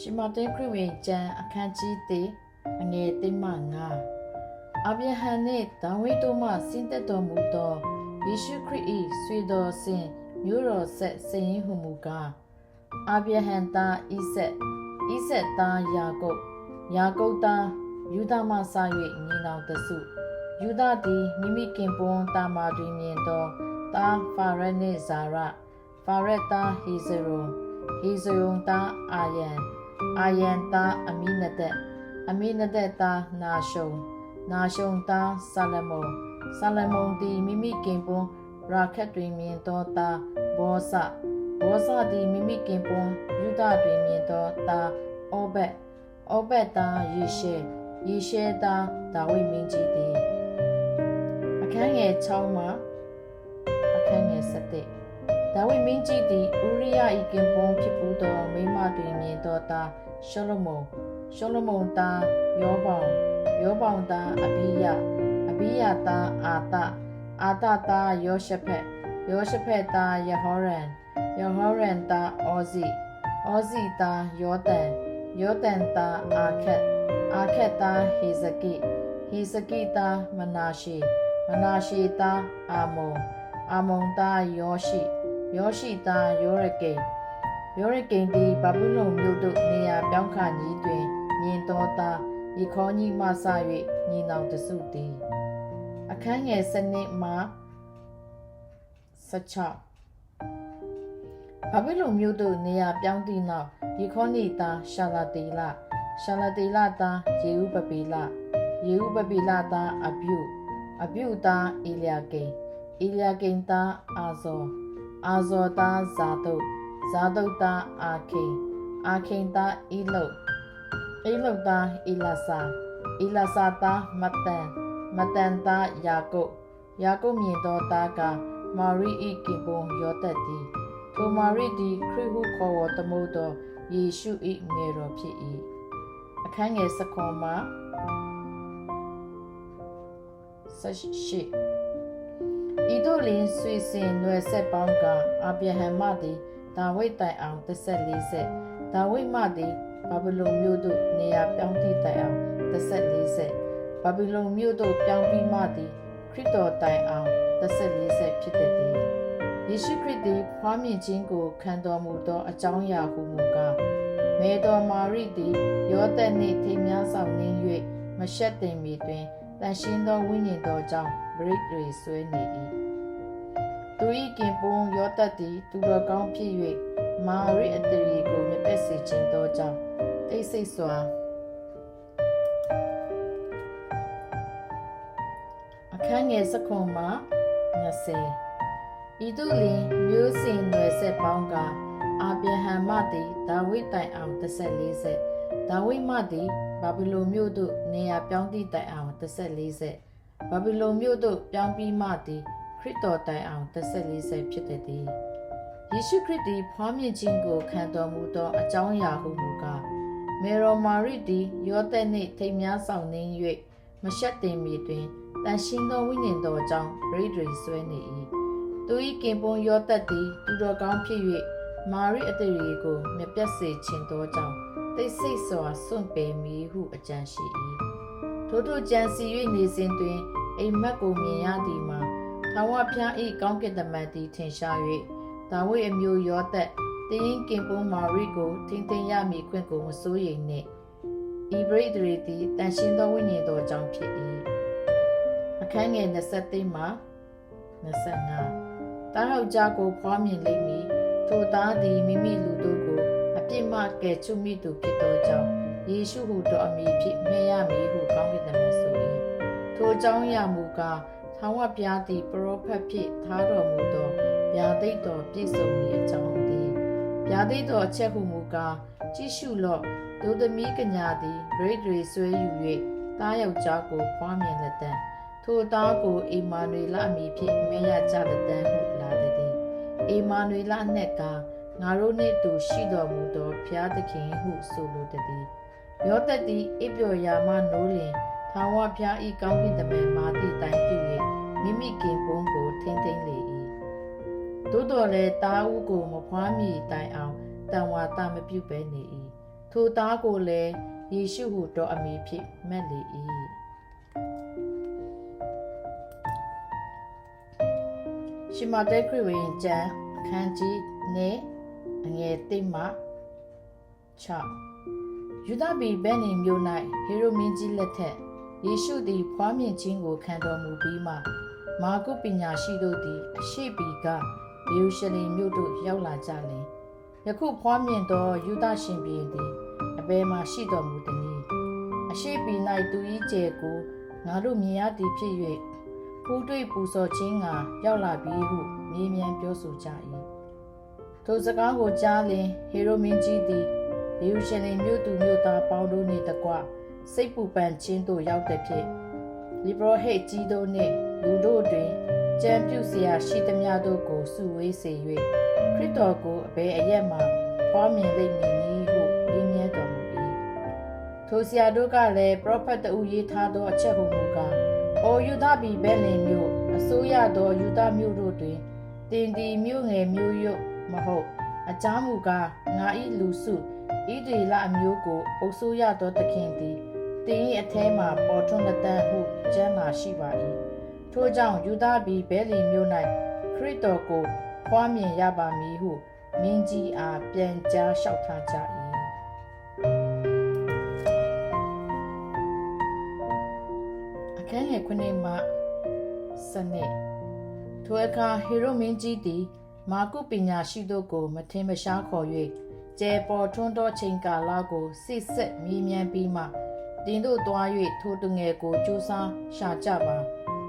Shimate Kriwe Jan Akanji Te Ange Te Manga Abiahane Dawe Toma Sinteto Mudo Yeshu Kri Swedo Sin Muro Set Sayin Humuga Abiahanta Iset Ta Yago Ta Yudama Saye Nina Dasu Yuda Di Mimi Kimpon Tama Dimiento Ta Farene Zara Fareta Hizero Ta Ayan Ta Aminade Ta Nashon Ta Salamon Di Mimi Kimpon Raket Dimiento Ta Bosa Di Mimi Kimpon Yuda Dimiento Ta Obet Ta Yeshe Ta Dawi Minji Di Akanye Chauma Akanye Sate Dawi Minji Di Uriya Ikimpon Pipudo Mima Dimiento Ta Solomon Ta Yobang Ta Abiya Ta Ata Ta Yoshepet Ta Yehoran Ta Ozi Ta Yodan Ta Arket Ta Hizaki Ta Manashi Ta Amon Ta Yoshi Ta Yorike Di Babylon Yudu Nia Bianca Nidwin Niento Ta Ikoni Masaye Nina Desudi Akanye Sene Ma Sacha Babylon Yudu Nia Bianti Na Ikoni Ta Shaladila Ta Yeubabila Ta Abu Ta Iliake Ta Azor Ta Zado Ta Akin Ta Ilo Ta Ilasa Ta Matan Ta Yago Miento Ta Ka Mari Ikibon Yotati To Mari Di Krihu Kowo Tamodo Yeshu Ik Mero Pi Akanye Sakoma Sashi Idolin Suisin Nuese Banga Abiahan Madi Dawe Tai Ang Teset Lise Dawe Madi Babylon Mudo Nia Pianti Tai Ang Teset Lise Babylon Mudo Pianpi Madi Krito Tai Ang Teset Lise Piteti Yeshu Kriti Kwami Jingo Kando Mudo Ajanya Humuga Medo Mari Di Yotani Timya Sao Ning Machete Midwin Dan Shindo Winnie Do Jang Break Sweni Tui Kimpon Yotati Tudo Gang Pi Mari Ateri Go Mepesi Chindo Jang They say so Akanye Sakoma Nase Iduli Musin Nese Banga Abiahan Madi Dawi Tai Ang Teset Lise Dawi Madi Babylon Mudo Nia Pianti Tai Ang Teset Lise Babylon Mudo Pianpi Madi Krito Tai Ang Teset Lise Piteti Yeshu Kriti Pwami Jingo Kando Mudo Ajanya Humuga Mero Mari Di Yotani Timya Sao Ning Machete Midwin Dan Shindo Winnie Do Jang Bradry Sweni Tui Kimpon Yotati Tudo Gang Pi Mari Ateri Go Mepesi Chindo Jang They say so as soon pay me who a janshi Toto Jansi Nisin Twin a Mako Miyadima Tawa Pia E Gonket the Madi Tinshawe Tawe a Mu Yotet the Ink Kimbo Marigo Tintin Yami Quinko Musuye Ne Ibradriti Dan Shindo Winnie Do Jang Pi Akanye Nasatima Nasana Taro Jago Pwamin Limi To Dadi Mimi Ludogo Pima ke chumi tu pito jao Yeshu hu do ami pi meya mi hu kong ki tame sui To jao ya mu ka Tawa pya di prophet pi tharo mu do Pya di do piso mi a jao di Pya di do che hu mu ka Jishu lo Do de mi kanya di Bradry sui yu yue Ta yao ja ko kwa mien le dan To ta ko Emmanuel ami pi meya ja le dan hu la de di Emmanuel ne ka Narone to Shido Mudo Piata King who solo the day. Yotati Ibyo Yama Nolin, Tawa Pia E Gauki the man Mati Time Pui, Mimi King Bongo Tintin Lei. Dodo le Ta Ugo Mokwami Die out, Tanwa Tame Pube Nei. ထိုသားကိုလည်းယေရှုဟုတော်အမည်ဖြင့်မှတ်လေ၏ရှမာတဲခရစ်ဝင်ကျမ်းအခန်းကြီးနဲ့အငယ်1မှ6ယူဒပြည်ဗက်နီမြို့၌ဟေရိုမင်းကြီးလက်ထက်ယေရှုသည်ဖွားမြင်ခြင်းကိုခံတော်မူပြီးမှမာကုပညာရှိတို့သည်အရှိပီကယေရုရှလင်မြို့သို့ရောက်လာကြလင်ယခုဖွားမြင်သောယူဒရှင်ဘုရင်သည်အဘယ်မှရှိတော်မူသည်နည်းအရှိပီ၌သူ၏ကျယ်ကိုငါတို့မြင်ရသည်ဖြစ်၍ဖူးတွေ့ပူဇော်ခြင်းကရောက်လာပြီဟုမြေမြန်းပြောဆိုကြ၏ထိုစကားကိုကြားလင်ဟေရိုမင်းကြီးသည်ယေရုရှလင်မြို့သူမြို့သားပေါင်းတို့နှင့်တကွစိတ်ပူပန်ခြင်းသို့ရောက်သည်ဖြင့်လီဘရဟိတ်ကြီးတို့နှင့်လူတို့တွင်ကြံပြုเสียရှိသမျှတို့ကိုစုဝေးစေ၍ခရစ်တော်ကိုအဘယ်အရက်မှပွားမြင်လိမ့်မည်နည်းဟုပြင်းမြဲတော်မူ၏ထိုဆရာတို့ကလည်းပရောဖက်တဦးရေးထားသောအချက်ဟုမူကားအိုယူဒပြည်ဗက်လင်မြို့အစိုးရသောယူဒမြို့တို့တွင်တင်ဒီမြို့ငယ်မြို့ရွတ်မဟုတ်အကြောင်းမူကားငါ၏လူစုဣဒေလအမျိုးကိုအုပ်စိုးရသောသခင်သည်တင်၏အထဲမှပေါ်ထွန်းလက်တန်းဟုကျမ်းမာရှိပါ၏ထိုကြောင့်ယူဒပြည်ဗက်လင်မြို့၌ခရစ်တော်ကိုဖွားမြင်ရပါမည်ဟုမင်းကြီးအားပြန်ကြားလျှောက်ထားကြ၏အခန်းငယ်9မှ10ထိုအခါဟေရိုမင်းကြီးသည်မာကုပညာရှိတို့ကိုမထင်မရှားခေါ်၍ကျဲပေါ်ထွန်းသောချိန်ကာလကိုစစ်ဆက်မြည်မြန်းပြီးမှတင်တို့သွား၍ထိုသူငယ်ကိုကြိုးစားရှာကြပါ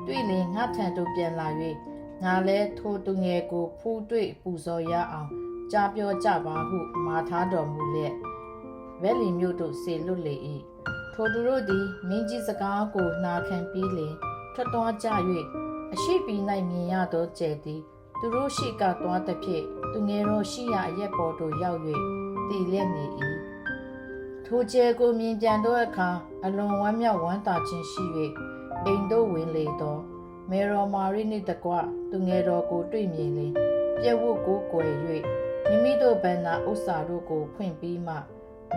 တွေ့လင်ငါထံသို့ပြန်လာ၍ငါလည်းထိုသူငယ်ကိုဖူးတွေ့ပူဇော်ရအောင်ကြားပြောကြပါဟုမှာထားတော်မူလျက်ဗက်လီမြို့သို့ဆေလွတ်လေ၏ထိုသူတို့သည်မင်းကြီးစကားကိုနာခံပြီးလင်ထွက်သွားကြ၍အရှိပီ၌မြင်ရသောကျဲသည်သူတို့ရှိကသွားသဖြင့်သူငယ်တော်ရှိရာအရက်ပေါ်သို့ရောက်၍တည်လျက်နေ၏ထိုကျဲကိုမြင်ပြန်သောအခါအလွန်ဝမ်းမြောက်ဝမ်းသာခြင်းရှိ၍အိမ်သို့ဝင်လေသောမေရောမာရိနှင့်တကွသူငယ်တော်ကိုတွေ့မြင်လင်ပြက်ဝတ်ကိုကွယ်၍မိမိတို့ဗန္နာဥစ္စာတို့ကိုဖွင့်ပြီးမှ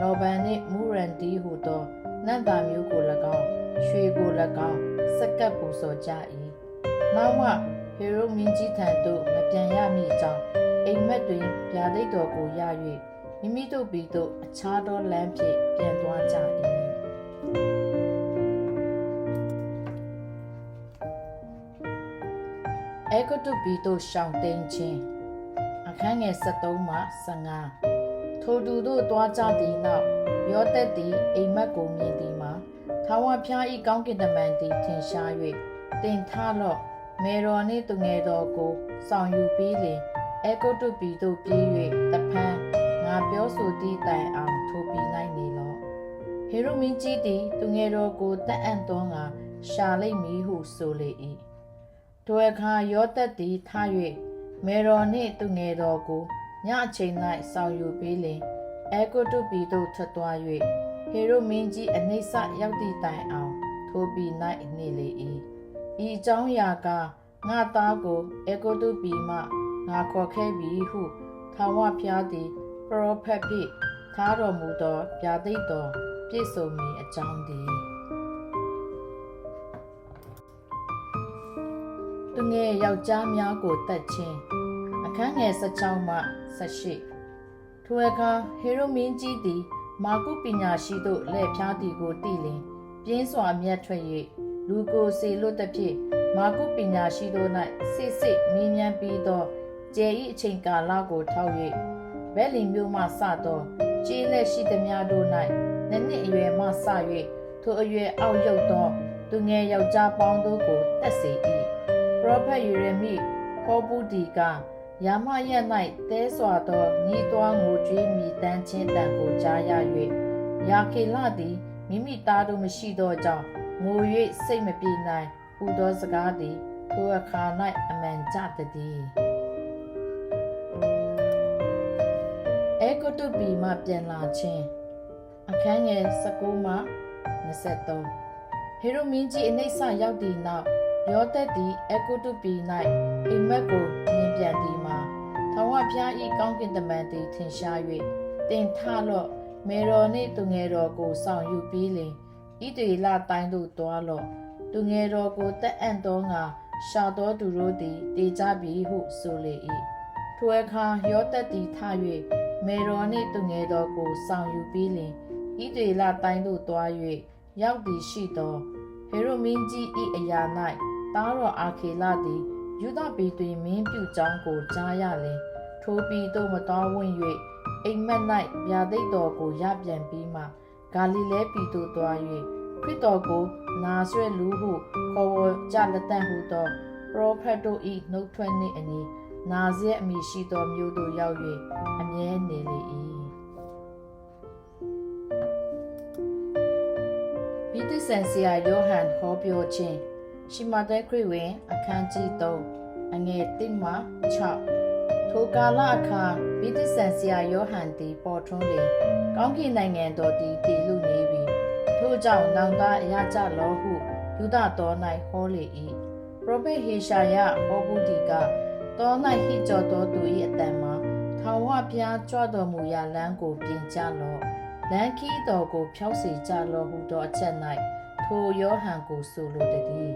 လောဘန်နှင့်မူရန်တီဟုသောနတ်သားမျိုးကို၎င်းရွှေကို၎င်းစက္ကပ်ပူဇော်ကြ၏နောက်မှဟေရိုမင်းကြီးထံသို့မပြန်ရမည်အကြောင်းအိမ်မက်တွင်ဗျာဒိတ်တော်ကိုရ၍မိမိတို့ပြည်သို့အခြားသောလမ်းဖြင့်ပြန်သွားကြ၏အေဂုတုပြည်သို့ရှောင်တိန်ခြင်းအခန်းငယ်73မှ15ထိုသူတို့သွားကြသည့်နောက်ယောသက်သည်အိမ်မက်ကိုမြင်သည်မှာထာဝရဘုရား၏ကောင်းကင်တမန်သည်ထင်ရှား၍တင်ထလော့မေတော်နှင့်သူငယ်တော်ကိုဆောင်ယူပြီးလင်အေဂုတုပြည်သို့ပြေး၍တဖန်ငါပြောဆိုသည့်တိုင်အောင်ထိုပြည်၌နေလော့ဟေရိုမင်းကြီးသည်သူငယ်တော်ကိုတတ်အံ့သောငါရှာလိမ့်မည်ဟုဆိုလေ၏ထိုအခါယောသက်သည်ထ၍မေတော်နှင့်သူငယ်တော်ကိုညအချိန်၌ဆောင်ယူပြီးလင်အေဂုတုပြည်သို့ထွက်သွား၍ဟေရိုမင်းကြီးအနှိမ့်ဆရောက်သည့်တိုင်အောင်ထိုပြည်၌နေလေ၏ဤအကြောင်းအရာကငါသားကိုအေဂုတုပြည်မှငါခေါ်ခဲ့ပြီဟုထာဝရဘုရားသည်ပရောဖက်ဖြင့်ထားတော်မူသောဗျာဒိတ်တော်ပြည့်စုံမည်အကြောင်းသည်သူငယ်ယောက်ျားများကိုတတ်ခြင်းအခန်းငယ်16မှ18ထိုအခါဟေရိုမင်းကြီးသည်မာကုပညာရှိတို့လက်ဖြားသည်ကိုသိလင်ပြင်းစွာမြတ်ထွက်၍လူကိုစေလွတ်သဖြင့်မာကုပညာရှိတို့၌စစ်မြင်းမြန်းပြီးသောကျဲ၏အချိန်ကာလကိုထောက်၍ဗက်လီမြို့မှစသောကျေးလက်ရှိသမျှတို့၌နှစ်အရွယ်မှစ၍ထိုအရွယ်အောက်ရောက်သောသူငယ်ယောက်ျားပေါင်းတို့ကိုတက်စေ၏ပရောဖက်ယေရမိဟောပူဒီကယာမယက်၌တဲစွာသောညီးတွားငိုကြွေးမိတမ်းခြင်းတန်ကိုကြားရ၍ယာကေလသည်မိမိသားတို့မရှိသောကြောင့်ငို၍စိတ်မပြေနိုင်ဟူသောစကားသည်ထိုအခါ၌အမှန်ကျသည်အေဂုတုပြည်မှပြန်လာခြင်းအခန်းငယ်19မှ23ဟေရိုမင်းကြီးအနှိမ့်ဆရောက်သည့်နောက်ယောသက်သည်အေဂုတုပြည်၌အိမ်မက်ကိုမြင်ပြန်သည်မှာထာဝရဘုရား၏ကောင်းကင်တမန်သည်ထင်ရှား၍တင်ထလော့ မေရောနှင့်သူငယ်တော်ကိုဆောင်ယူပြီးလင်ဣတေလတိုင်းသို့တွားလော့သူငယ်တော်ကိုတက်အံ့သောငါရှာတော်သူတို့သည်တေကြပြီဟုဆိုလေ၏ထိုအခါယောသက်သည်ထ၍မေရောနှင့်သူငယ်တော်ကိုဆောင်ယူပြီးလင်ဣတေလတိုင်းသို့တွား၍ရောက်သည်ရှိသောဟေရိုမင်းကြီး၏အရာ၌တားတော်အာခေလသည်ယူဒပြည်တွင်မင်းပြုကြောင်းကိုကြားရလင်ထိုပြည်သို့မတော်ဝင်၍အိမ်မက်၌ဗျာဒိတ်တော်ကိုရပြန်ပြီးမှဂါလိလဲပြည်သို့တွား၍ခရစ်တော်ကိုနာဆွဲလူဟုခေါ်ဝေါ်ကြလက်တန့်ဟုသောပရောဖက်တို့၏နှုတ်ထွက်နှင့်အညီနာဇရက်အမည်ရှိသောမြို့သို့ရောက်၍အမြဲနေလေ၏ဗိသုစံဆရာယောဟန်ဟောပြောခြင်းရှမဿဲခရစ်ဝင်အခန်းကြီး3အငယ်1မှ6ထိုကာလအခါဗိသုစံဆရာယောဟန်သည်ပေါ်ထွန်းလေကောင်းကင်နိုင်ငံတော်သည်တည်လူနေပြီထို့ကြောင့်နောင်တအရကြလောဟုယူဒတော်၌ဟောလေ၏ပရောဖက်ဟေရှာယဟောဘူးဒီကတော်၌ဟိကြောသောသူ၏အတန်မှာထာဝရဘုရားကြွတော်မူရာလမ်းကိုပြင်ကြလော့လမ်းခီးတော်ကိုဖြောက်စေကြလော့ဟုသောအချက်၌ထိုယောဟန်ကိုဆိုလိုသည်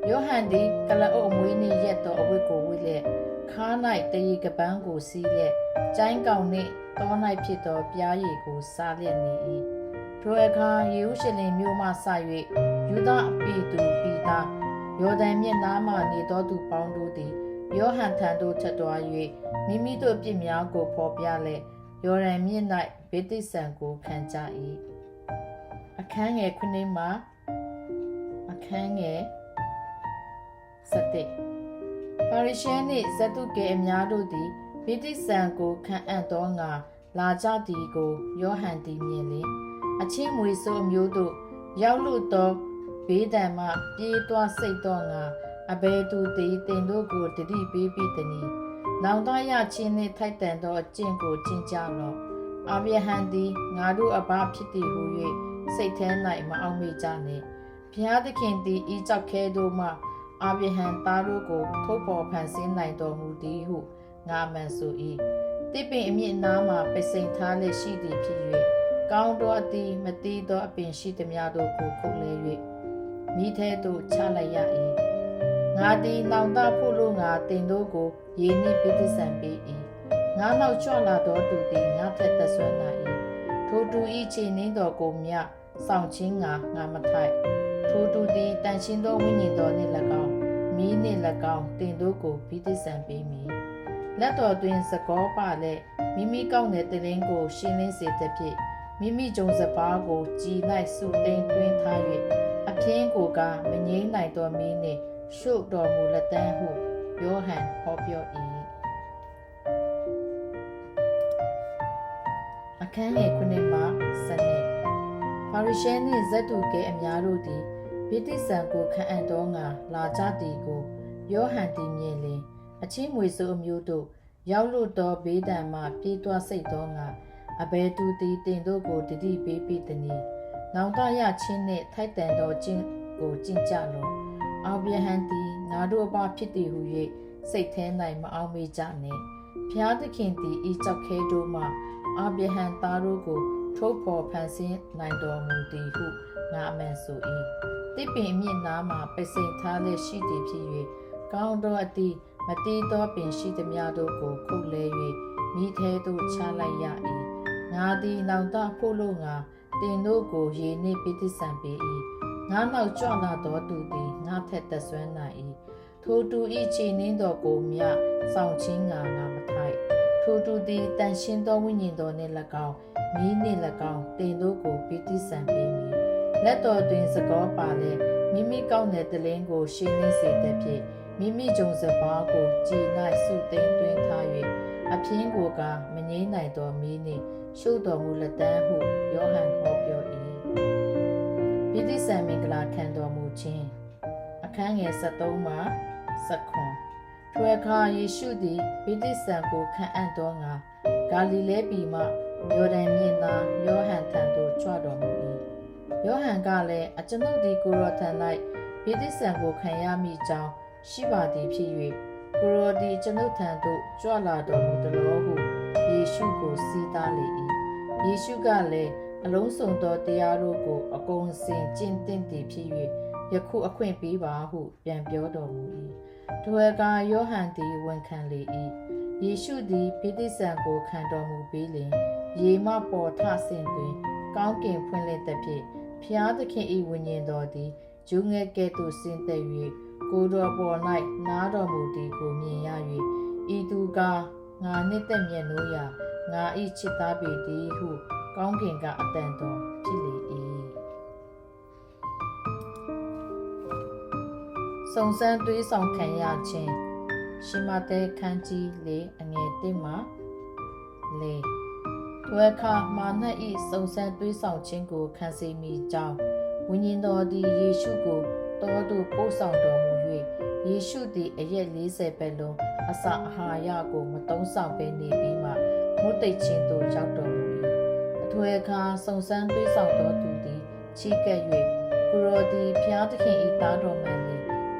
ယောဟန်သည်ကလအုပ်အမွေးနှင့်ရက်သောအဝတ်ကိုဝတ်လျက်ခါး၌တရေကပန်းကိုစီးလျက်ကျိုင်းကောင်နှင့်တော၌ဖြစ်သောပြားရည်ကိုစားလျက်နေ၏ထိုအခါယေရုရှလင်မြို့မှစ၍ယူဒပြည်သူပြည်သားယော်ဒန်မြစ်နားမှနေသောသူပေါင်းတို့သည်ယောဟန်ထံသို့ထွက်သွား၍မိမိတို့ပြစ်များကိုဖော်ပြလျက်ယော်ဒန်မြစ်၌ဗေသိစံကိုခံကြ၏အခန်းငယ်9မှအခန်းငယ်7ပါရိရှဲနှင့်ဇဒုကေအများတို့သည်ဗေသိစံကိုခံအံ့သောငါလာကြသည်ကိုယောဟန်သည်မြင်လေအချင်းမွေဆိုးအမျိုးတို့ရောက်လို့သောဘေးဒဏ်မှပြေးသွားစိတ်သောငါအဘယ်သူသည်တင်တို့ကိုတတိပေးပြီးတည်းနောင်တရချင်းနှင့်ထိုက်တန်သောအကျင့်ကိုကျင့်ကြလော့အာဗြဟံသည်ငါတို့အဘဖြစ်သည်ဟု၍စိတ်ထဲ၌မအောင်မေ့ကြနှင့်ဘုရားသခင်သည်ဤကြောက်ခဲတို့မှအာဗြဟံသားတို့ကိုထုတ်ပေါ်ဖန်ဆင်းနိုင်တော်မူသည်ဟုငါမှန်ဆို၏တစ်ပင်အမြင့်နားမှပစိန်ထားလက်ရှိသည်ဖြစ်၍ကောင်းသောအသည်မတိသောအပင်ရှိသည်များတို့ကိုခုတ်လဲ၍မိထဲသို့ချလိုက်ရ၏ငါသည်နောင်တဖို့လို့ငါတင်တို့ကိုရေနှင့်ပိဋိဆံပေး၏ငါနောက်ကြွလာသောသူသည်ငါထက်သက်ဆွမ်းနိုင်၏ထိုသူ၏ခြေနှင်းတော်ကိုမြဆောင်ချင်းငါမထိုက်ထိုသူသည်တန်ရှင်းသောဝိညာဉ်တော်နှင့်၎င်းမီးနှင့်၎င်းတင်တို့ကိုပိဋိဆံပေးမည်လက်တော်တွင်စကောပါလက်မိမိကောက်တဲ့တလင်းကိုရှင်းလင်းစေသဖြင့်မိမိဂျုံစပါးကိုကြည်၌စုသိမ်းတွင်းထား၍အပြင်းကိုကမငိမ့်နိုင်သောမီးနှင့်ရှုပ်တော်မူလက်တန်းဟုယောဟန်ဟောပြော၏အခန်းငယ်9မှ10ပါရိရှဲနှင့်ဇဒုကေအများတို့သည်ဗေသိစံကိုခံအံ့သောငါလာကြသည်ကိုယောဟန်သည်မြင်လျင်အချင်းမွေဆိုးအမျိုးတို့ရောက်လို့သောဘေးဒဏ်မှပြေးသွားစိတ်သောငါအဘယ်သူသည်တင်တို့ကိုတတိပေးပြီးတည်းနောင်တရချင်းနှင့်ထိုက်တန်သောကျင့်ကိုကျင့်ကြလော့အာဗြဟံသည်ငါတို့အဘဖြစ်သည်ဟု၍စိတ်ထဲ၌မအောင်မေ့ကြနှင့်ဘုရားသခင်သည်ဤကြောက်ခဲတို့မှအာဗြဟံသားတို့ကိုထုတ်ဖော်ဖန်ဆင်းနိုင်တော်မူသည်ဟုငါအမှန်ဆို၏တစ်ပင်အမြင့်နားမှပစိန်ထားလက်ရှိသည်ဖြစ်၍ကောင်းသောအသည့်မတိသောပင်ရှိသည်များတို့ကိုခုတ်လဲ၍မိထဲသို့ချလိုက်ရ၏ငါသည်နောင်တဖို့လို့ငါတင်တို့ကိုရေနှင့်ပိဋိဆံပေး၏ငါနောက်ကြွလာသောသူသည်ငါထက်သက်ဆွမ်းနိုင်၏ထိုသူ၏ခြေနှင်းတော်ကိုမြဆောင်ချင်းငါမထိုက်ထိုသူသည်တန်ရှင်းသောဝိညာဉ်တော်နှင့်၎င်းမီးနှင့်၎င်းတင်တို့ကိုပိဋိဆံပေးမည်လက်တော်တွင်စကောပါလေမိမိကောက်တဲ့တလင်းကိုရှင်းလင်းစေသဖြင့်မိမိဂျုံစပါးကိုကြည်၌စုသိမ်းတွင်းထား၍အပြင်းကိုကမငိမ့်နိုင်သောမီးနှင့်ရှုပ်တော်မူလက်တန်းဟုယောဟန်ဟောပြော၏ဗေသိစံမင်္ဂလာခံတော်မူခြင်းအခန်းငယ်73မှ19ထိုအခါယေရှုသည်ဗေသိစံကိုခံအံ့သောငါဂါလိလဲပြည်မှယော်ဒန်မြစ်နားယောဟန်ထံသို့ကြွတော်မူ၏ယောဟန်ကလည်းအကျွန်ုပ်သည်ကိုရောထံ၌ဗေသိစံကိုခံရမိကြောင်းရှိပါသည်ဖြစ်၍ကိုရောသည်ကျွန်ုပ်ထံသို့ကြွလာတော်မူသလိုဟုယေရှုကိုစီးသားလေ၏ ယေရှုကလည်းအလုံးစုံသောတရားတို့ကိုအကုန်စင်ကျင့်သင့်သည်ဖြစ်၍ယခုအခွင့်ပေးပါဟုပြန်ပြောတော်မူ၏ထိုအခါယောဟန်သည်ဝန်ခံလေ၏ယေရှုသည်ဗိသိဇံကိုခံတော်မူပြီးလျှင်ရေမပေါ်ထဆင်တွင်ကောင်းကင်ဖွင့်လှစ်သဖြင့်ဖျားသခင်၏ဝိညာဉ်တော်သည်ဂျူးငယ်ကဲ့သို့ဆင်းသက်၍ကိုယ်တော်ပေါ်၌နားတော်မူသည်ကိုမြင်ရ၍ဤသူကငါနှစ်သက်မြတ်နိုးရာငါ၏ချစ်သားပေသည်ဟုကောင်းကင်ကအတန်တော်ဖြစ်လေ၏စုံစမ်းသွေးဆောင်ခံရခြင်းရှမဿဲခန်းကြီး4အငယ်1မှ4ထိုအခါမာန၏စုံစမ်းသွေးဆောင်ခြင်းကိုခံစေမိကြောင်းဝိညာဉ်တော်သည်ယေရှုကိုတောသို့ပို့ဆောင်တော်မူ၍ယေရှုသည်အရက်40ပတ်လုံးအစာအာဟာရကိုမသုံးဆောင်ဘဲနေပြီးမှမုတ်တိတ်ခြင်းသို့ရောက်တော်မူ၏အထွေအခါစုံစမ်းသွေးဆောင်တော်သူသည်ချီးကပ်၍ကိုရောသည်ဖျားသခင်၏သားတော်မှန်လေ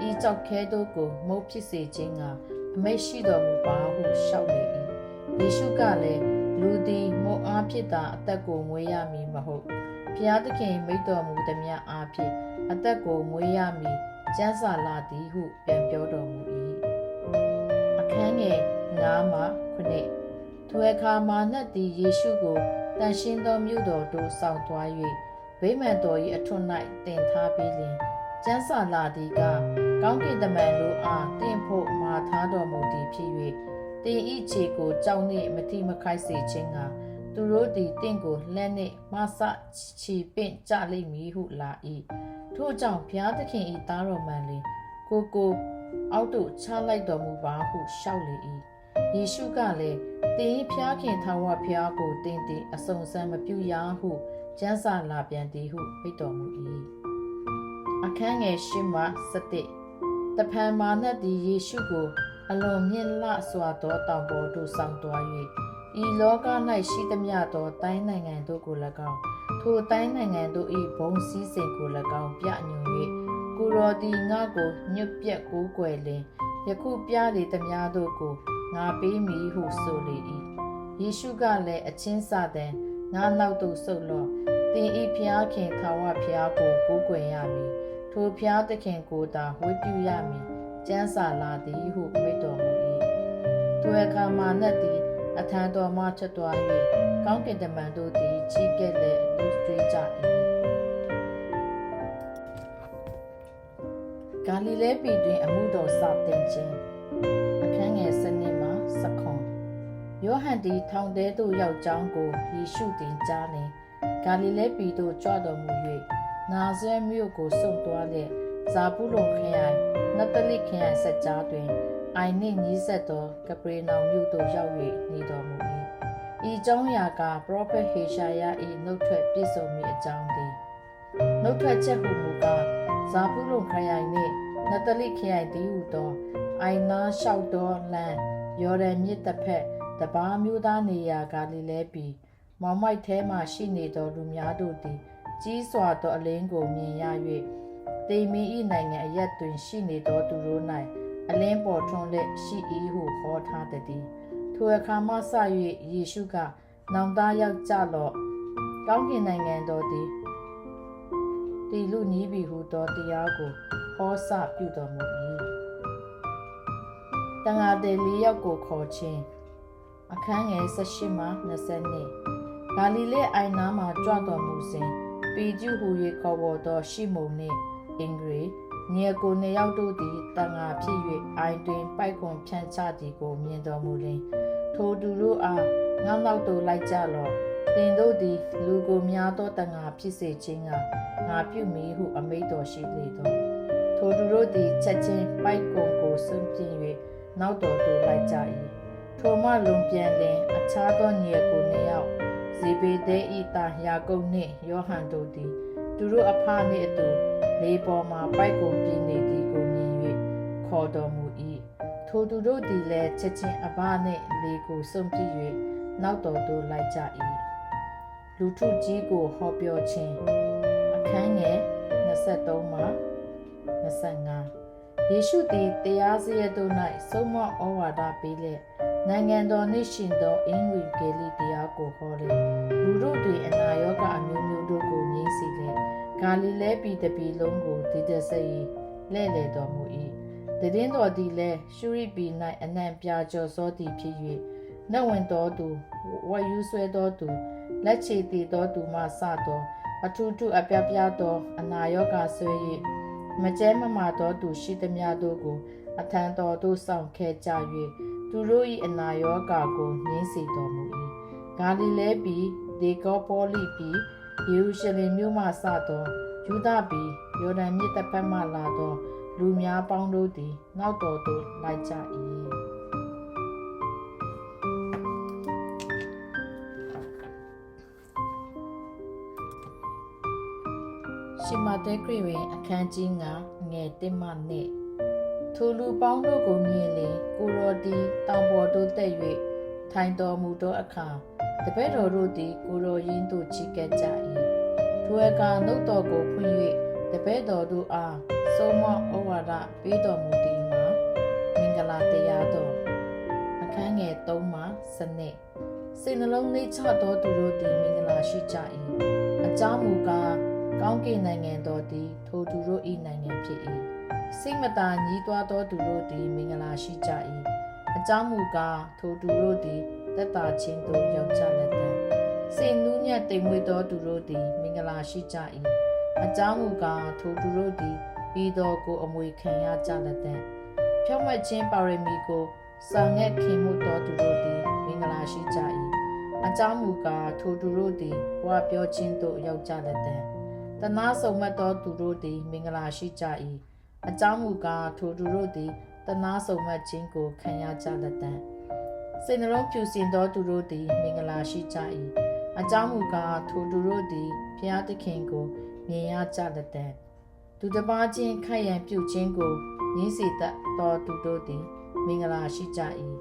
ဤကြောက်ခဲတို့ကိုမုတ်ဖြစ်စေခြင်းကအမိတ်ရှိတော်မူပါဟုလျှောက်လေ၏ယေရှုကလည်းလူသည်မုတ်အားဖြင့်သာအသက်ကိုမွေးရမည်မဟုတ်ဖျားသခင်မိန့်တော်မူသည်များအားဖြင့်အသက်ကိုမွေးရမည်ကျမ်းစာလာသည်ဟုပြန်ပြောတော်မူ၏အခန်းငယ်9မှ9ထိုအခါမာနတ်သည်ယေရှုကိုတန်ရှင်းသောမြို့တော်သို့ဆောင်သွား၍ဗိမာန်တော်၏အထွတ်၌တင်ထားပြီးလျှင်ကျမ်းစာလာသည်ကကောင်းကင်တမန်တို့အားတင့်ဖို့မှာထားတော်မူသည်ဖြစ်၍တင်ဤခြေကိုကြောက်နှင့်မတိမခိုက်စေခြင်းကသူတို့သည်တင့်ကိုလက်နှင့်မဆချီပင့်ကြလိမ့်မည်ဟုလာ၏ထို့ကြောင့်ဘုရားသခင်၏သားတော်မှန်လင်ကိုအောက်သို့ချလိုက်တော်မူပါဟုလျှောက်လေ၏ယေရှုကလည်းတင်၏ဖျားခင်ထာဝရဘုရားကိုတင်သည်အစုံစမ်းမပြုရဟုကျမ်းစာလာပြန်သည်ဟုမိန့်တော်မူ၏အခန်းငယ်10မှ17တဖန်မာနတ်သည်ယေရှုကိုအလွန်မြင့်လစွာသောတောင်ပေါ်သို့ဆောင်သွား၍ဤလောက၌ရှိသမျှသောတိုင်းနိုင်ငံတို့ကို၎င်းထိုတိုင်းနိုင်ငံတို့၏ဘုံစည်းစိမ်ကို၎င်းပြညွှန်၍ကိုရောသည်ငါကိုညွတ်ပြက်ကိုးကွယ်လင်ယခုပြလေသမျှတို့ကိုငါပေးမည်ဟုဆိုလေ၏ယေရှုကလည်းအချင်းစာတန်ငါနောက်သို့ဆုတ်လော့သင်၏ဖျားခင်ထာဝရဘုရားကိုကိုးကွယ်ရမည်ထိုဖျားသခင်ကိုသာဝတ်ပြုရမည်ကျမ်းစာလာသည်ဟုမိန့်တော်မူ၏ထိုအခါမာနတ်သည်အထံတော်မှထွက်သွား၍ကောင်းကင်တမန်တို့သည်ချီးကဲ့လျက်လူတွေးကြ၏ဂါလိလဲပြည်တွင်အမှုတော်စတင်ခြင်းအခန်းငယ်7မှ19ယောဟန်သည်ထောင်ထဲသို့ရောက်ကြောင်းကိုယေရှုသည်ကြားလျှင်ဂါလိလဲပြည်သို့ကြွတော်မူ၍နာဇရက်မြို့ကိုစွန့်သွားလျက်ဇာဗုလုန်ခရိုင်နဿလိခရိုင်ဆက်ကြားတွင်အိုင်နှင့်ညီးဆက်သောကပရေနောင်မြို့သို့ရောက်၍နေတော်မူ၏ဤကြောင့်ရာကပရောဖက်ဟေရှာယ၏နှုတ်ထွက်ပြည့်စုံမည်အကြောင်းသည်နှုတ်ထွက်ချက်ဟုမူကားဇာဗုလုန်ခရိုင်နှင့်နဿလိခရိုင်တည်းဟူသောအိုင်နာလျှောက်သောလမ်းယော်ဒန်မြစ်တစ်ဖက်တပါးမျိုးသားနေရာဂါလိလဲပြည်မောင်မိုက်ထဲမှရှိနေသောလူများတို့သည်ကြီးစွာသောအလင်းကိုမြင်ရ၍တေမင်း၏နိုင်ငံအရက်တွင်ရှိနေသောသူတို့၌အလင်းပေါ်ထွန်းလက်ရှိ၏ဟုဟောထားသည်ထိုအခါမှစ၍ယေရှုကနောင်တရောက်ကြလော့ကောင်းကင်နိုင်ငံတော်သည်ဒီလူနီးပြီဟုသောတရားကိုဟောစပြုတော်မူ၏တန်ဃာသည်၄ယောက်ကိုခေါ်ခြင်းအခန်းငယ်18မှ20ဂါလိလဲအိုင်နာမှကြွတော်မူစဉ်ပေကျူဟူ၍ခေါ်ဝေါ်သောရှိမုန်နှင့်အင်္ဂရေညီကိုနှစ်ယောက်တို့သည်တန်ဃာဖြစ်၍အိုင်တွင်ပိုက်ကွန်ဖြန့်ချသည်ကိုမြင်တော်မူလျှင်ထိုသူတို့အားငါနောက်သို့လိုက်ကြလော့သင်တို့သည်လူကိုများသောတန်ဃာဖြစ်စေခြင်းကငါပြုမည်ဟုအမိန့်တော်ရှိလေသောထိုသူတို့သည်ချက်ချင်းပိုက်ကွန်ကိုစွန့်ပြင်း၍နောက်တော်သို့လိုက်ကြ၏ထိုမှလွန်ပြန်လျှင်အခြားသောညီကိုနှစ်ယောက်ဇေဘေဒဲ၏သားယာကုပ်နှင့်ယောဟန်တို့သည်သူတို့အဖနှင့်အတူလေပေါ်မှပိုက်ကွန်ပြင်းနေသည်ကိုမြင်၍ခေါ်တော်မူ၏ထိုသူတို့သည်လည်းချက်ချင်းအဖနှင့်လေကိုစွန့်ပြစ်၍နောက်တော်သို့လိုက်ကြ၏လူထုကြီးကိုဟောပြောခြင်းအခန်းငယ်23မှ25ယေရှုသည်တရားစရပ်တို့၌ဆုံးမဩဝါဒပေးလျက်နိုင်ငံတော်နှင့်ရှင်သောအင်္ဂလိပ်တရား ရားကိုဟောလေလူတို့တွင်အနာရောဂါအမျိုးမျိုးတို့ကိုငြိမ်းစေလေဂါလိလဲပြည်တပြည်လုံးကိုဒီတဆိလဲ့လေတော်မူ၏တည်င်းတော်သည်လည်းရှုရိပြည်၌အနှံ့ပြာကျော်စောသည်ဖြစ်၍နှဝင်တော်သူဝယူဆွဲတော်သူလက်ချေတည်တော်သူမှစသောအထုထုအပြပြသောအနာရောဂါဆွဲ၍မကျဲမမာတော်သူရှိသမျှတို့ကိုအထံတော်သို့ဆောင်ခဲ့ကြ၍သူတို့၏အနာရောဂါကိုငြိမ်းစေတော်မူ၏ဂါလိလဲပြည်ဒေကောပေါလိပြည်ယေရုရှလင်မြို့မှစသောယူဒပြည်ယော်ဒန်မြစ်တစ်ဖက်မှလာသောလူများပေါင်းတို့သည်နောက်တော်သို့လိုက်ကြ၏ရှမတဲခရစ်ဝင်အခန်းကြီး9ငယ်1မှ2ထိုလူပေါင်းတို့ကိုမြင်လေကိုရောသည်တောင်ပေါ်သို့တက်၍ထိုင်တော်မူသောအခါတပည့်တော်တို့သည်ကိုရောရင်းသို့ချီကပ်ကြ၏ထိုအခါနှုတ်တော်ကိုဖွင့်၍တပည့်တော်တို့အားဆုံးမဩဝါဒပေးတော်မူသည်မှာမင်္ဂလာတရားတော်အခန်းငယ်3မှ7စိတ်နှလုံးနှိမ့်ချသောသူတို့သည်မင်္ဂလာရှိကြ၏အကြောင်းမူကားကောင်းကင်နိုင်ငံတော်သည်ထိုသူတို့၏နိုင်ငံဖြစ်၏စိတ်မသာညှိတွားသောသူတို့သည်မင်္ဂလာရှိကြ၏အကြောင်းမူကားထိုသူတို့သည်သက်သာခြင်းသို့ရောက်ကြလက်တံစိတ်နှူးညံ့တိမ်မွေ့သောသူတို့သည်မင်္ဂလာရှိကြ၏အကြောင်းမူကားထိုသူတို့သည်ပြီးတော်ကိုအမွေခံရကြလက်တံဖြောင့်မတ်ခြင်းပါရမီကိုစာငတ်ခင်မှုသောသူတို့သည်မင်္ဂလာရှိကြ၏အကြောင်းမူကားထိုသူတို့သည်ဝါပြောခြင်းသို့ရောက်ကြလက်တံတနာဆုံမဲ့သောသူတို့သည်မင်္ဂလာရှိကြ၏အကြောင်းမူကားထိုသူတို့သည်တနာဆုံမဲ့ခြင်းကိုခံရကြလက်တံစိတ်နှလုံးဖြူစင်သောသူတို့သည်မင်္ဂလာရှိကြ၏အကြောင်းမူကားထိုသူတို့သည်ဘုရားသခင်ကိုမြင်ရကြလက်တံသူတစ်ပါးချင်းခိုက်ရန်ပြုခြင်းကိုရင်းစေတတ်သောသူတို့သည်မင်္ဂလာရှိကြ၏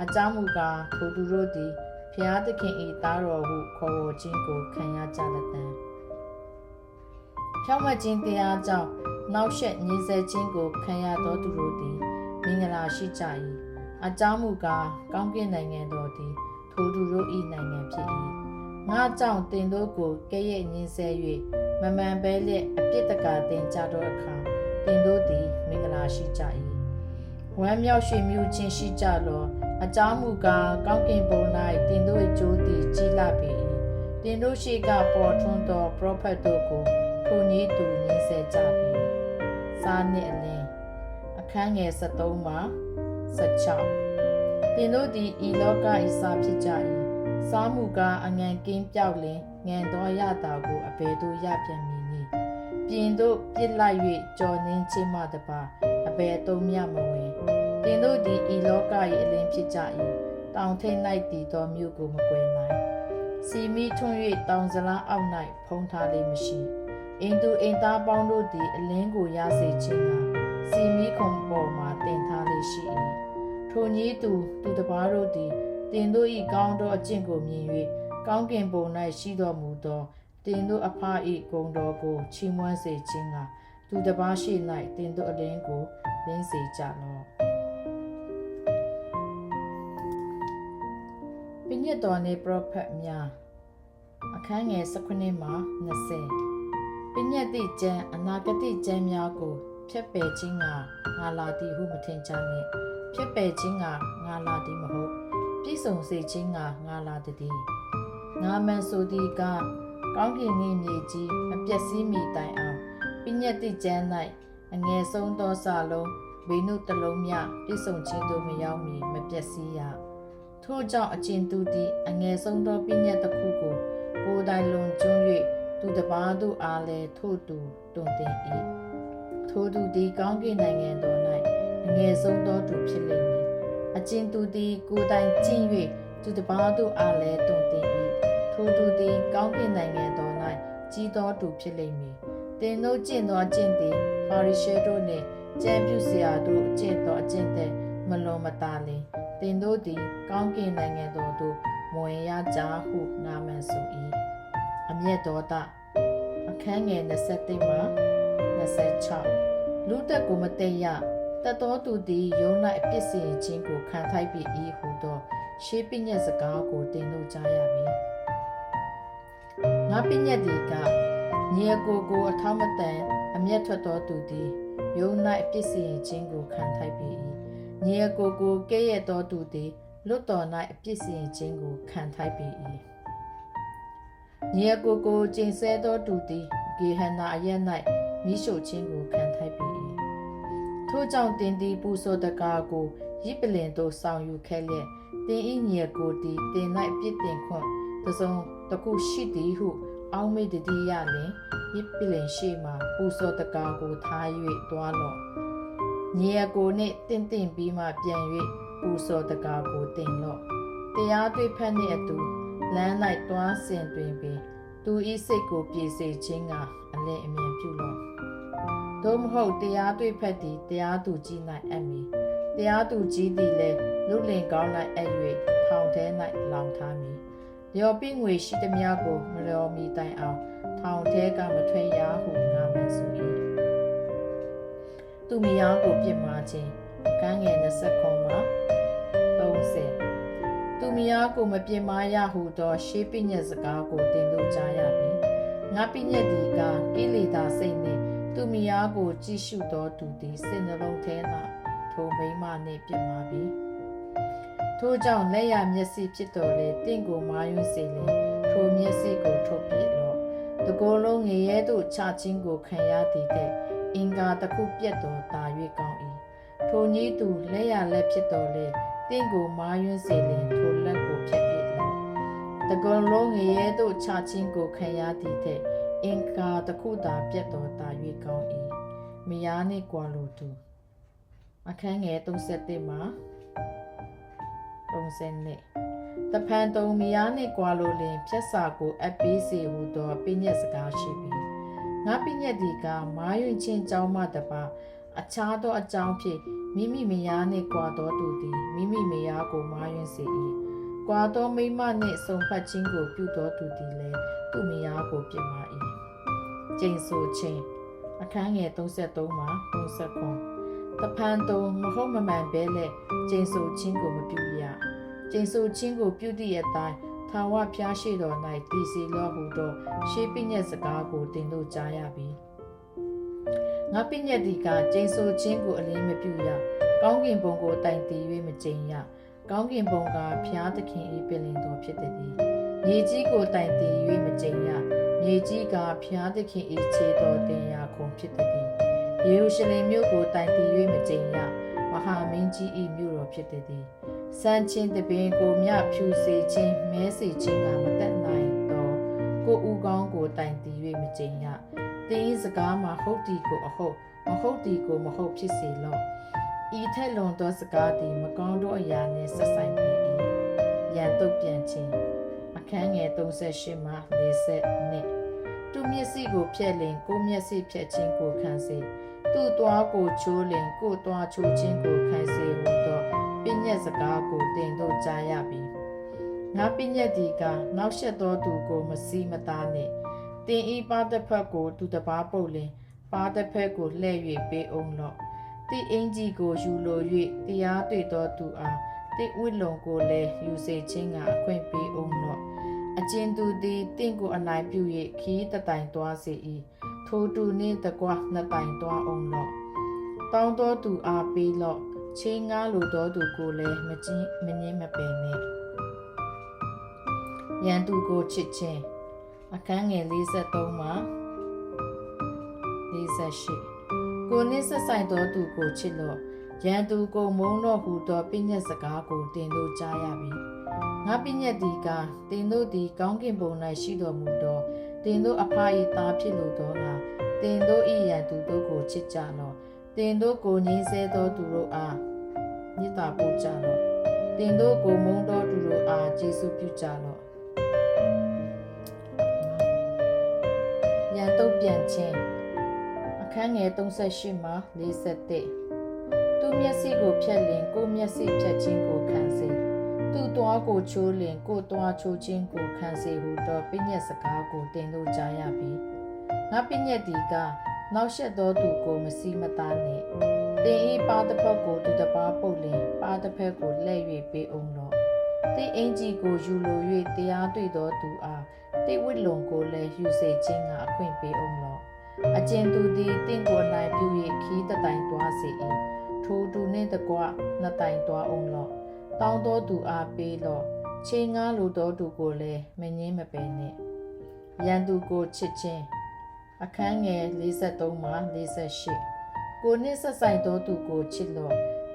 အကြောင်းမူကားထိုသူတို့သည်ဘုရားသခင်၏သားတော်ဟုခေါ်ဝေါ်ခြင်းကိုခံရကြလက်တံဖြောင့်မတ်ခြင်းတရားကြောင့်နောက်ဆက်ညှင်းဆဲခြင်းကိုခံရသောသူတို့သည်မင်္ဂလာရှိကြ၏အကြောင်းမူကားကောင်းကင်နိုင်ငံတော်သည်ထိုသူတို့၏နိုင်ငံဖြစ်၏ငါကြောင့်တင်တို့ကိုကဲ့ရဲ့ညှင်းဆဲ၍မမှန်ပဲလျက်အပြစ်တကာတင်ကြသောအခါတင်တို့သည်မင်္ဂလာရှိကြ၏ဝမ်းမြောက်ရွှင်မြူးခြင်းရှိကြလောအကြောင်းမူကားကောင်းကင်ဘုံ၌တင်တို့၏ကြိုးသည်ကြီးလာပေ၏တင်တို့ရှိကပေါ်ထွန်းသောပရောဖက်တို့ကိုထိုနည်းသူညင်းဆဲကြပြီစားနှင့်အလင်းအခန်းငယ်73မှ16တင်တို့သည်ဤလောက၏စားဖြစ်ကြ၏စားမှုကားအငံကင်းပြောက်လင်ငံတော်ရတာကိုအဘယ်သို့ရပြန်မည်နည်းပြင်တို့ပြစ်လိုက်၍ကြော်နှင်းခြင်းမှတပါအဘယ်သုံးမြမဝင်တင်တို့သည်ဤလောက၏အလင်းဖြစ်ကြ၏တောင်ထိပ်၌တည်သောမြို့ကိုမကွယ်နိုင်စီမီထွန်း၍တောင်စလားအောက်၌ဖုံးထားလေးမရှိအိမ်သူအိမ်သားပေါင်းတို့သည်အလင်းကိုရစေခြင်းကစီမီခုံပေါ်မှတင်ထားလေးရှိ၏ထိုနည်းသူတစ်ပါးတို့သည်တင်တို့၏ကောင်းသောအကျင့်ကိုမြင်၍ကောင်းကင်ဘုံ၌ရှိတော်မူသောတင်တို့အဖ၏ဂုဏ်တော်ကိုချီးမွမ်းစေခြင်းကသူတစ်ပါးရှိ၌တင်တို့အလင်းကိုလင်းစေကြလော့ပညတ်တော်နှင့်ပရောဖက်များအခန်းငယ်19မှ20ပညတ်တိကျမ်းအနာဂတိကျမ်းများကိုဖျက်ပယ်ခြင်းကငါလာသည်ဟုမထင်ကြနှင့်ဖျက်ပယ်ခြင်းကငါလာသည်မဟုတ်ပြည့်စုံစေခြင်းကငါလာသည်ငါမှန်ဆိုသည်ကကောင်းကင်နှင့်မြေကြီးမပျက်စီးမီတိုင်အောင်ပညတ်တိကျမ်း၌အငယ်ဆုံးသောစာလုံးဝိနုတစ်လုံးမြပြည့်စုံခြင်းသို့မရောက်မီမပျက်စီးရထို့ကြောင့်အကျဉ်သူသည်အငယ်ဆုံးသောပညတ်တစ်ခုကိုကိုယ်တိုင်လွန်ကျွန်း၍သူတစ်ပါးတို့အားလည်းထို့သူတွင်တင်၏ထိုသူသည်ကောင်းကင်နိုင်ငံတော်၌အငယ်ဆုံးသောသူဖြစ်လိမ့်မည်အကျဉ်သူသည်ကိုယ်တိုင်ကျင့်၍သူတစ်ပါးတို့အားလည်းတွင်တင်၏ထိုသူသည်ကောင်းကင်နိုင်ငံတော်၌ကြီးသောသူဖြစ်လိမ့်မည်တင်တို့ကျင့်သောအကျင့်သည်ဖာရိရှဲတို့နှင့်ကျမ်းပြုဆရာတို့ကျင့်သောအကျင့်သည်မလွန်မသာလျှင်တင်တို့သည်ကောင်းကင်နိုင်ငံတော်သို့မဝင်ရကြဟုငါမှန်ဆို၏အမျက်တော်တအခန်းငယ်21မှ26လူတက်ကိုမတည့်ရတတ်တော်သူသည်ယုံ၌အပြစ်စီရင်ခြင်းကိုခံထိုက်ပြီ၏ဟုသော ရှေးပညတ်စကားကိုတင်လို့ကြားရပြီငါပညတ်ဒီကညီအကိုကိုအထောက်မတန်အမျက်ထွက်တော်သူသည်ယုံ၌အပြစ်စီရင်ခြင်းကိုခံထိုက်ပေ၏ညီအကိုကိုကဲ့ရဲ့တော်သူသည်လွတ်တော်၌အပြစ်စီရင်ခြင်းကိုခံထိုက်ပေ၏ညီအကိုကိုကျင့်ဆဲတော်သူသည်ဂေဟနာအရ၌မိရှုခြင်းကိုခံထိုက်ပေ၏ထို့ကြောင့်တင်သည်ပူဇော်တကားကိုရစ်ပလင်သို့ဆောင်ယူခဲ့လျက်တင်၏ညီအကိုသည်တင်၌အပြစ်တင်ခွင့်တစုံတခုရှိသည်ဟုအောက်မေ့တည်ရလင်ရစ်ပလင်ရှိမှပူဇော်တကားကိုထား၍တွားလော့ညီအကိုနှင့်တင့်ပြီးမှပြန်၍ပူဇော်တကားကိုတင်လော့တရားတွေ့ဖက်နှင့်အတူလမ်း၌တွားဆင်တွင်ပင်သူ၏စိတ်ကိုပြေစေခြင်းကအလင်းအမြင်ပြုလော့သို့မဟုတ်တရားတွေ့ဖက်သည်တရားသူကြီး၌အပ်မည်တရားသူကြီးသည်လည်းလူလင်ကောင်း၌အပ်၍ထောင်ထဲ၌လောင်ထားမည်လျော်ပိငွေရှိသည်များကိုမလျော်မီတိုင်အောင်ထောင်ထဲကမထွက်ရဟုငါမှန်ဆို၏သူမယားကိုပြစ်မှားခြင်းကံငယ်29မှာ30သူမယားကိုမပြစ်မှားရဟုသောရှေးပညတ်စကားကိုတင်လို့ကြားရပြီငါပညတ်ဒီကကိလေသာစိတ်နှင့်သူမယားကိုကြည့်ရှုသောသူသည်စိတ်နှလုံးထဲ၌ထိုမိန်းမနှင့်ပြစ်မှားပြီထို့ကြောင့်လက်ရမျက်စိဖြစ်တော်လေတင့်ကိုမာယွန်းစေလေထိုမျက်စိကိုထုတ်ပြလော့တကိုယ်လုံးငရဲသို့ချခြင်းကိုခံရသည်တဲ့အင်္ဂါတစ်ခုပြတ်တော်တာ၍ကောင်း၏ထိုနည်းသူလက်ရလက်ဖြစ်တော်လေတင့်ကိုမာယွန်းစေလေထိုလက်ကိုဖြတ်ပြလော့တကိုယ်လုံးငရဲသို့ချခြင်းကိုခံရသည်တဲ့အင်္ဂါတစ်ခုသာပြတ်တော်တာ၍ကောင်း၏မယားနှင့်ကွာလိုသူအခန်းငယ်31မှာ30တဖန်တုံမယားနှင့်ကွာလိုလင်ဖြက်စာကိုအပ်ပေးစေဟုသောပညတ်စကားရှိပြီငါပညတ်ဒီကမာယွင်ချင်းကြောင်းမှတပါအခြားသောအကြောင်းဖြင့်မိမိမယားနှင့်ကွာသောသူသည်မိမိမယားကိုမာယွင်စေ၏ကွာသောမိမနှင့်ဆုံဖက်ခြင်းကိုပြုသောသူသည်လည်းသူ့မယားကိုပြစ်မှာ၏ကျိန်ဆိုခြင်းအခန်းငယ်33မှာ39တဖန်တုံမဟုတ်မမှန်ပဲလေကျိန်ဆိုခြင်းကိုမပြုရကျိန်ဆိုခြင်းကိုပြုသည့်အတိုင်းထာဝရဘုရားရှိတော်၌တည်စီလောဟုသောရှေးပညတ်စကားကိုတင်လို့ကြားရပြီငါပညတ်ဒီကကျိန်ဆိုခြင်းကိုအလင်းမပြုရကောင်းကင်ဘုံကိုတိုင်တည်၍မကျိန်ရကောင်းကင်ဘုံကဘုရားသခင်၏ပင်လင်တော်ဖြစ်သည်မြေကြီးကိုတိုင်တည်၍မကျိန်ရမြေကြီးကဘုရားသခင်၏ခြေတော်တင်ရာခုံဖြစ်သည်ယေရုရှလင်မြို့ကိုတိုင်တည်၍မကျိန်ရမဟာမင်းကြီး၏မြို့တော်ဖြစ်သည်စံချင်းတပင်ကိုမြဖြူစေခြင်းမဲစေခြင်းကမတတ်နိုင်တော့ကိုဦးကောင်းကိုတိုင်တည်၍မကျိန်ရတင်း၏စကားမှာဟုတ်တီကိုအဟုတ်မဟုတ်တီကိုမဟုတ်ဖြစ်စေလော့ဤထက်လွန်သောစကားသည်မကောင်းသောအရာနှင့်ဆက်ဆိုင်ပေ၏ရန်တုတ်ပြန်ခြင်းအခန်းငယ်38မှ42သူမျက်စိကိုဖြက်လင်ကိုမျက်စိဖြက်ခြင်းကိုခံစေသူ့သွားကိုချိုးလင်ကိုသွားချိုးခြင်းကိုခံစေဟုသောပညတ်စကားကိုတင်တို့ကြားရပြီငါပညတ်ဒီကနောက်ဆက်သောသူကိုမစီမသားနှင့်တင်ဤပါတစ်ဖက်ကိုသူတပားပုတ်လင်ပါတစ်ဖက်ကိုလှဲ့၍ပေးအောင်လော့တိအင်ကြီးကိုယူလို၍တရားတွေ့သောသူအားတိဝိလုံကိုလည်းယူစေခြင်းကအခွင့်ပေးအောင်လော့အကျဉ်သူသည်တင့်ကိုအနိုင်ပြု၍ခီးတတိုင်သွားစေ၏ထိုသူနှင့်တကွနှစ်တိုင်သွားအောင်လော့တောင်းသောသူအားပေးလော့ချင်းငါလိုသောသူကိုလည်းမငင်းမပယ်နှင့်ရန်သူကိုချစ်ခြင်းအခန်းငယ်43မှာ48ကိုနှင့်ဆက်ဆိုင်သောသူကိုချစ်လော့ရန်သူကိုမုန်းတော့ဟုသောပညတ်စကားကိုတင်လို့ကြားရပြီငါပညတ်ဒီကတင်တို့သည်ကောင်းကင်ဘုံ၌ရှိတော်မူသောတင်တို့အဖ၏သားဖြစ်လိုသောငါတင်တို့၏ရန်သူတို့ကိုချစ်ကြလော့တင်တို့ကိုငြင်းဆဲသောသူတို့အားမေတ္တာပို့ကြလော့တင်တို့ကိုမုန်းသောသူတို့အားကျေးဇူးပြုကြလော့ရန်တုတ်ပြန်ခြင်းအခန်းငယ်38မှ41သူမျက်စိကိုဖြတ်လင်ကိုမျက်စိဖြတ်ခြင်းကိုခံစေသူသွားကိုချိုးလင်ကိုသွားချိုးခြင်းကိုခံစေဟုသောပညတ်စကားကိုတင်လို့ကြားရပြီငါပညတ်ဒီကနောက်ဆက်သောသူကိုမစီမသားနှင့်တင်ဤပါတစ်ဖက်ကိုသူတပားပုတ်လင်ပါတစ်ဖက်ကိုလှဲ့၍ပေးအောင်လော့တ တိအင်ကြီးကိုယူလို၍တရားတွေ့သောသူအားတိဝိလုံကိုလည်းယူစေခြင်းကအခွင့်ပေးအောင်လောအကျဉ်သူသည်တင့်ကိုအနိုင်ပြု၍ခီးတတိုင်သွားစေ၏ထိုသူနှင့်တကွနှစ်တိုင်သွားအောင်လောတောင်းသောသူအားပေးလောချိန်ငါလိုသောသူကိုလည်းမငင်းမပယ်နှင့်ရန်သူကိုချစ်ခြင်းအခန်းငယ်43မှ48ကိုနှင့်ဆက်ဆိုင်သောသူကိုချစ်လော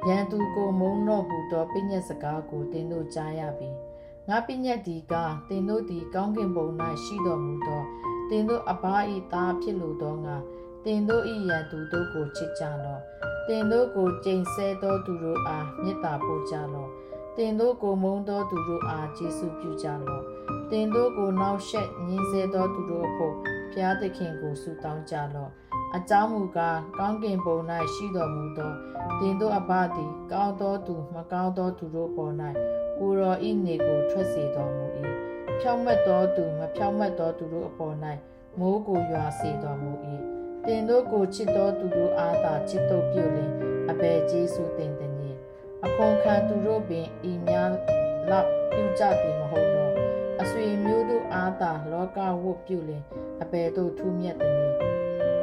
ရန်သူကိုမုန်းတော့ဟုသောပညတ်စကားကိုတင်တို့ကြားရပြီငါပညတ်ဒီကတင်တို့သည်ကောင်းကင်ဘုံ၌ရှိတော်မူသောတင်တို့အဘ၏သားဖြစ်လိုသောငါတင်တို့၏ရန်သူတို့ကိုချစ်ကြလောတင်တို့ကိုကျိန်ဆဲသောသူတို့အားမေတ္တာပို့ကြလောတင်တို့ကိုမုန်းသောသူတို့အားကျေးဇူးပြုကြလောတင်တို့ကိုနောက်ရှက်ညှင်းဆဲသောသူတို့အဖို့ဘုရားသခင်ကိုဆုတောင်းကြလောအကြောင်းမူကားကောင်းကင်ဘုံ၌ရှိတော်မူသောတင်တို့အဘသည်ကောင်းသောသူမကောင်းသောသူတို့ပေါ်၌ကိုယ်တော်၏နေကိုထွက်စေတော်မူ၏ဖြောင့်မတ်သောသူမဖြောင့်မတ်သောသူတို့အပေါ်၌မိုးကိုရွာစေတော်မူ၏တင်တို့ကိုချစ်သောသူတို့အားသာချစ်တို့ပြုလင်အဘယ်ကျေးဇူးတင်သည်အခွန်ခံသူတို့ပင်ဤများလောက်ပြုကြသည်မဟုတ်လောအဆွေမျိုးတို့အားသာလောကဝတ်ပြုလင်အဘယ်သို့ထူးမြတ်သည်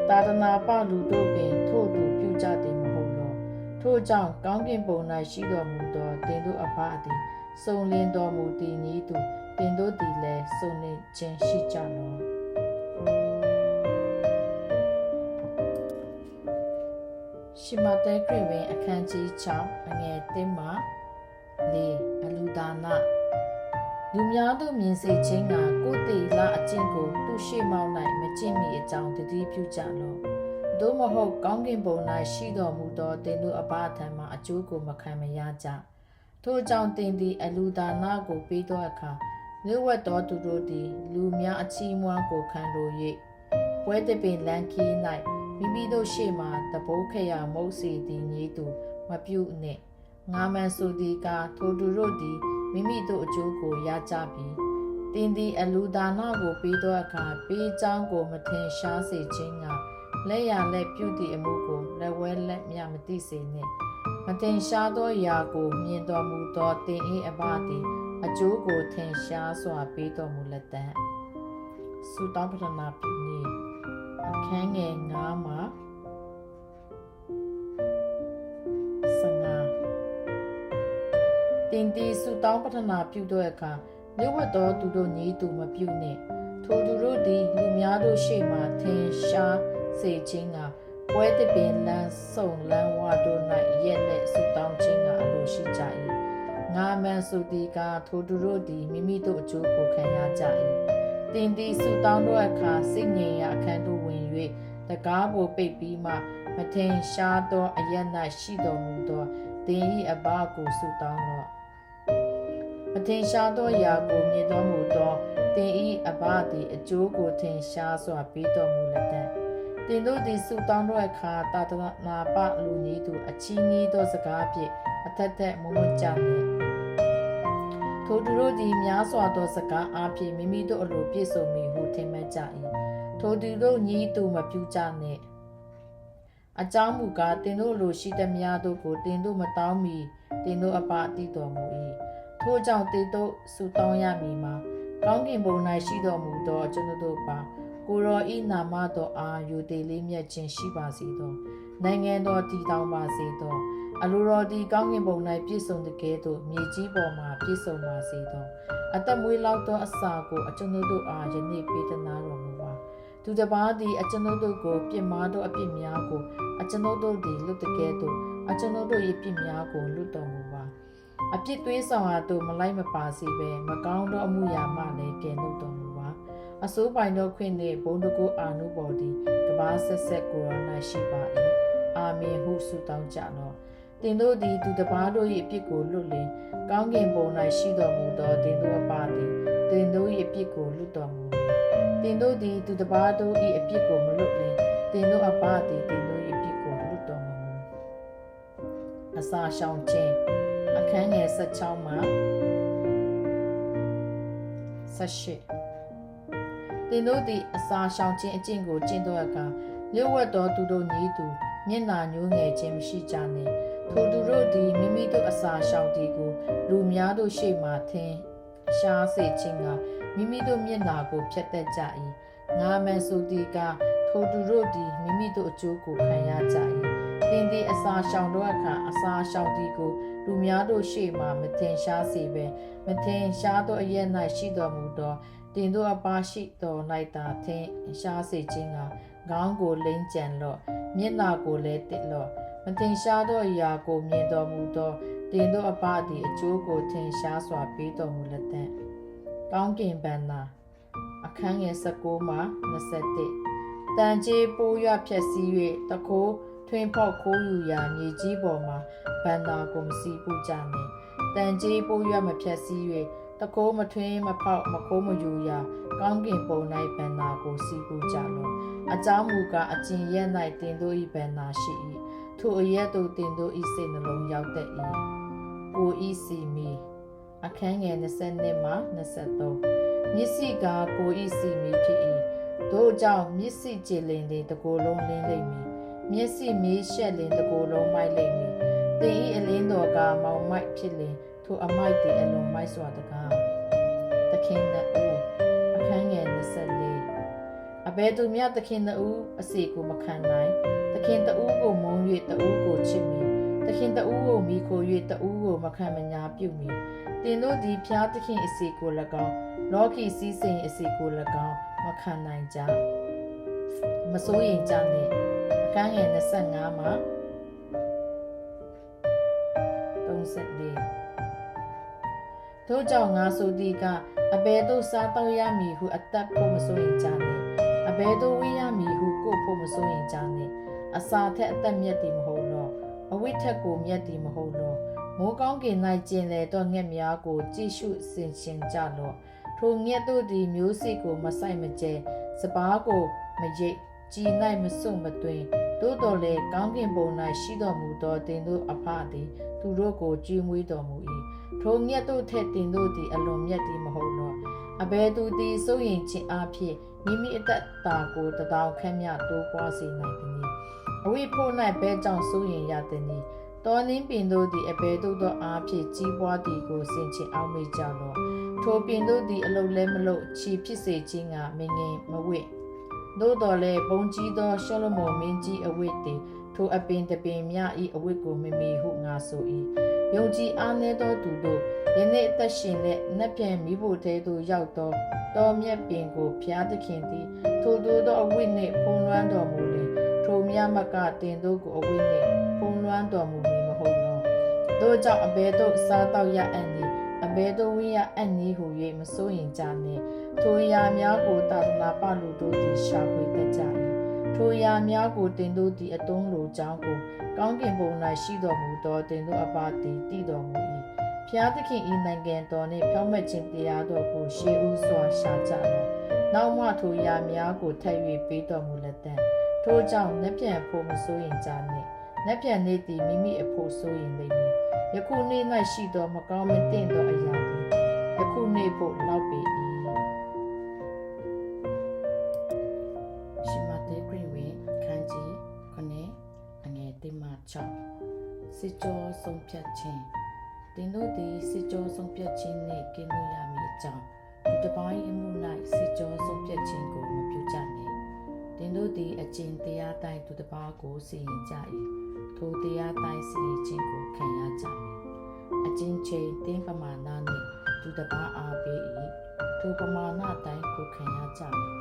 သာသနာပလူတို့ပင်ထို့သူပြုကြသည်မဟုတ်လောထို့ကြောင့်ကောင်းကင်ဘုံ၌ရှိတော်မူသောတင်တို့အဘသည်စုံလင်တော်မူသည်နည်းသူတင်တို့သည်လည်းစုံလင်ခြင်းရှိကြလောရှမတဲခရစ်ဝင်အခန်းကြီး6အငယ်1မှ4အလူဒါနလူများတို့မြင်စေခြင်းကကိုယ်တည်လာအကျင့်ကိုသူရှိမောင်း၌မကျင့်မိအကြောင်းတတိပြုကြလောသို့မဟုတ်ကောင်းကင်ဘုံ၌ရှိတော်မူသောတင်တို့အဘထံမှအကျိုးကိုမခံမရကြထို့ကြောင့်တင်သည်အလူဒါနကိုပေးသောအခါလူဝတ်သောသူတို့သည်လူများအချီးမွမ်းကိုခံလို၍ပွဲတပင်လန်ခီး၌မိမိတို့ရှေ့မှတဘိုးခရမုတ်စီသည်ညီသူမပြုနှင့်ငါမှန်ဆိုသည်ကထိုသူတို့သည်မိမိတို့အကျိုးကိုရကြပြီတင်သည်အလူဒါနကိုပေးသောအခါပေးကြောင်းကိုမထင်ရှားစေခြင်းကလက်ရလက်ပြုသည့်အမှုကိုလက်ဝဲလက်မြမသိစေနှင့်မထင်ရှားသောအရာကိုမြင်တော်မူသောတင်၏အဘသည်အကျိုးကိုထင်ရှားစွာပေးတော်မူလက်တံသုတောပတနာပြုနည်းအခန်းငယ်9မှာတင်သည်သုတောပတနာပြုသောအခါမြဝတ်သောသူတို့ညီသူမပြုနှင့်ထိုသူတို့သည်လူများတို့ရှေ့မှထင်ရှားစေခြင်းကပွဲတပင်လန်းစုံလန်းဝါတို့၌ရက်လက်ဆုတောင်းခြင်းကအလိုရှိကြ၏ငါမှန်ဆိုသည်ကထိုသူတို့သည်မိမိတို့အကျိုးကိုခံရကြ၏တင်သည်ဆုတောင်းသောအခါစိတ်ငြိမ်ရာအခန်းသို့ဝင်၍တကားကိုပိတ်ပြီးမှမထင်ရှားသောအရ၌ရှိတော်မူသောတင်၏အဘကိုဆုတောင်းလော့မထင်ရှားသောအရာကိုမြင်တော်မူသောတင်၏အဘသည်အကျိုးကိုထင်ရှားစွာပေးတော်မူလက်တံတင်တို့သည်ဆုတောင်းသောအခါတာတနာပလူကြီးသူအချီးငီးသောစကားဖြင့်အထက်ထက်မမွကြနှင့်ထိုသူတို့သည်များစွာသောစကားအားဖြင့်မိမိတို့အလိုပြည့်စုံမည်ဟုထင်မှတ်ကြ၏ထိုသူတို့ညီသူမပြုကြနှင့်အကြောင်းမူကားတင်တို့လိုရှိသမျှတို့ကိုတင်တို့မတောင်းမီတင်တို့အပသိတော်မူ၏ထို့ကြောင့်တင်တို့ဆုတောင်းရမည်မှာကောင်းကင်ဘုံ၌ရှိတော်မူသောကျွန်ုပ်တို့ပါကိုရောဤနာမတော်အားယူတည်လေးမြတ်ခြင်းရှိပါစေသောနိုင်ငံတော်တည်တောင်ပါစေသောအလိုတော်ဒီကောင်းကင်ဘုံ၌ပြည့်စုံတဲ့ကဲ့သို့မြေကြီးပေါ်မှာပြည့်စုံပါစေသောအသက်မွေးလောက်သောအစာကိုအကျွန်ုပ်တို့အားယနေ့ပေးသနာတော်မူပါသူတစ်ပါးသည်အကျွန်ုပ်တို့ကိုပြစ်မှားသောအပြစ်များကိုအကျွန်ုပ်တို့သည်လွတ်တဲ့ကဲ့သို့အကျွန်ုပ်တို့၏ပြစ်များကိုလွတ်တော်မူပါအပြစ်သွေးဆောင်ရာသို့မလိုက်မပါစေဘဲမကောင်းသောအမှုရာမှလည်းကယ်နှုတ်တော်မူပါအစိုးပိုင်သောခွင့်နှင့်ဘုန်းတကူအာနုဘော်သည်ကဘာဆက်ဆက်ကိုရော၌ရှိပါ၏အာမင်ဟုဆုတောင်းကြလော့တင်တို့သည်သူတစ်ပါးတို့၏အပြစ်ကိုလွတ်လင်ကောင်းကင်ဘုံ၌ရှိတော်မူသောတင်တို့အပါသည်တင်တို့၏အပြစ်ကိုလွတ်တော်မူမည်တင်တို့သည်သူတစ်ပါးတို့၏အပြစ်ကိုမလွတ်လင်တင်တို့အပါသည်တင်တို့၏အပြစ်ကိုလွတ်တော်မူမည်အစာရှောင်ခြင်းအခန်းငယ်16မှာ18တင်တို့သည်အစာရှောင်ခြင်းအကျင့်ကိုကျင့်သောအခါလျှို့ဝှက်သောသူတို့ညီသူမျက်နာညှိုးငယ်ခြင်းမရှိကြနှင့်ထိုသူတို့သည်မိမိတို့အစာရှောင်သည်ကို လူများတို့ရှေ့မှထင်ရှားစေခြင်းကမိမိတို့မျက်နာကိုဖျက်တတ်ကြ၏ငါမန်ဆိုသည်ကထိုသူတို့သည်မိမိတို့အကျိုးကိုခံရကြ၏တင်သည်အစာရှောင်တို့အခါအစာရှောင်သည်ကိုလူများတို့ရှေ့မှမထင်ရှားစေဘဲမထင်ရှားသောအရက်၌ရှိတော်မူသောတင်တို့အပါရှိတော်၌သာထင်ရှားစေခြင်းကခေါင်းကိုလိမ့်ကြံလော့မျက်နာကိုလည်းတစ်လော့မထင်ရှားသောအရာကိုမြင်တော်မူသောတင်တို့အပါသည်အကျိုးကိုထင်ရှားစွာပေးတော်မူလက်တံကောင်းကင်ဘန္နာအခန်းငယ်19မှ21တန်ကြီးပိုးရွဖြက်စီး၍တခိုးထွင်ဖောက်ခိုးယူရာမြေကြီးပေါ်မှာဘန္နာကိုမစီးပူကြနှင့်တန်ကြီးပိုးရွမဖြက်စီး၍တခိုးမထွင်မဖောက်မခိုးမယူရာကောင်းကင်ပုံ၌ဘန္နာကိုစီးပူကြလောအကြောင်းမူကားအကျင့်ရက်၌တင်တို့၏ဘန္နာရှိ၏ထိုအရက်တို့တင်တို့၏စိတ်နှလုံးရောက်တတ်၏ကိုဤစီမီအခန်းငယ်22မှ23မျက်စိကကိုဤစီမီဖြစ်၏တို့ကြောင့်မျက်စိကြည်လင်သည်တကိုယ်လုံးလင်းလိမ့်မည်မျက်စိမေးရှက်လင်တကိုယ်လုံးမိုက်လိမ့်မည်တင်ဤအလင်းတော်ကမောင်မိုက်ဖြစ်လင်ထိုအမိုက်သည်အလုံးမိုက်စွာတကားသခင်နဲ့ဦးအခန်းငယ်24အဘယ်သူမြသခင်နဲ့ဦးအစီကိုမခံနိုင်သခင်တဦးကိုမုန်း၍တဦးကိုချစ်မည်သခင်တဦးကိုမိခို၍တဦးကိုမခံမညာပြုမည်တင်တို့သည်ဖျားသခင်အစီကို၎င်းလောကီစည်းစိမ်အစီကို၎င်းမခံနိုင်ကြမစိုးရင်ကြနှင့်အခန်းငယ်25မှာ34တို့ကြောင့်ငါဆိုသည်ကအဘယ်သို့စားတော့ရမည်ဟုအသက်ဖို့မစိုးရင်ကြနှင့်အဘယ်သို့ဝေးရမည်ဟုကိုယ်ဖို့မစိုးရင်ကြနှင့်အစာထက်အသက်မြတ်သည်မဟုတ်လောအဝိထက်ကိုမြတ်သည်မဟုတ်လောမိုးကောင်းကင်၌ကျင်လေသောငှက်များကိုကြည့်ရှုဆင်ခြင်ကြလော့ထိုငှက်တို့သည်မျိုးစိကိုမဆိုင်မကျဲစပားကိုမရိတ်ကြည်၌မစွန့်မသွင်းသို့တော်လည်းကောင်းကင်ဘုံ၌ရှိတော်မူသောတင်တို့အဖသည်သူတို့ကိုကြွေးမွေးတော်မူ၏ထိုငှက်တို့ထက်တင်တို့သည်အလွန်မြတ်သည်မဟုတ်လောအဘယ်သူသည်စိုးရင်ခြင်းအဖြစ်မိမိအသက်တာကိုတထောင်ခန့်မြတိုးပွားစေနိုင်သည်အဝိဖို့၌ဘဲကြောင့်စိုးရင်ရသည်တောနင်းပင်တို့သည်အဘယ်သို့သောအားဖြင့်ကြီးပွားသည်ကိုဆင်ခြင်အောင်မေ့ကြလောထိုပင်တို့သည်အလုလဲမလို့ချီဖြစ်စေခြင်းကမငင်မဝိသို့တော်လည်းပုံကြီးသောရှောလမုန်မင်းကြီးအဝိသည်ထိုအပင်တပင်များ၏အဝိကိုမမီဟုငါဆို၏ယုံကြည်အားနည်းသောသူတို့ယနေ့အသက်ရှင်လက်နက်ပြန်မိဖို့တဲသို့ရောက်သောတောမြတ်ပင်ကိုဖျားသခင်သည်ထိုသို့သောအဝိနှင့်ဖုံးလွှမ်းတော်မူလင်ထိုမြတ်မကတင်တို့ကိုအဝိနှင့်ဖုံးလွှမ်းတော်မူမည်မဟုတ်လောတို့ကြောင့်အဘယ်သို့စားတော့ရအံ့နည်းအဘယ်သို့ဝိရအံ့နည်းဟု၍မစိုးရင်ကြနှင့်ထိုအရာများကိုသာသနာပလူတို့သည်ရှာဖွေတတ်ကြ၏ထိုအရာများကိုတင်တို့သည်အတုံးလိုကြောင်းကိုကောင်းကင်ဘုံ၌ရှိတော်မူသောတင်တို့အပါသည်တည်တော်မူ၏ဖျားသခင်၏နိုင်ငံတော်နှင့်ဖြောင့်မတ်ခြင်းတရားတော်ကိုရှေးဥစွာရှာကြလောနောက်မှထိုအရာများကိုထပ်၍ပေးတော်မူလက်တံထိုကြောင့်နှက်ပြန်ဖို့မစိုးရင်ကြနှင့်နှက်ပြန်နေသည်မိမိအဖို့စိုးရင်လိမ့်မည်ယခုနေ့၌ရှိသောမကောင်းမသင့်သောအရာသည်ယခုနေ့ဖို့လောက်ပေ၏ရှမတေခရီဝေခန်းကြီးခနဲ့အငယ်တိမ6စစ်ကြောဆုံးဖြတ်ခြင်းတင်တို့သည်စစ်ကြောဆုံးဖြတ်ခြင်းနှင့်ကင်းလွတ်ရမည်အကြောင်းသူတစ်ပိုင်းအမှု၌စစ်ကြောဆုံးဖြတ်ခြင်းကိုမပြုကြနှင့်တင်တို့သည်အကျင့်တရားတိုင်းသူတစ်ပါးကိုစီရင်ကြ၏ထိုတရားတိုင်းစီရင်ခြင်းကိုခံရကြမည်အကျင့်ချိန်တင်းပမာဏနှင့်သူတစ်ပါးအားပေး၏ထိုပမာဏတိုင်းကိုခံရကြမည်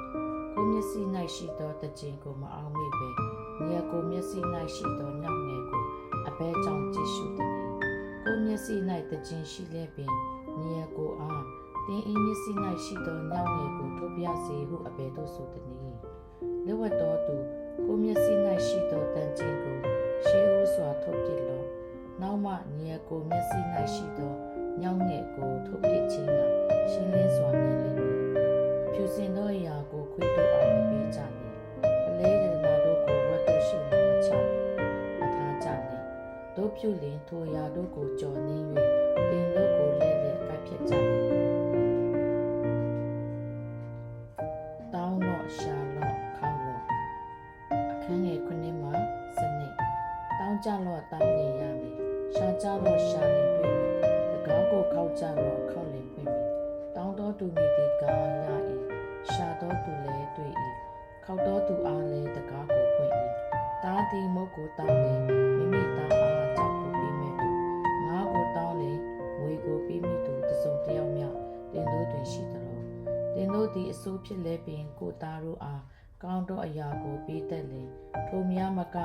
ကိုမျက်စိ၌ရှိသောတခြင်းကိုမအောင်မေ့ပဲမြေကိုမျက်စိ၌ရှိသောညောင်ငယ်ကိုအဘဲကြောင့်ကြည့်ရှုသည်ကိုမျက်စိ၌တခြင်းရှိလဲပင်မြေကိုအားတင်းဤမျက်စိ၌ရှိသောညောင်ငယ်ကိုထုတ်ပြစေဟုအဘဲတို့ဆိုသည်လက်ဝတ်တော်သူကိုမျက်စိ၌ရှိသောတန်ခြင်းကိုရှေးဦးစွာထုတ်ပြလောနောက်မှမြေကိုမျက်စိ၌ရှိသောညောင်ငယ်ကိုထုတ်ပြခြင်းကရှင်းလင်းစွာမြင်လိမ့်မည်ဖြူစင်သောအရာကိုခွေးတို့အားမပေးကြနှင့်အလဲရတနာတို့ကိုဝတ်တို့ရှိမှမချမထားကြနှင့်တို့ပြုလင်ထိုအရာတို့ကိုကြော်နှင်း၍ပင်တို့ကိုလဲလဲကိုက်ဖြတ်ကြနှင့်တောင်းတော့ရှာတော့ခေါင်းတော့အခန်းငယ်9မှာစနစ်တောင်းကြတော့တောင်းနေရမယ်ရှာကြတော့ရှာနေတွေ့မယ်တကောင်း ကိုခောက်ကြတော့ခောက်လင်ပွင့်ပြီတောင်းတော်သူမိဒီကာရ၏ရှာတော်သူလဲတွေ့၏ခောက်တော်သူအားလဲတကားကိုပွင့်၏တားသည်မုတ်ကိုတောင်းလေမိမိသားအားကြောက်ကိုပြီးမဲ့သူငါကိုတောင်းလေငွေကိုပြီးမိသူတစုံတယောက်မြောက်တင်တို့တွင်ရှိသလိုတင်တို့သည်အစိုးဖြစ်လဲပင်ကိုသားတို့အားကောင်းသောအရာကိုပေးတတ်လေထိုများမက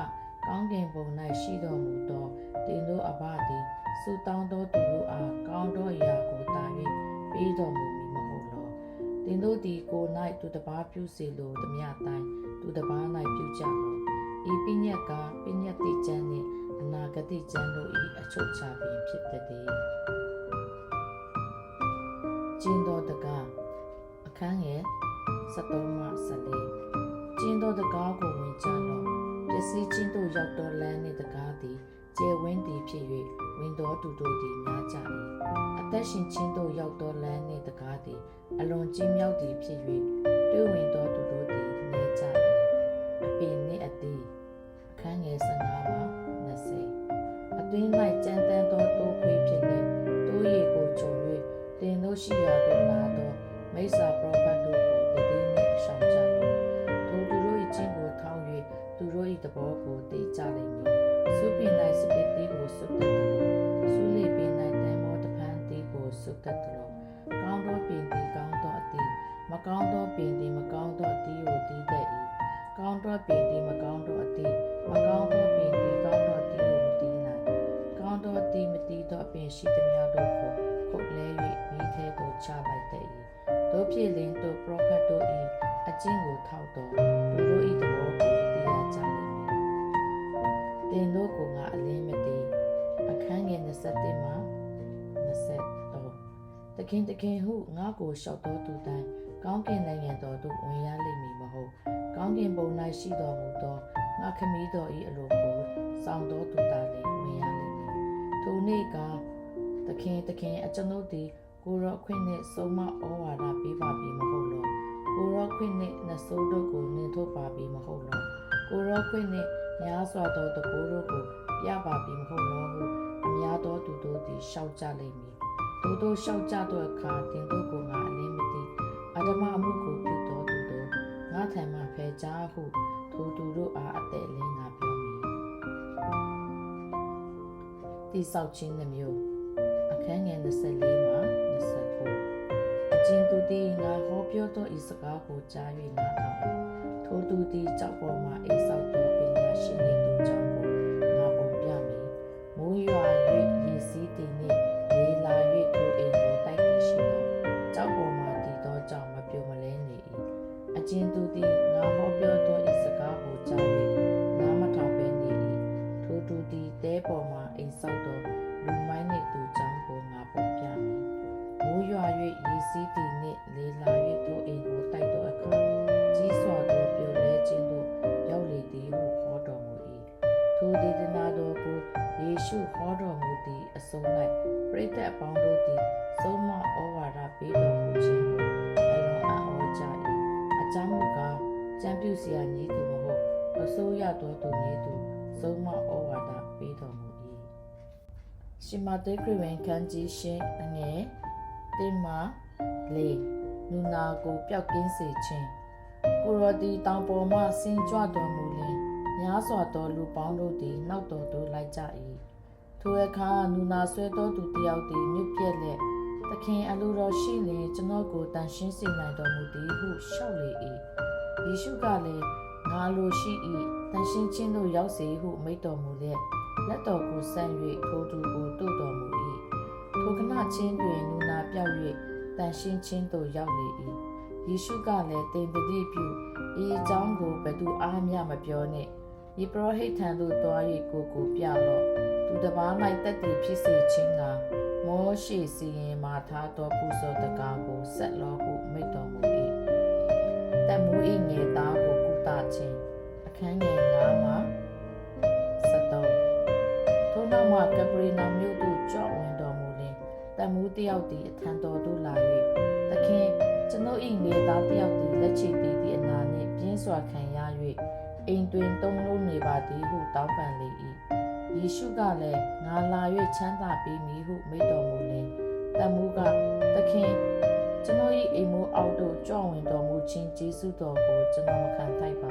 ကောင်းကင်ဘုံ၌ရှိတော်မူသောတင်တို့အဘသည်စုတောင်းသောသူတို့အားကောင်းသောအရာကိုတာ၍ပေးတော်မူမည်မဟုတ်လောတင်တို့သည်ကိုယ်၌သူတစ်ပါးပြုစေလိုသမျှတိုင်းသူတစ်ပါး၌ပြုကြလောဤပညတ်ကပညတ်တိကျမ်းနှင့်အနာဂတိကျမ်းတို့၏အချုပ်ချပင်ဖြစ်တည်းကျင်းတော်တကားအခန်းငယ်73မှ14ကျင်းတော်တကားကိုဝင်ကြလောပစ္စည်းချင်းတို့ရောက်တော်လမ်းနှင့်တကားသည်ကျဲဝင်းသည်ဖြစ်၍ဝင်တော်သူတို့သည်များကြ၏အသက်ရှင်ချင်းတို့ရောက်တော်လမ်းနှင့်တကားသည်အလွန်ကြီးမြောက်သည်ဖြစ်၍တွေ့ဝင်တော်သူတို့သည်နေကြ၏အပင်နှင့်အသည်အခန်းငယ်15မှ20အတွင်း၌ကြမ်းတမ်းသောတိုးခွေးဖြစ်လေတိုးရည်ကိုခြုံ၍တင်တို့ရှိရာသို့လာသောမိစ္ဆာပရောဖက်တို့ကိုတည်နှင့်ရှောင်ကြလောထိုသူတို့၏ခြင်းကိုထောင်း၍သူတို့၏တဘောကိုတေးကြလိမ့်မည်စုပင်၌စပစ်သေးကိုစုတတ်တယ်စုလေပင်၌တန်မောတဖန်သေးကိုစုတတ်တယ်ကောင်းသောပင်သည်ကောင်းသောအသီးမကောင်းသောပင်သည်မကောင်းသောအသီးကိုတီးတတ်၏ကောင်းသောပင်သည်မကောင်းသောအသီးမကောင်းသောပင်သည်ကောင်းသောအသီးကိုမတီးနိုင်ကောင်းသောအသီးမတီးသောပင်ရှိသည်များတို့ကိုခုတ်လဲ၍မိထဲသို့ချလိုက်တတ်၏တို့ဖြစ်လင်တို့ပရောဖက်တို့၏အကျင့်ကိုထောက်တော်သူတို့၏သဘောကိုသိရကြလိမ့်မည်တင်တို့ကိုငါအလင်းမသိအခန်းငယ်27မှ23တခင်ဟုငါကိုလျှောက်တော်သူတိုင်းကောင်းကင်နိုင်ငံတော်သို့ဝင်ရလိမ့်မည်မဟုတ်ကောင်းကင်ဘုံ၌ရှိတော်မူသောငါခမည်းတော်၏အလိုကိုဆောင်တော်သူတိုင်းလည်းဝင်ရလိမ့်မည်ထိုနေ့ကတခင်အကျွန်ုပ်သည်ကိုရောခွင့်နှင့်ဆုံးမဩဝါဒပေးပါပြီမဟုတ်လောကိုရောခွင့်နှင့်နှဆိုးတို့ကိုနှင်ထုတ်ပါပြီမဟုတ်လောကိုရောခွင့်နှင့်များစွာသောတကိုးတို့ကိုပြပါပြီမဟုတ်လောဟုအများသောသူတို့သည်ရှောက်ကြလိမ့်မည်သူတို့ရှောက်ကြသောအခါတင်တို့ကိုငါအလင်းမသိအဓမ္မအမှုကိုပြုသောသူတို့ငါထံမှဖယ်ကြားဟုထိုသူတို့အားအသက်အလင်းငါပြောမည်တိဆောက်ခြင်းနှမျိုးအခန်းငယ်24မှ29အကျဉ်သူသည်ငါဟောပြောသောဤစကားကိုကြား၍နားထောင်ထိုသူသည်ကြောက်ပေါ်မှအိပ်ဆောက်သောပညာရှိနေသူကြောင့်ကိုငါပုံပြမည်မိုးရွာ၍ရေစီးသည်နှင့်လေလာ၍ထိုအိမ်ကိုတိုက်သည်ရှိသောကြောက်ပေါ်မှတည်သောကြောင့်မပြိုမလဲနေ၏အကျဉ်သူသည်ငါဟောပြောသောဤစကားကိုကြား၍နားမထောင်ဘဲနေ၏ထိုသူသည်တဲပေါ်မှအိမ်ဆောက်သောလူမိုင်းနှင့်သူကြောင့်ကိုငါပုံပြမည်မိုးရွာ၍ရေစီးသည်နှင့်လေလာ၍ထိုအိမ်ကိုတိုက်သောအခါကြီးစွာသောပြိုလဲခြင်းသို့ရောက်လေသည်ဟုဟောတော်မူ၏ထိုဒေသနာတော်ကိုယေရှုဟောတော်မူသည့်အဆုံး၌ပရိသတ်အပေါင်းတို့သည်ဆုံးမဩဝါဒပေးတော်မူခြင်းကိုအလွန်အံ့ဩကြ၏အကြောင်းမူကားကြံပြုစရာနည်းသူမဟုတ်အစိုးရတော်သူနည်းသူဆုံးမဩဝါဒပေးတော်မူ၏ရှမဿဲခရစ်ဝင်ခန်းကြီးရှင်အငယ်1မှ4နူနာကိုပျောက်ကင်းစေခြင်းကိုရောဒီတောင်ပေါ်မှဆင်းကြွတော်မူလင်များစွာသောလူပေါင်းတို့သည်နောက်တော်သို့လိုက်ကြ၏ထိုအခါနူနာဆွဲသောသူတယောက်သည်ညွတ်ပြက်လက်သခင်အလိုတော်ရှိလျင်ကျွန်တော်ကိုတန်ရှင်းစေနိုင်တော်မူသည်ဟုလျှောက်လေ၏ယေရှုကလည်းငါလိုရှိ၏တန်ရှင်းခြင်းသို့ရောက်စေဟုမိန့်တော်မူလျက်လက်တော်ကိုဆန့်၍ထိုသူကိုတို့တော်မူ၏ထိုခဏချင်းတွင်နူနာပြောက်၍တန်ရှင်းခြင်းသို့ရောက်လေ၏ယေရှုကလည်းတင်ပတိပြုဤအကြောင်းကိုဘယ်သူအားမျှမပြောနှင့်ဤပရောဟိတ်ထံသို့တွား၍ကိုပြလော့သူတစ်ပါး၌တက်တည်ဖြစ်စေခြင်းကမောရှေစီရင်မှာထားသောပူဇော်တကားကိုဆက်လောဟုမိန့်တော်မူ၏တမူ၏ငယ်သားကိုကုသခြင်းအခန်းငယ်9မှ73ထိုနောက်မှကပရိနောင်မြို့သို့ကြွဝင်တော်မူလျှင်တမူတယောက်သည်အထံတော်သို့လာ၍သခင်ကျွန်ုပ်၏ငယ်သားတယောက်သည်လက်ချေတီးသည့်အနာနှင့်ပြင်းစွာခံရ၍အိမ်တွင်သုံးလုံးနေပါသည်ဟုတောင်းပန်လေ၏ယေရှုကလည်းငါလာ၍ချမ်းသာပေးမည်ဟုမိန့်တော်မူလျှင် တမှုကသခင်ကျွန်တော်၏အိမ်မိုးအောက်သို့ကြွဝင်တော်မူခြင်းကျေးဇူးတော်ကိုကျွန်တော်မခံထိုက်ပါ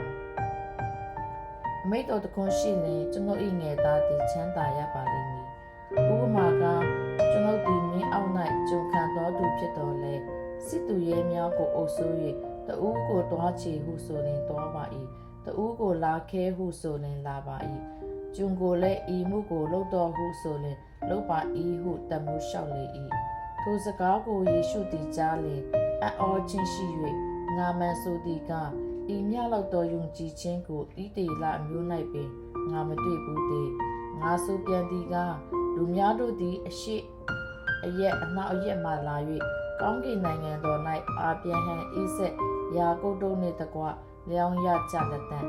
အမိတ်တော်တခွန်းရှိလင်ကျွန်တော်၏ငယ်သားသည်ချမ်းသာရပါလိမ့်မည်ဥပမာကကျွန်ုပ်သည်မင်းအောက်၌ဂျုံခံတော်သူဖြစ်တော်လဲစစ်သူရဲများကိုအုပ်စိုး၍တဦးကိုတွားချေဟုဆိုရင်တွားပါ၏တဦးကိုလာခဲဟုဆိုရင်လာပါ၏ဂျုံကိုလည်းဤမှုကိုလှုပ်တော်ဟုဆိုရင်လှုပ်ပါ၏ဟုတမှုလျှောက်လေ၏ထိုစကားကိုယေရှုသည်ကြားလျှင်အော်ချင်းရှိ၍ငါမန်ဆိုသည်ကဤမြလောက်တော်ယုံကြည်ခြင်းကိုဣတေလအမျိုး၌ပင်ငါမတွေ့ဘူးသည်ငါဆိုပြန်သည်ကလူများတို့သည်အရှိအရက်အနောက်အရက်မှလာ၍ကောင်းကင်နိုင်ငံတော်၌အာဗြဟံဣဇက်ယာကုပ်တို့နှင့်တကွလျောင်းရကြလက်တံ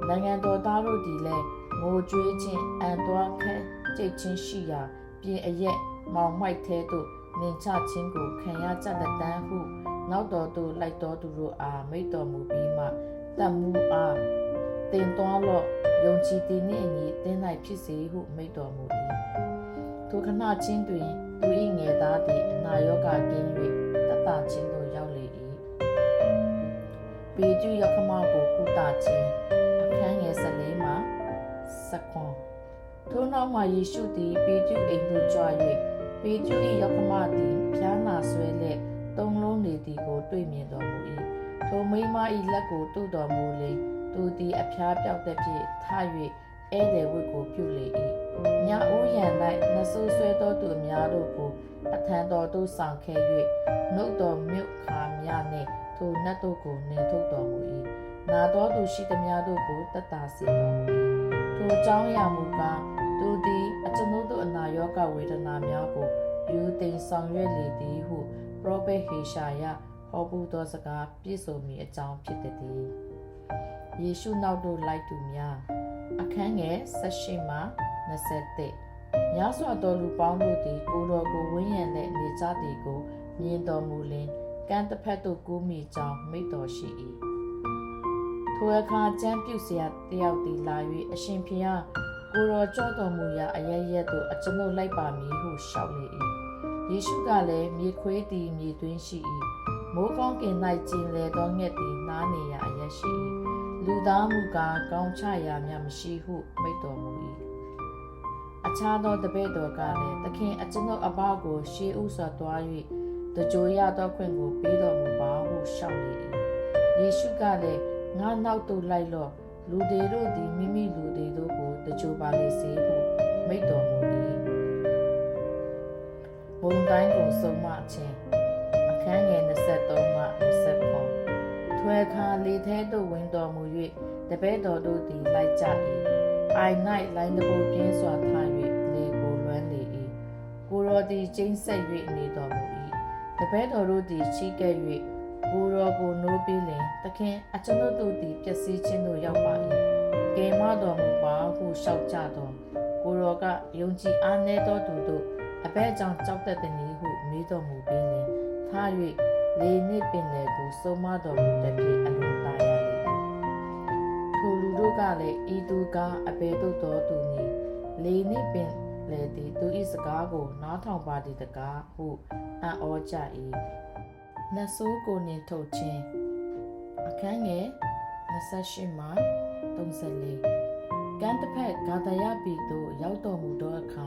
နိုင်ငံတော်သားတို့သည်လည်းငိုကြွေးခြင်းအံသွားခဲကြိတ်ချင်းရှိရာပြင်အရက်မောင်မိုက်သေးသို့နှင်ချခြင်းကိုခံရကြလက်တံဟုနောက်တော်သို့လိုက်တော်သူတို့အားမိတ်တော်မူပြီးမှတတ်မှုအားတင်တော်လော့ယုံကြည်သည်နှင့်အညီတင်း၌ဖြစ်စေဟုမိတ်တော်မူ၏ထိုခဏချင်းတွင်သူ၏ငယ်သားသည်အနာရောဂါကင်း၍တတ်တာခြင်းသို့ရောက်လေ၏ပေကျူယခမကိုကုတာခြင်းအခန်းငယ်14မှ19ထိုနောက်မှယေရှုသည်ပေကျူအိမ်သို့ကြွ၍ပေကျူ၏ယခမသည်ဖျားနာဆွဲလျက်သုံးလုံးနေသည်ကိုတွေ့မြင်တော်မူ၏ထိုမိန်းမ၏လက်ကိုတုတော်မူလေသူသည်အဖျားပြောက်သည်ဖြင့်ထ၍ဧည့်သည်ဝတ်ကိုပြုလေ၏ညအိုးရန်၌နဆိုးဆွဲသောသူအများတို့ကိုအထံတော်သို့ဆောင်ခဲ့၍နှုတ်တော်မြုပ်ခါများနှင့်ထိုနတ်တို့ကိုနှင်ထုတ်တော်မူ၏နာတော်သူရှိသမျှတို့ကိုတတ်တာစေတော်မူ၏ထိုအကြောင်းအရာမူကားသူသည်အကျွန်ုပ်တို့အနာရောဂါဝေဒနာများကိုယူသိမ်းဆောင်ရွက်လေသည်ဟုပရောဖက်ဟေရှာယဟောပူသောစကားပြည့်စုံမည်အကြောင်းဖြစ်သည်ယေရှုနောက်သို့လိုက်သူများအခန်းငယ်18မှ21ညစွာတော်လူပေါင်းတို့သည်ကိုယ်တော်ကိုဝန်းရံတဲ့နေကြသည်ကိုမြင်တော်မူလျှင်ကမ်းတစ်ဖက်သို့ကူးမိကြောင်းမိန့်တော်ရှိ၏ထိုအခါကျမ်းပြုဆရာတယောက်သည်လာ၍အရှင်ဖျားကိုယ်တော်ကြောက်တော်မူရာအရရက်သို့အကျွန်ုပ်လိုက်ပါမည်ဟုလျှောက်လေ၏ယေရှုကလည်းမြေခွေးသည်မြေတွင်းရှိ၏မိုးကောင်းကင်၌ကျင်လေသောငှက်သည်နားနေရာအရက်ရှိ၏လူသားမူကားကောင်းချရာများမရှိဟုမိန့်တော်မူ၏အခြားသောတပည့်တော်ကလည်းသခင်အကျွန်ုပ်အဘကိုရှေးဥစွာတွား၍တကြိုရသောခွင့်ကိုပေးတော်မူပါဟုလျှောက်လေ၏ယေရှုကလည်းငါနောက်သို့လိုက်လော့လူတွေတို့သည်မိမိလူတွေတို့ကိုတကြိုပါလေစေဟုမိန့်တော်မူ၏ဘုံတိုင်းကိုဆုံးမခြင်းအခန်းငယ်23မှ29ထွဲခါလေထဲသို့ဝင်တော်မူ၍တပည့်တော်တို့သည်လိုက်ကြ၏အိုင်၌လိုင်းတပိုးပြင်းစွာထား၍လေကိုလွှမ်းလေ၏ကိုရောသည်ကျိန်းဆက်၍နေတော်မူ၏တပည့်တော်တို့သည်ချီးကဲ့၍ကိုရောကိုနိုးပြီးလျှင်သခင်အကျွန်ုပ်တို့သည်ပျက်စီးခြင်းသို့ရောက်ပါ၏ကယ်မတော်မူပါဟုလျှောက်ကြတော်ကိုရောကယုံကြည်အားနည်းသောသူတို့အဘဲကြောင့်ကြောက်တတ်သည်ဟုမေးတော်မူပြီးလျှင်ထား၍လေနှင့်ပင်လေကိုဆုံးမတော်မူသည်ဖြင့်အလွန်တာယာလေထိုလူတို့ကလည်းဤသူကအဘဲတို့တော်သူနီလေနှင့်ပင်လေသည်သူ၏စကားကိုနားထောင်ပါသည်တကားဟုအံ့ဩကြ၏နတ်ဆိုးကိုနှင်ထုတ်ခြင်းအခန်းငယ်28မှ34ကမ်းတစ်ဖက်ဂါဒယပြည်သို့ရောက်တော်မူသောအခါ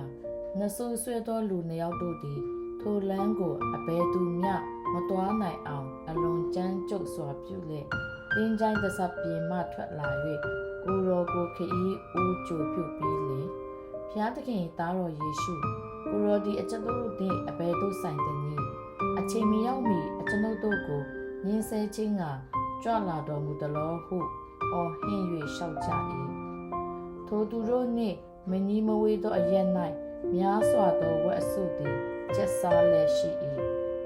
နတ်ဆိုးဆွဲသောလူနှစ်ယောက်တို့သည်ထိုလမ်းကိုအဘယ်သူမျှမတော်နိုင်အောင်အလွန်ကြမ်းကြုတ်စွာပြုလျက်တင်းချိုင်းတစပ်ပြင်မှထွက်လာ၍ကိုရောကိုခရီးဦးကြိုပြုပြီးလျှင်ဖျားသခင်သားတော်ယေရှုကိုရောဒီအကျွန်ုပ်တို့နှင့်အဘယ်သို့ဆိုင်သနည်းအချိန်မရောက်မီအကျွန်ုပ်တို့ကိုညှင်းဆဲခြင်းကကြွလာတော်မူသလောဟုအော်ဟင်း၍လျှောက်ကြ၏ထိုသူတို့နှင့်မနီးမဝေးသောအရက်၌များစွာသောဝက်အစုသည်ကျက်စားလည်းရှိ၏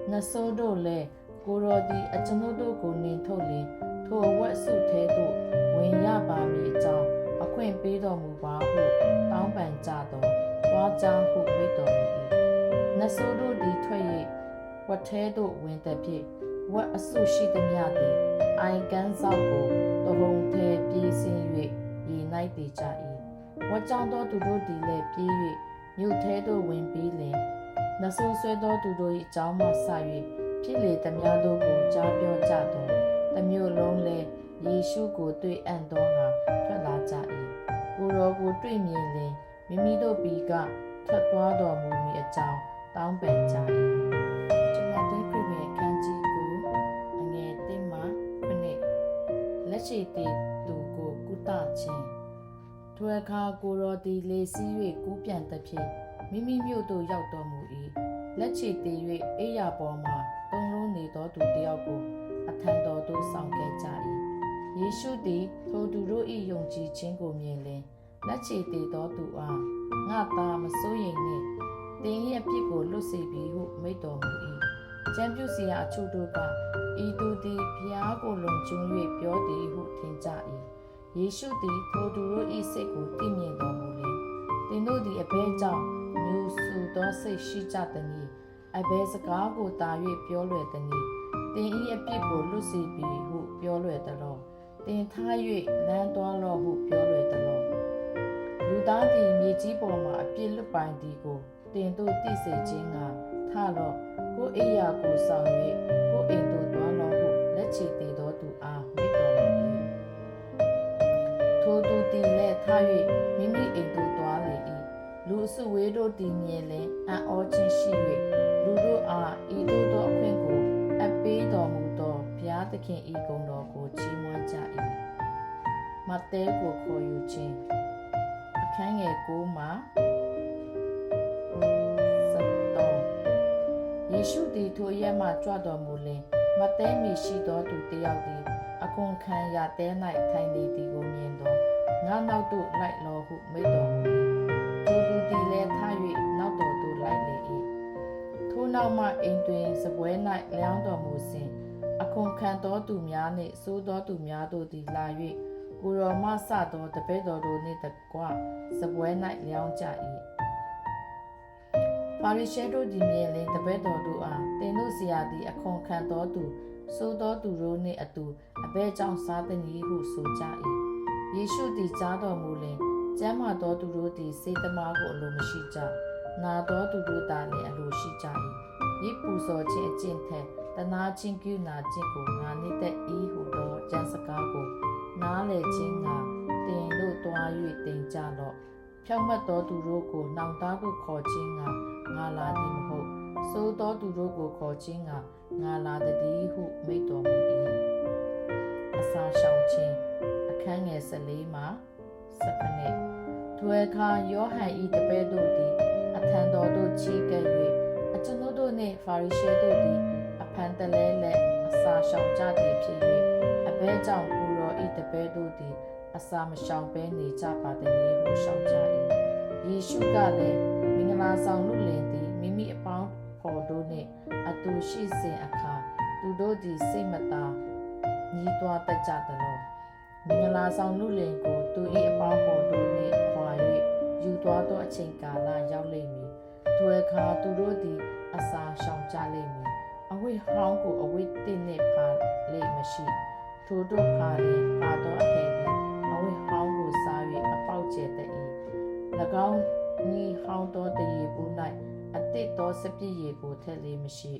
နတ်ဆိုးတို့လည်းကိုရောသည်အကျွန်ုပ်တို့ကိုနှင်ထုတ်လျှင်ထိုဝက်အစုထဲသို့ဝင်ရပါမည်အကြောင်းအခွင့်ပေးတော်မူပါဟုတောင်းပန်ကြသောတွားကြောင်းဟုမိန့်တော်မူ၏နတ်ဆိုးတို့သည်ထွက်၍ဝက်ထဲသို့ဝင်သည်ဖြင့်ဝက်အစုရှိသမျှသည်အိုင်ကန်းဆောက်ကိုတဟုန်ထဲပြေးဆင်း၍ရေ၌တည်ကြ၏ဝက်ကြောင့်သောသူတို့သည်လည်းပြေး၍မြို့ထဲသို့ဝင်ပြီးလျှင် နဆိုးဆွဲသောသူတို့၏အကြောင်းမှစ၍ဖြစ်လေသမျှတို့ကိုကြားပြောကြသောတမျိုးလုံးလည်းယေရှုကိုတွေ့အံ့သောငါထွက်လာကြ၏ကိုတော်ကိုတွေ့မြင်လင်မိမိတို့ဘီကထွက်သွားတော်မူမည်အကြောင်းတောင်းပန်ကြ၏ကျွန်မတို့ခရစ်ယာန်ခန်းကြီးကိုအငယ်1မှ9လက်ရှိတည်သူကိုကုသခြင်းထိုအခါကိုတော်သည်လေစီး၍ကူးပြန်သဖြင့်မိမိမြို့သို့ရောက်တော်မူ၏လက်ချေတည်၍အိယာပေါ်မှသုံးလုံးနေသောသူတစ်ယောက်ကိုအထံတော်သို့ဆောင်ခဲ့ကြ၏ယေရှုသည်ထိုသူတို့၏ယုံကြည်ခြင်းကိုမြင်လျှင်လက်ချေတည်သောသူအားငါသားမစိုးရိမ်နှင့်သင်၏အပြစ်ကိုလွတ်စေပြီဟုမိန့်တော်မူ၏ကျမ်းပြုစရာအချို့တို့ကဤသူသည်ဘုရားကိုလုံခြုံ၍ပြောသည်ဟုထင်ကြ၏ယေရှုသည်ထိုသူတို့၏စိတ်ကိုသိမြင်တော်မူလျှင်သင်တို့သည်အဘယ်ကြောင့်ညူဆူသောစိတ်ရှိကြသနည်းအဘယ်စကားကိုတာ၍ပြောလွယ်သနည်းသင်၏အပြစ်ကိုလွတ်စေပြီဟုပြောလွယ်သလောသင်ထား၍လမ်းသွားလော့ဟုပြောလွယ်သလောလူသားသည်မြေကြီးပေါ်မှအပြစ်လွတ်ပိုင်သည်ကိုသင်တို့သိစေခြင်းကထလော့ကိုအိယာကိုဆောင်၍ကိုအိမ်သို့သွားလော့ဟုလက်ချေတည်သောသူအားမိန့်တော်မူ၏ထိုသူသည်လည်းထ၍မိမိအိမ်သို့သွားလေ၏လူအစုဝေးတို့သည်မြင်လျှင်အံ့ဩခြင်းရှိ၍လူတို့အားဤသို့သောအခွင့်ကိုအပ်ပေးတော်မူသောဘုရားသခင်၏ဂုဏ်တော်ကိုချီးမွမ်းကြ၏မဿဲကိုခေါ်ယူခြင်းအခန်းငယ်9မှာယေရှုသည်ထိုရက်မှကြွတော်မူလျှင်မဿဲမည်ရှိသောသူတစ်ယောက်သည်အခွန်ခံရတဲ၌ထိုင်နေသည်ကိုမြင်သောငါနောက်သို့လိုက်လောဟုမိန့်တော်မူ၏ထိုသူသည်လည်းထ၍နောက်တော်သို့လိုက်လေ၏ထိုနောက်မှအိမ်တွင်စပွဲ၌လျောင်းတော်မူစဉ်အခွန်ခံသောသူများနှင့်စိုးသောသူများတို့သည်လာ၍ကိုတော်မှစသောတပည့်တော်တို့နှင့်တကွစပွဲ၌လျောင်းကြ၏ပါရိရှဲတို့သည်မြင်လျှင်တပည့်တော်တို့အားသင်တို့ဆရာသည်အခွန်ခံသောသူစိုးသောသူတို့နှင့်အတူအဘယ်ကြောင့်စားသနည်းဟုဆိုကြ၏ယေရှုသည်ကြားတော်မူလျှင်ကျမ်းမာသောသူတို့သည်စေတမားကိုအလိုမရှိကြနာသောသူတို့သာလည်းအလိုရှိကြ၏ဤပူဇော်ခြင်းအကျင့်ထက်တနာခြင်းပြုနာခြင်းကိုငါနှင့်သက်ဤဟုသောကျမ်းစကားကိုနားလည်ခြင်းငါတင်တို့တွား၍တင်ကြလော့ဖြောင့်မတ်သောသူတို့ကိုနှောင်သားကိုခေါ်ခြင်းငါလာသည်မဟုတ်စိုးသောသူတို့ကိုခေါ်ခြင်းငါလာသည်ဟုမိန့်တော်မူ၏အစာရှောင်ခြင်းအခန်းငယ်14မှာ19ထိုအခါယောဟန်၏တပည့်တို့သည်အထံတော်သို့ချီးကပ်၍အကျွန်ုပ်တို့နှင့်ဖာရိရှဲတို့သည်အဖန်တလဲလက်အစာရှောင်ကြသည်ဖြစ်၍အဘဲကြောင့်ကိုတော်၏တပည့်တို့သည်အစာမရှောင်ဘဲနေကြပါသည်ဟုရှောင်ကြ၏ယေရှုကလည်းမင်္ဂလာဆောင်လူလင်သည်မိမိအပေါင်းဖော်တို့နှင့်အတူရှိစဉ်အခါသူတို့သည်စိတ်မသာညီးတွားတတ်ကြသလောမင်္ဂလာဆောင်လူလင်ကိုသူ၏အပေါင်းဖော်တို့နှင့်ခွာ၍ယူသွားသောအချိန်ကာလရောက်လိမ့်မည်ထိုအခါသူတို့သည်အစာရှောင်ကြလိမ့်မည်အဝိဟောင်းကိုအဝိတစ်နှင့်ဖာလိမ့်မရှိထိုတို့ဖာလင်ဖာသောအထည်သည်အဝိဟောင်းကိုစား၍အပေါက်ကျဲတတ်၏၎င်းညီဟောင်းသောတရေဘူး၌အသစ်သောစပြည့်ရည်ကိုထည့်လေမရှိ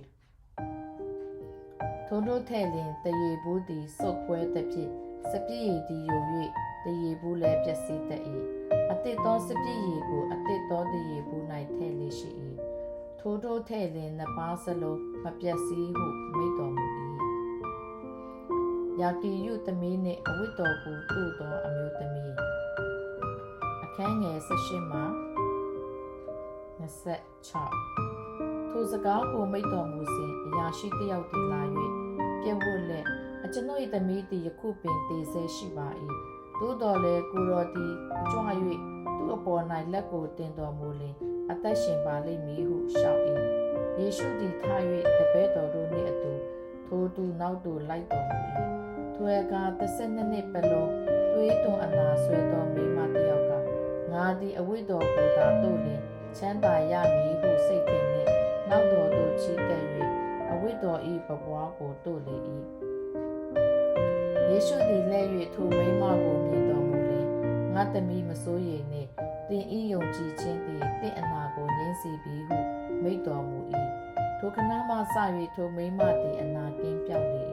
ထိုတို့ထည့်လင်တရေဘူးသည်စုပ်ပွဲသဖြင့်စပြည့်ရည်သည်ယို၍တရေဘူးလည်းပျက်စီးတတ်၏အသစ်သောစပြည့်ရည်ကိုအသစ်သောတရေဘူး၌ထည့်လေရှိ၏ထိုတို့ထည့်လင်နှစ်ပါးစလုံးမပျက်စီးဟုမိန့်တော်မူ၏ယာကိယုသမီးနှင့်အဝိတ္တော်ကိုတို့သောအမျိုးသမီးအခန်းငယ်18မှာ26ထိုစကားကိုမိန့်တော်မူစဉ်အရာရှိတစ်ယောက်သည်လာ၍ပြည့်ဝတ်လက်အကျွန်ုပ်၏သမီးသည်ယခုပင်သေဆဲရှိပါ၏သို့တော်လည်းကိုတော်သည်ကြွ၍သူ့အပေါ်၌လက်ကိုတင်တော်မူလျှင်အသက်ရှင်ပါလိမ့်မည်ဟုရှောက်၏ယေရှုသည်ထ၍တပည့်တော်တို့နှင့်အတူထိုသူနောက်သို့လိုက်တော်မူ၏ထိုအခါ12နှစ်ပတ်လုံးသွေးသွန်အနာဆွဲသောမိန်းမတစ်ယောက်ကငါသည်အဝိတ္တော်ကိုသာတို့လျှင်ချမ်းသာရမည်ဟုစိတ်ထင်နှင့်နောက်တော်သို့ချီးကပ်၍အဝိတ္တော်၏ပပွားကိုတို့လေ၏ယေရှုသည်လှည့်၍ထိုမိန်းမကိုမြင်တော်မူလျှင်ငါသမီးမစိုးရိမ်နှင့်သ တင်ဤယုံကြည်ခြင်းသည်တင့်အနာကိုငြိမ်းစေပြီးဟုမိန့်တော်မူ၏ထိုခဏမှစ၍ထိုမိမသည်အနာကင်းပြောက်လေ၏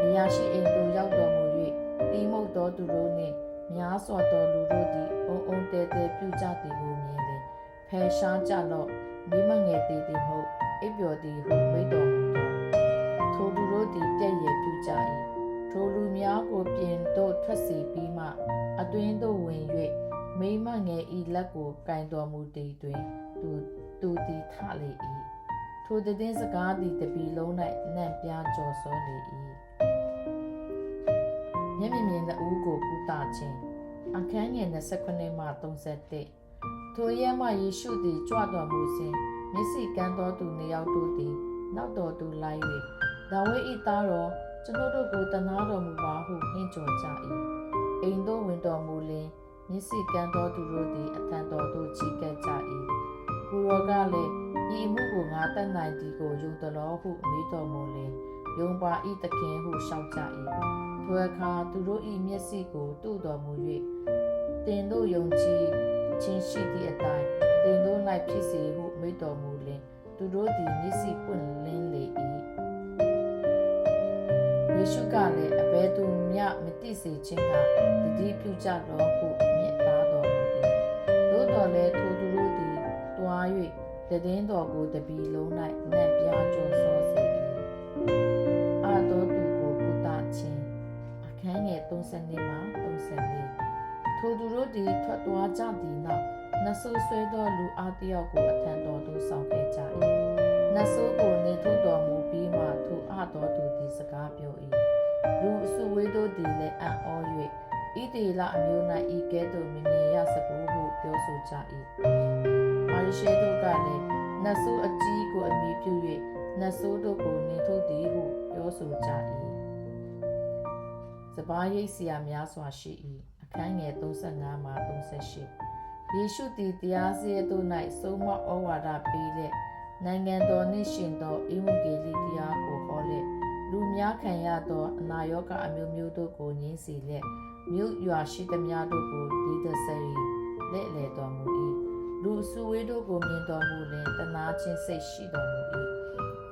အရာရှိအိမ်သို့ရောက်တော်မူ၍တိမုတ်တော်သူတို့နှင့်များစွာသောလူတို့သည်အုံအုံတဲတဲပြုကြသည်ကိုမြင်လေဖယ်ရှားကြလော့မိမငယ်တည်သည်မဟုတ်အိပ်ပျော်သည်ဟုမိန့်တော်မူသောထိုသူတို့သည်ပြည့်ရပြုကြ၏ထိုလူများကိုပြင်သို့ထွက်စီပြီးမှအတွင်းသို့ဝင်၍မိမငယ်ဤလက်ကိုကင်တော်မူသည်တွင်သူသည်ထလေ၏ထိုသည်င်းစကားသည်တပီလုံး၌နံ့ပြားကြော်စောလေ၏မျက်မြင်သောဦးကိုကုသခြင်းအခန်းငယ်29မှ31ထိုရဲမှယေရှုသည်ကြွတော်မူစဉ်မျက်စိကန်းသောသူနှစ်ယောက်တို့သည်နောက်တော်သို့လိုက်၍ဒါဝိဒ်၏သားတော်ကျွန်ုပ်တို့ကိုတနာတော်မူပါဟုဟစ်ကြော်ကြ၏အိမ်သို့ဝင်တော်မူလျှင်မျက်စိကန်းသောသူတို့သည်အထံတော်သို့ချီးကပ်ကြ၏ကိုရောကလည်းဤအမှုကိုငါတတ်နိုင်သည်ကိုယုံတော်ဟုမေးတော်မူလျှင်ယုံပါ၏သခင်ဟုလျှောက်ကြ၏ထိုအခါသူတို့၏မျက်စိကိုတို့တော်မူ၍တင်တို့ယုံကြည်ခြင်းရှိသည့်အတိုင်းတင်တို့၌ဖြစ်စေဟုမေးတော်မူလျှင်သူတို့သည်မျက်စိပွင့်လင်းလေ၏ယေရှုကလည်းအဘယ်သူမျှမသိစေခြင်းကတတိပြုကြလောဟုမြတ်သားတော်မူ၏သို့တော်လည်းထိုသူတို့သည်တွား၍တည်င်းတော်ကိုတပီလုံး၌နံ့ပြားကြော်စောစေ၏အာတော်သူကိုကုသခြင်းအခန်းငယ်32မှ34ထိုသူတို့သည်ထွက်သွားကြသည်နောက်နတ်ဆိုးဆွဲသောလူအားတယောက်ကိုအထံတော်သို့ဆောင်ခဲ့ကြ၏နတ်ဆိုးကိုနေထုတ်တော်မူပြီးမှထိုအာတော်သူသည်စကားပြော၏လူအစုဝေးတို့သည်လည်းအံ့ဩ၍ဣသေလအမျိုး၌ဤကဲ့သို့မမြင်ရစဘူးဟုပြောဆိုကြ၏ပါရီရှဲတို့ကလည်းနတ်ဆိုးအကြီးကိုအမိပြု၍နတ်ဆိုးတို့ကိုနေထုတ်သည်ဟုပြောဆိုကြ၏စပါးရိတ်ဆရာများစွာရှိ၏အခန်းငယ်35မှ38ယေရှုသည်တရားစရတို့၌ဆုံးမဩဝါဒပေးလျက်နိုင်ငံတော်နှင့်ရှင်သောဧဝံဂေလိတရားကိုဟောလျက်လူများခံရသောအနာရောဂါအမျိုးမျိုးတို့ကိုငြိမ်းစေလျက်မြို့ရွာရှိသမျှတို့ကိုဒီသဆရီလက်လေတော်မူ၏လူအစုဝေးတို့ကိုမြင်တော်မူလျှင်တနာခြင်းစိတ်ရှိတော်မူ၏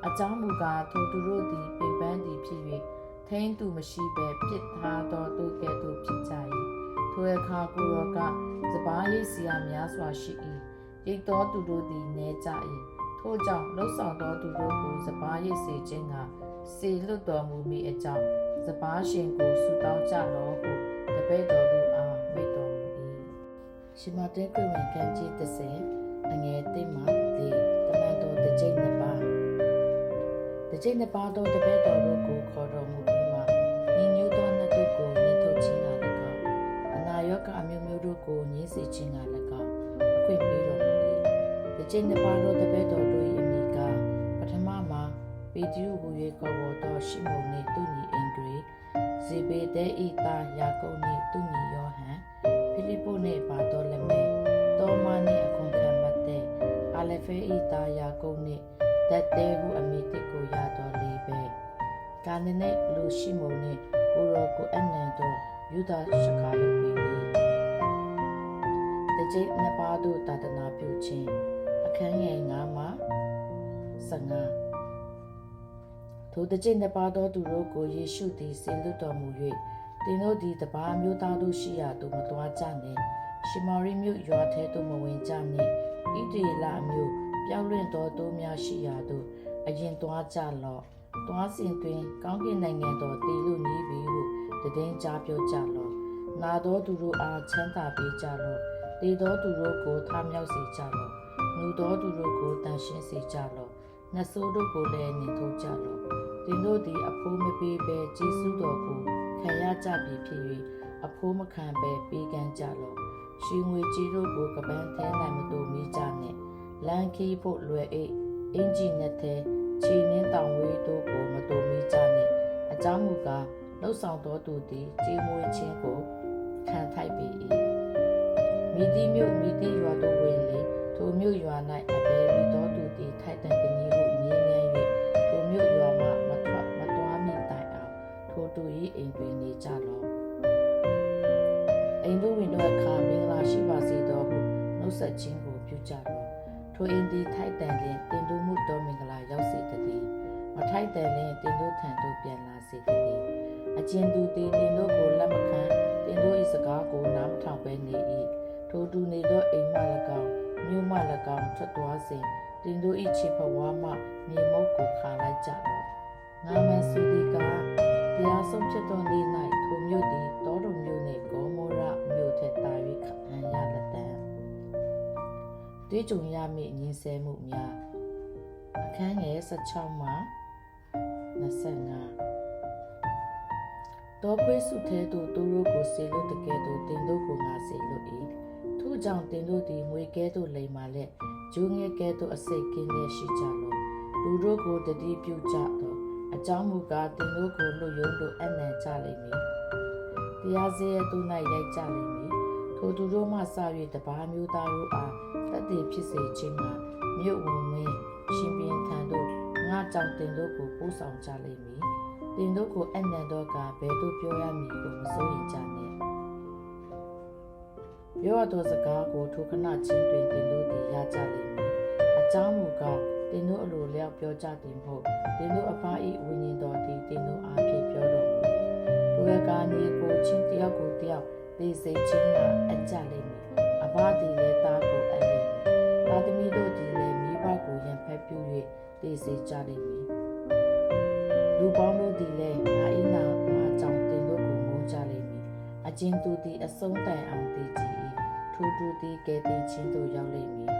အကြောင်းမူကားထိုသူတို့သည်ပင်ပန်းသည်ဖြစ်၍ထိန်းသူမရှိဘဲပြစ်ထားသောသူကဲ့သို့ဖြစ်ကြ၏ထိုအခါကိုရောကစပါးရိတ်စီယာများစွာရှိ၏ရိတ်သောသူတို့သည်နေကြ၏ထို့ကြောင့်လှုပ်ဆောင်သောသူတို့ကိုစပါးရိတ်စေခြင်းကစေလွတ်တော်မူမိအကြောင်းစပါးရှင်ကိုဆုတောင်းကြလောဟုတပည့်တော်တို့အားမိန့်တော်မူ၏ရှမတဲခရစ်ဝင်ကံကြီး30အငယ်1မှ4တမန်တော်တစ်ကျိပ်နှစ်ပါးတစ်ကျိပ်နှစ်ပါးသောတပည့်တော်တို့ကိုခေါ်တော်မူပြီးမှညီညွတ်သောနတ်တို့ကိုညှိထုတ်ခြင်းကလည်းကောအနာရောဂါအမျိုးမျိုးတို့ကိုညှိစေခြင်းကလည်းကောအခွင့်ပေးတော်မူ၏တစ်ကျိပ်နှစ်ပါးသောတပည့်တော်တို့၏အမိကပထမမှာပေတရုဟူ၍ခေါ်ဝေါ်သောရှိမုန်နှင့်သူညီအင်ဒရေဇေဘေဒဲ၏သားယာကုပ်နှင့်သူညီယောဟန်ဖိလိပ္ပုနှင့်ဘာသောလမဲသောမနှင့်အခွန်ခံမတ်တဲ့အာလဖေ၏သားယာကုပ်နှင့်ဒတ်တဲဟုအမိတစ်ကိုရတော်လေပဲကာနနဲ့လူရှိမုန်နှင့်ကိုရောကိုအနန်တို့ယူဒရှခါယုပေသည်တကြိတ်နှစ်ပါးတို့တဒနာပြုခြင်းအခန်းငယ်9မှ15ထိုတကြိတ်နှစ်ပါးသောသူတို့ကိုယေရှုသည်ဆေလွတ်တော်မူ၍သင်တို့သည်တပါးမျိုးသားတို့ရှိရာသို့မသွားကြနှင့်ရှမာရိမြို့ရွာထဲသို့မဝင်ကြနှင့်ဣတေလမြို့ပြောင်းလွင့်သောတိုးများရှိရာသို့အရင်သွားကြလော့သွားစဉ်တွင်ကောင်းကင်နိုင်ငံတော်တည်လို့နေပြီဟုတည်င်းကြားပြောကြလော့နာသောသူတို့အားချမ်းသာပေးကြလော့တည်သောသူတို့ကိုထမြောက်စေကြလော့ငူသောသူတို့ကိုတန်ရှင်းစေကြလော့နတ်ဆိုးတို့ကိုလည်းနှင်ထုတ်ကြလော့သင်တို့သည်အဖိုးမပေးဘဲကျေးဇူးတော်ကိုခံရကြပြီဖြစ်၍အဖိုးမခံဘဲပေးကမ်းကြလော့ရှင်ငွေကြီးတို့ကိုကပန်းထဲ၌မတူမိကြနှင့်လမ်းခီးဖို့လွယ်အိတ်အင်ဂျီနဲ့ထဲခြေနှင်းတောင်ဝေးတို့ကိုမတူမိကြနှင့်အကြောင်းမူကားလှုပ်ဆောင်သောသူသည်ကြေးမွေးခြင်းကိုခံထိုက်ပေ၏မိတိမြို့မိတိရွာတို့ဝင်လေထိုမြို့ရွာ၌အဘယ်မိသောသူသည်ထိုက်တန်တည်းဟုမြင်မြန်၍ထိုမြို့ရွာမှမသွားမိတိုင်အောင်ထိုသူ၏အိမ်တွင်နေကြလော့အိမ်သို့ဝင်သောအခါမင်္ဂလာရှိပါစေသောဟု ဆက်ခြင်းကိုပြုကြတော့ထိုအင်းသည်ထိုက်တန်လျင်တင်တို့မှုတော်မင်္ဂလာရောက်စေတည်းမထိုက်တန်လျင်တင်တို့ထံသို့ပြန်လာစေတည်းအကျဉ်သူသည်တင်တို့ကိုလက်မခံတင်တို့၏စကားကိုနားမထောင်ဘဲနေ၏ထိုသူနေသောအိမ်မှ၎င်းမြို့မှ၎င်းထွက်သွားစဉ်တင်တို့၏ခြေဖဝါးမှမြေမုတ်ကိုခါလိုက်ကြတော့ငါမန်စုသည်ကတရားဆုံးဖြစ်သောနေ့၌ထိုမြို့သည်တောတော်မြို့နှင့်ဂေါမောရမြို့ထက်သာ၍ခံရလက်တံတွေ့ကြုံရမည့်ညင်ဆဲမှုများအခန်းငယ်16မှ25တောခွေးစုထဲသို့သူတို့ကိုဆေလို့တကယ်သို့တင်တို့ကိုငါဆေလို့၏ထို့ကြောင့်တင်တို့သည်ငွေကဲသို့လိမ်မာလက်ဂျိုးငယ်ကဲသို့အစိတ်ကင်းလျက်ရှိကြလောလူတို့ကိုတတိပြုကြတော့အကြောင်းမူကားတင်တို့ကိုလွတ်ယုံတို့အနံ့ကြလိမ့်မည်တရားစေသူ၌ရိုက်ကြလိမ့်မည်ထိုသူတို့မှစ၍တပါးမျိုးသားတို့အားတတ်တည်ဖြစ်စေခြင်းကမြို့ဝန်မင်းရှင်ပြန်ထံသို့ငါကြောင့်တင်တို့ကိုပို့ဆောင်ကြလိမ့်မည်တင်တို့ကိုအနံ့တော့ကဘယ်သို့ပြောရမည်ကိုမစိုးရင်ကြနှင့်ပြောရသောစကားကိုထိုခဏချင်းတွင်တင်တို့သည်ရကြလိမ့်မည်အကြောင်းမူကားတင်တို့အလိုလျောက်ပြောကြသည်မဟုတ်တင်တို့အဖာ၏ဝိညာဉ်တော်သည်တင်တို့အားဖြင့်ပြောတော်မူ၏လူရကာညီကိုချင်းတယောက်ကိုတယောက်သိစေခြင်းကအကြလိမ့်မည်အဖာသည်လည်းသားကိုအပ်လိမ့်မည်သာသမီတို့သည်လည်းမိဘကိုရန်ဖက်ပြု၍သိစေကြလိမ့်မည်လူပေါင်းတို့သည်လည်းငါ၏နာမှာကြောင့်တင်တို့ကိုမုန်းကြလိမ့်မည်အကျဉ်သူသည်အဆုံးတိုင်အောင်သိကြ၏ထိုသူသည်ကဲတင်ခြင်းသို့ရောက်လိမ့်မည်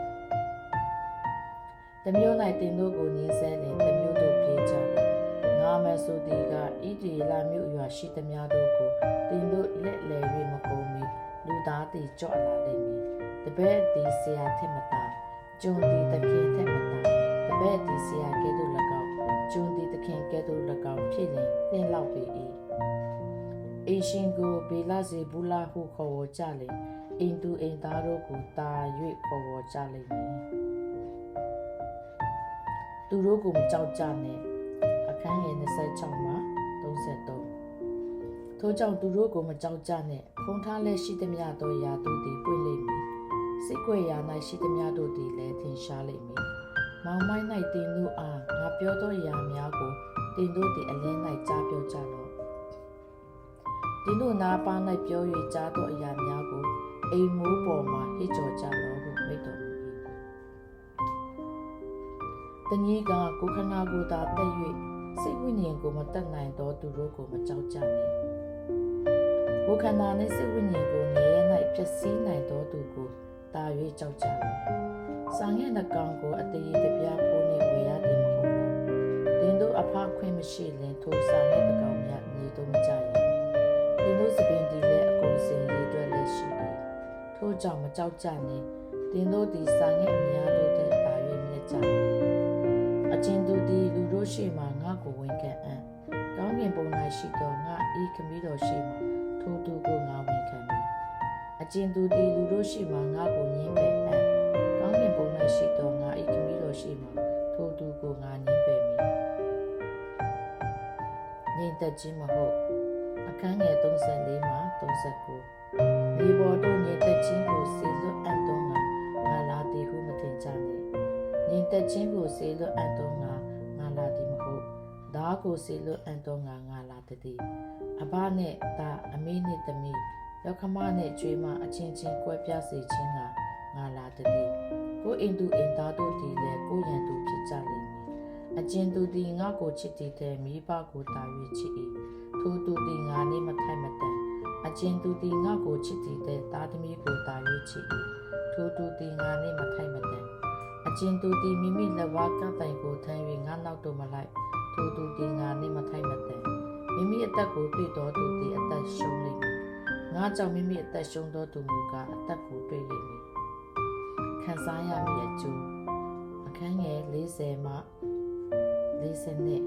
တမျိုး၌တင်တို့ကိုညှင်းဆဲလင်တမျိုးတို့ပြေးကြတယ်ငါမဆိုသည်ကဣတိလာမြို့ရွာရှိသမျှတို့ကိုတင်တို့လက်လဲ၍မကုန်မီလူသားသည်ကြွလာလိမ့်မည်တပည့်သည်ဆရာထက်မသာကျုံသည်သခင်ထက်မသာတပည့်သည်ဆရာကဲ့သို့၎င်းကျုံသည်သခင်ကဲ့သို့၎င်းဖြစ်လင်သင်လောက်ပေ၏အရှင်ကိုဘေလာစေဘူးလာဟုခေါ်ဝေါ်ကြလင်အိမ်သူအိမ်သားတို့ကိုတာ၍ခေါ်ဝေါ်ကြလိမ့်မည်သူတို့ကိုမကြောက်ကြနဲ့အခန်းငယ်26မှ33ထို့ကြောင့်သူတို့ကိုမကြောက်ကြနဲ့ခုံထားလက်ရှိသမျှသောယာတို့သည်ပွင့်လိမ့်မည်စိတ်ွယ်ရာ၌ရှိသမျှတို့သည်လည်းထင်ရှားလိမ့်မည်မောင်မိုင်း၌တင်တို့အားငါပြောသောယာများကိုတင်တို့သည်အလင်း၌ကြားပြောကြလော့တင်တို့နာပါ၌ပြော၍ကြားသောအရာများကိုအိမ်မိုးပေါ်မှဟစ်ကြော်ကြလော့ဟုမိန့်တော်မူ၏တနည်းကကိုခနာကိုသာတက်၍စိတ်ဝိညာဉ်ကိုမတတ်နိုင်သောသူတို့ကိုမကြောက်ကြနှင့်ကိုခန္ဓာနှင့်စိတ်ဝိညာဉ်ကိုနေရ၌ပျက်စီးနိုင်သောသူကိုတာ၍ကြောက်ကြလော့။စာငဲ့နှကောင်ကိုအတရေတပြားဖိုးနှင့်ဝေရသည်မဟုတ်လော။တင်တို့အဖခွင့်မရှိလင်ထိုစာငဲ့နှကောင်များမြေသို့မကျရ။တင်တို့စပင်ဒီလည်းအကုန်စင်ရေးအတွက်လည်းရှိ၏။ထို့ကြောင့်မကြောက်ကြနှင့်တင်တို့သည်စာငဲ့အများတို့ထက်တာ၍မြတ်ကြ၏။အချင်းတို့သည်လူတို့ရှိမှငါကိုဝန်ခံအံ့။ကောင်းကင်ဘုံ၌ရှိသောငါဤခမည်းတော်ရှိမှထိုသူကိုငါဝန်ခံမည်အကျဉ်သူသည်လူတို့ရှိမှငါကိုညှင်းပယ်အံ့ကောင်းကင်ဘုံ၌ရှိသောငါဤခမည်းတော်ရှိမှထိုသူကိုငါညှင်းပယ်မည်ငြိမ်သက်ခြင်းမဟုတ်အခန်းငယ်34မှ39ဒီဘော်တို့ငြိမ်သက်ခြင်းကိုစေလွတ်အပ်သောငါလာသည်ဟုမထင်ကြနှင့်ငြိမ်သက်ခြင်းကိုစေလွတ်အပ်သောငါလာသည်မဟုတ်ဒါကိုစေလွတ်အပ်သောငါလာသည်အဘနှင့်သားအမေနှင့်သမီးရောက်ခမနှင့်ကျွေးမအချင်းချင်းကွဲပြားစေခြင်းကငါလာသည်ကိုအိမ်သူအိမ်သားတို့သည်လည်းကိုရန်သူဖြစ်ကြလိမ့်မည်အကျဉ်သူသည်ငါကိုချစ်သည်တဲ့မိဘကိုတာ၍ချစ်၏ထိုသူသည်ငါနှင့်မထိုက်မတန်အကျဉ်သူသည်ငါကိုချစ်သည်တဲ့သားသမီးကိုတာ၍ချစ်၏ထိုသူသည်ငါနှင့်မထိုက်မတန်အကျဉ်သူသည်မိမိလက်ဝါးကတိုင်ကိုထမ်း၍ငါနောက်သို့မလိုက်ထိုသူသည်ငါနှင့်မထိုက်မတန်မိမိအသက်ကိုတွေ့တော်သူသည်အသက်ရှုံးလိမ့်မည်ငါကြောင့်မိမိအသက်ရှုံးတော်သူမူကားအသက်ကိုတွေ့လိမ့်မည်ခံစားရမည်အကျိုးအခန်းငယ်40မှ40နှစ်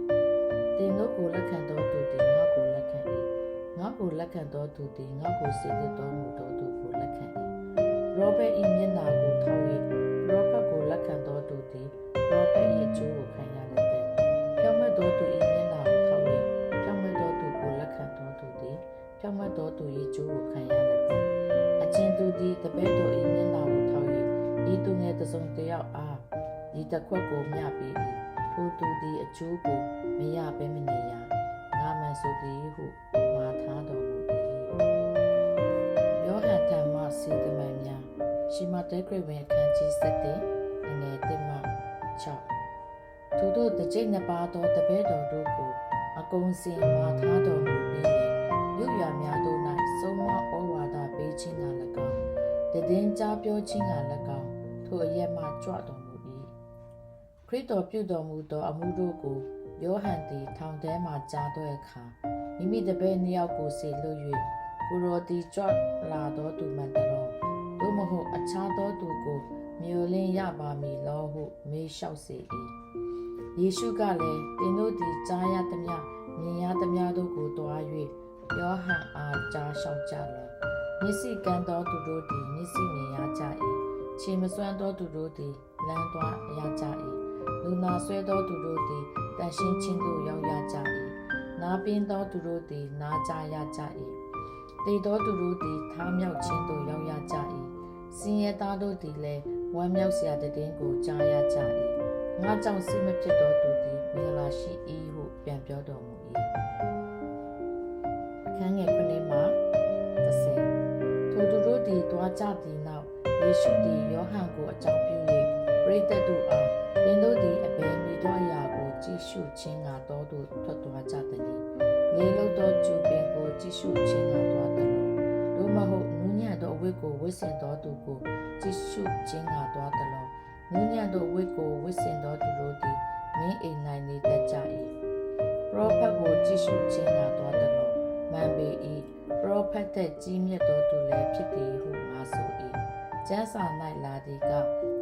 တင်တို့ကိုလက်ခံတော်သူသည်ငါကိုလက်ခံ၏ငါကိုလက်ခံတော်သူသည်ငါကိုစေတတော်မူတော်သူကိုလက်ခံ၏ရောဘတ်၏မျက်နာကိုထောက်၍ရောဘတ်ကိုလက်ခံတော်သူသည်ရောဘတ်၏အကျိုးကိုခံရလက်တဲ့ဖြောင့်မတ်တော်သူ၏မျက်နာကိုထောက်၍ဖြောင့်မတ်တော်သူကိုလက်ခံတော်သူသည်ဖြောင့်မတ်တော်သူ၏ကျိုးကိုခံရလက်တဲ့အကျဉ်သူသည်တပည့်တော်၏မျက်နာကိုထောက်၍ သူငယ်တစုံတယောက်အားဒီတစ်ခွက်ကိုမျှပြီးထိုသူသည်အကျိုးကိုမရဘဲမနေရငါမှန်ဆိုသည်ဟုမှားထားတော်မူ၏ယောဟန်ထံမှစေတမန်များရှီမတဲဂရိဝင်အခန်းကြီး7အငယ်1မှ6ထိုတို့တစ်ကျိပ်နှစ်ပါးသောတပည့်တော်တို့ကိုအကုန်စင်မှားထားတော်မူပြီးမြို့ရွာများတို့၌ဆုံးမဩဝါဒပေးခြင်းက၎င်းတည်င်းကြားပြောခြင်းက၎င်းထိုအရက်မှကြွတော်မူ၏ခရစ်တော်ပြုတော်မူသောအမှုတို့ကိုယောဟန်သည်ထောင်ထဲမှကြားသောအခါမိမိတပည့်နှစ်ယောက်ကိုစေလွှတ်၍ကိုရောသည်ကြွလာသောသူမှန်တော်သို့မဟုတ်အခြားသောသူကိုမျိုးလင်းရပါမည်လောဟုမေးလျှောက်စေ၏ယေရှုကလည်းသင်တို့သည်ကြားရသမျှမြင်ရသမျှတို့ကိုတွား၍ယောဟန်အားကြားလျှောက်ကြလော့မျက်စိကန်းသောသူတို့သည်မျက်စိမြင်ရကြ၏ခြေမစွမ်းသောသူတို့သည်လမ်းသွားရကြ၏လူနာဆွဲသောသူတို့သည်တန်ရှင်းခြင်းသို့ရောက်ရကြ၏နားပင်းသောသူတို့သည်နားကြရကြ၏တည်သောသူတို့သည်ထားမြောက်ခြင်းသို့ရောက်ရကြ၏စင်ရဲသားတို့သည်လည်းဝမ်းမြောက်စရာတည်င်းကိုကြားရကြ၏ငါကြောင့်စိတ်မဖြစ်သောသူသည်မင်္ဂလာရှိ၏ဟုပြန်ပြောတော်မူ၏အခန်းငယ်9မှ10ထိုသူတို့သည်တွားကြသည့်နောက်ယေရှုသည်ယောဟန်ကိုအကြောင်းပြု၍ပရိသတ်တို့အားသင်တို့သည်အဘယ်မည်သောအရာကိုကြည့်ရှုခြင်းငါတော်သို့ထွက်သွားကြသနည်းလေလုသောကျူပင်ကိုကြည့်ရှုခြင်းငါသွားသလောတို့မဟုတ်နူးညံ့သောအဝတ်ကိုဝတ်ဆင်သောသူကိုကြည့်ရှုခြင်းငါသွားသလောနူးညံ့သောဝတ်ကိုဝတ်ဆင်သောသူတို့သည်မင်းအိမ်၌နေတတ်ကြ၏ပရောဖက်ကိုကြည့်ရှုခြင်းငါသွားသလောမှန်ပေ၏ပရောဖက်တဲ့ကြီးမြတ်သောသူလည်းဖြစ်သည်ဟုငါဆို၏ကျမ်းစာ၌လာသည်က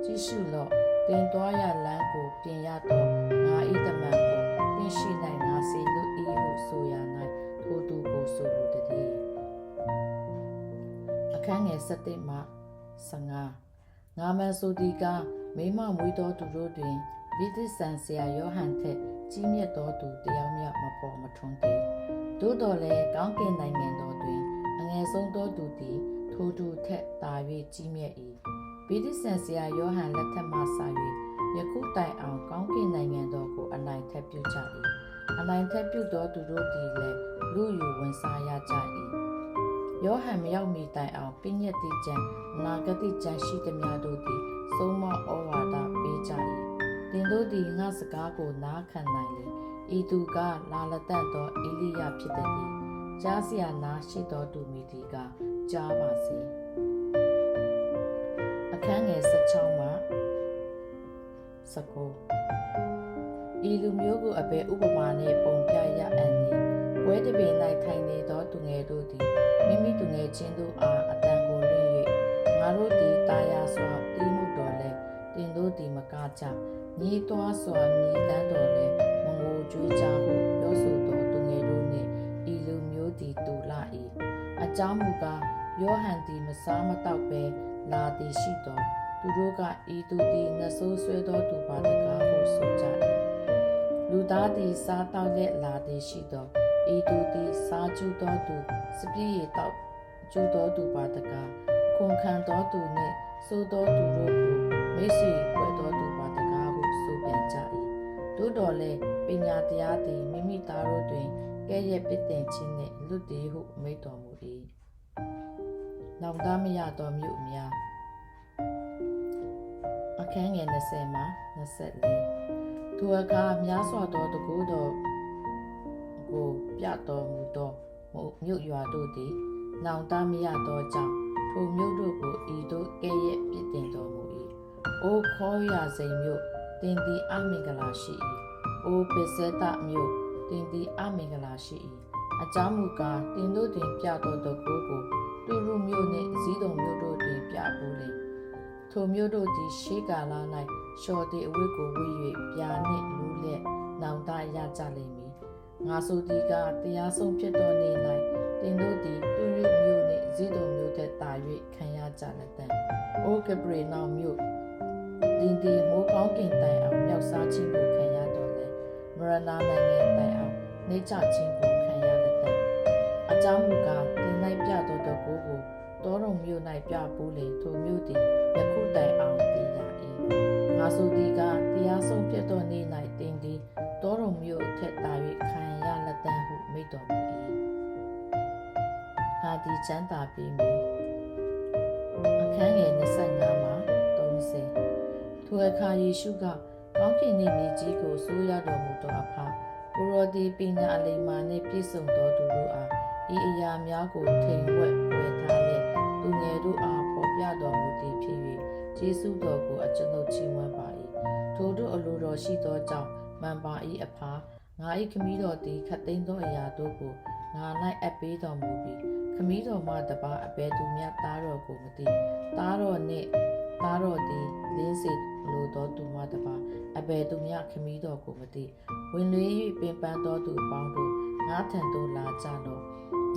ကြည့်ရှုလော့တင်သွားရလမ်းကိုပြင်ရသောငါ၏တမန်ကိုတင်ရှိ၌ငါစေလွတ်၏ဟုဆိုရ၌ထိုသူကိုဆိုလိုတည်းအခန်းငယ်7မှ15ငါမှန်ဆိုသည်ကမိမမွေးသောသူတို့တွင်ဗိသိဆန်ဆရာယောဟန်ထက်ကြီးမြတ်သောသူတယောက်မျှမပေါ်မထွန်းသေးသို့တော်လည်းကောင်းကင်နိုင်ငံတော်တွင်အငယ်ဆုံးသောသူသည်ထိုသူထက်သာ၍ကြီးမြတ်၏ဗိသိဆန်ဆရာယောဟန်လက်ထက်မှစ၍ယခုတိုင်အောင်ကောင်းကင်နိုင်ငံတော်ကိုအနိုင်ထက်ပြုကြ၏အနိုင်ထက်ပြုသောသူတို့သည်လည်းလူယူဝင်စားရကြ၏ယောဟန်မရောက်မီတိုင်အောင်ပညတ်တိကျမ်းနာဂတိကျမ်းရှိသမျှတို့သည်ဆုံးမဩဝါဒပေးကြ၏သင်တို့သည်ငါစကားကိုနားခံနိုင်လေဤသူကလာလတတ်သောအေလိယဖြစ်သည်ကြားစရာနာရှိသောသူမည်သည်ကကြားပါစေအခန်းငယ်16မှ19ဤလူမျိုးကိုအဘယ်ဥပမာနှင့်ပုံပြရအံ့နည်းပွဲတစ်ပင်၌ထိုင်နေသောသူငယ်တို့သည်မိမိသူငယ်ချင်းတို့အားအတန်ကိုလွှင့်၍ငါတို့သည်တာယာစွာတီးမှုတော်လဲတင်တို့သည်မကကြညီးတွားစွာမြည်တမ်းတော်လဲမငိုကြွေးကြဟုပြောဆိုသောသူငယ်တို့နှင့်ဤလူမျိုးသည်တူလာ၏အကြောင်းမူကားယောဟန်သည်မစားမတောက်ဘဲလာသည်ရှိသောသူတို့ကဤသူသည်နှဆိုးဆွဲသောသူပါတကားဟုဆိုကြ၏လူသားသည်စားတောက်လျက်လာသည်ရှိသောဤသူသည်စားကျူးသောသူစပြည့်ရတောက်ကျူးသောသူပါတကားခွန်ခံသောသူနှင့်ဆိုးသောသူတို့ကိုမိတ်ဆွေပွဲသောသူပါတကားဟုဆိုပြန်ကြ၏သို့တော်လည်းပညာတရားသည်မိမိသားတို့တွင်ကဲ့ရဲ့ပစ်တင်ခြင်းနှင့်လွတ်သည်ဟုမိန့်တော်မူ၏နောင်တမရသောမြို့များအခန်းငယ်20မှ24ထိုအခါများစွာသောတကူတော်ကိုပြတော်မူသောမြို့ရွာတို့သည်နောင်တမရသောကြောင့်ထိုမြို့တို့ကိုဤသို့ကဲ့ရဲ့ပစ်တင်တော်မူ၏အိုခေါ်ရစိန်မြို့တင်သည်အမင်္ဂလာရှိ၏အိုပစ္စတမြို့တင်သည်အမင်္ဂလာရှိ၏အကြောင်းမူကားတင်တို့တွင်ပြတော်တကူကိုတူရုမြို့နှင့်ဇီးတုံမြို့တို့တွင်ပြဘူးလေထိုမြို့တို့သည်ရှေးကာလ၌လျှော်တေအဝတ်ကိုဝတ်၍ပြာနှင့်လူးလျက်နောင်တရကြလိမ့်မည်ငါဆိုသည်ကတရားဆုံးဖြစ်သောနေ့၌တင်တို့သည်တူရုမြို့နှင့်ဇီးတုံမြို့ထက်သာ၍ခံရကြလက်တံအိုကပရေနောင်မြို့တင်သည်မိုးကောင်းကင်တိုင်အောင်မြောက်စားခြင်းကိုခံရတော်လဲမရဏနိုင်ငံတိုင်အောင်နေကြခြင်းကိုခံရလက်တံအကြောင်းမူကားတင်၌ပြတော်တကူကိုတောတော်မြို့၌ပြပိုးလေထိုမြို့သည်ယခုတိုင်အောင်တည် ဆိုသည်ကတရားဆုံးဖြစ်သောနေ့၌တင်သည်တောတော်မျိုးထက်သာ၍ခံရလက်တန်းဟုမိတ်တော်မူ၏ဟာဒီချမ်းသာပေမည်အခန်းငယ်25မှာ30ထိုအခါယေရှုကကောင်းကင်နှင့်မြေကြီးကိုစိုးရတော်မူသောအဖကိုရောဒီပညာအလိမ္မာနှင့်ပြည့်စုံသောသူတို့အားဤအရာများကိုထိန်ဝက်ဝယ်ထားလျက်သူငယ်တို့အားဖော်ပြတော်မူသည်ဖြစ်၍ယေရှုတော်ကိုအကျွန်ုပ်ချီးမွမ်းပါ၏ထိုတို့အလိုတော်ရှိသောကြောင့်မှန်ပါ၏အဖငါ၏ခမည်းတော်သည်ခတ်သိမ်းသောအရာတို့ကိုငါ၌အပ်ပေးတော်မူပြီးခမည်းတော်မှတပါအဘယ်သူမျှသားတော်ကိုမသိသားတော်နှင့်သားတော်သည်လင်းစေလိုသောသူမှတပါအဘယ်သူမျှခမည်းတော်ကိုမသိဝင်လွေ၍ပင်ပန်းသောသူအပေါင်းတို့ငါထံသို့လာကြလော့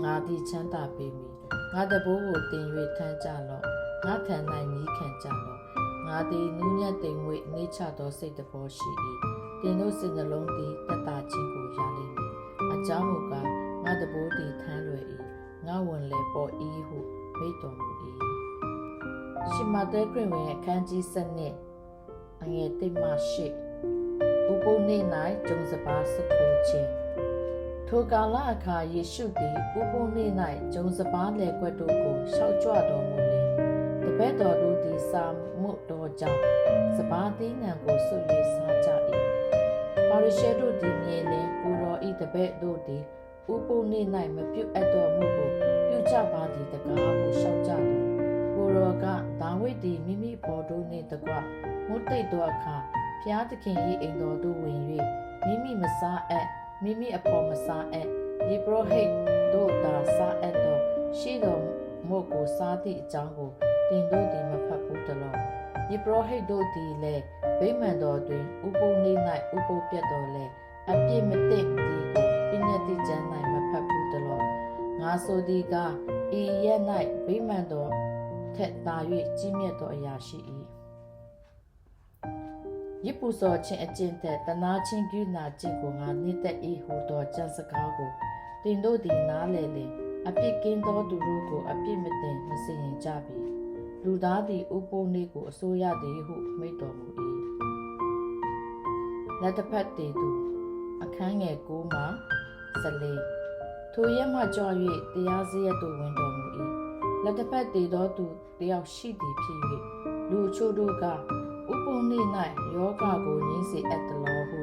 ငါသည်ချမ်းသာပေမည်ငါတဘိုးကိုတင်၍ထမ်းကြလော့ငါထံ၌နီးခံကြလော့ငါသည်နူးညံ့တိမ်မွေ့နေချသောစိတ်တဘောရှိ၏တင်တို့စိတ်နှလုံးသည်တတခြင်းကိုရလိမ့်မည်အကြောင်းမူကားငါတဘိုးသည်ထမ်းလွယ်၏ငါဝန်လေပေါ်၏ဟုမိတ်တော်မူ၏ရှမဿဲခရစ်ဝင်အခန်းကြီး7အငယ်1မှ8ဥပုနေ့၌ကျုံစပါးစကူခြင်းထိုကာလအခါယေရှုသည်ဥပုနေ့၌ကျုံစပါးလေကွက်တို့ကိုရှောက်ကြွတော်မူလျင်တပည့်တော်တို့သည်စာမှုတော်ကြောင့်စပါးသီးနှံကိုဆွ၍စားကြ၏ပါရိရှဲတို့သည်မြင်လျင်ကိုတော်၏တပည့်တို့သည်ဥပုနေ့၌မပြုတ်အပ်တော်မူကိုပြုကြပါသည်တကားကိုရှောက်ကြသည်ကိုတော်ကဒါဝိဒ်သည်မိမိဘော်တို့နှင့်တကွမုတ်တိတ်သောအခါဖျားသခင်၏အိမ်တော်သို့ဝင်၍မိမိမစားအပ်မိမိအဖော်မစားအပ်ယေဘရဟိတ်တို့သာစားအပ်သောရှိတော်မုတ်ကိုစားသည့်အကြောင်းကိုတင်တို့သည်မဖတ်ဘူးတလောယေဘရဟိတ်တို့သည်လည်းဗိမာန်တော်တွင်ဥပုပ်နေ့၌ဥပုပ်ပြတ်တော်လဲအပြစ်မသိသည်ကိုပညတ်တိကျမ်း၌မဖတ်ဘူးတလောငါဆိုသည်ကဤရက်၌ဗိမာန်တော်ထက်သာ၍ကြီးမြတ်သောအရာရှိ၏ယပူစောခြင်းအကျင့်တဲ့တနာချင်းပြုနာခြင်းကိုငါနှစ်သက်၏ဟူသောကျမ်းစကားကိုတင်တို့သည်နားလည်လင်အပြစ်ကင်းသောသူတို့ကိုအပြစ်မတင်မစင်ရင်ကြပြီလူသားသည်ဥပုပ်နေ့ကိုအစိုးရသည်ဟုမိန့်တော်မူ၏လက်တစ်ဖက်တည်သူအခန်းငယ်9မှ14ထိုရက်မှကြွ၍တရားစရက်သို့ဝင်တော်မူ၏လက်တစ်ဖက်တည်သောသူတယောက်ရှိသည်ဖြစ်၍လူချို့တို့ကဥပုပ်နေ့၌ယောဂကိုငြင်းစေအပ်သလောဟု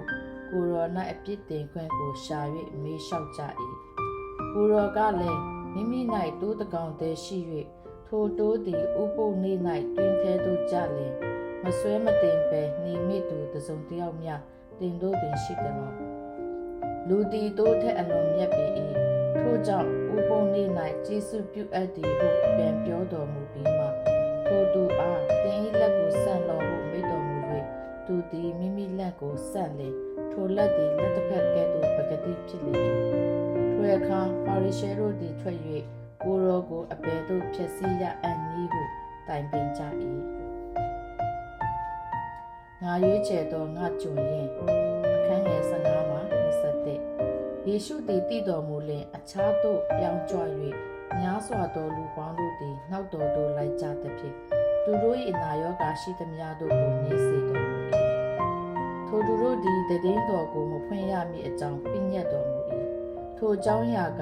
ကိုရော၌အပြစ်တင်ခွင့်ကိုရှာ၍မေးလျှောက်ကြ၏ကိုရောကလည်းမိမိ၌တိုးတကောင်တည်းရှိ၍ထိုတိုးသည်ဥပုပ်နေ့၌တွင်ထဲသို့ကြလျင်မဆွဲမတင်ပဲနေမိသူတစုံတယောက်များတင်တို့တွင်ရှိသလောလူသည်တိုးထက်အလွန်မြတ်ပေ၏ထို့ကြောင့်ဥပုပ်နေ့၌ကျေးဇူးပြုအပ်သည်ဟုပြန်ပြောတော်မူပြီးမှထိုသူအားတင်၏လက်ကိုဆန့်တော်ဟုမိန့်တော်မူ၍သူသည်မိမိလက်ကိုဆန့်လျင်ထိုလက်သည်လက်တစ်ဖက်ကဲ့သို့ပကတိဖြစ်လေ၏ထိုအခါပါရိရှဲတို့သည်ထွက်၍ကိုရောကိုအဘယ်သို့ဖျက်ဆီးရအံ့နည်းဟုတိုင်ပင်ကြ၏ငါရွေးချယ်သောငါကြုံရင်အခန်းငယ်15မှ21ယေရှုသည်တည်တော်မူလျင်အခြားသို့ပြောင်းကြွ၍များစွာသောလူပေါင်းတို့သည်နောက်တော်သို့လိုက်ကြသဖြင့်သူတို့၏အနာရောဂါရှိသမျှတို့ကိုငြိမ်းစေတော်မူ၏ထိုသူတို့သည်တည်င်းတော်ကိုမဖွင့်ရမည်အကြောင်းပြညတ်တော်မူ၏ထိုအကြောင်းအရာက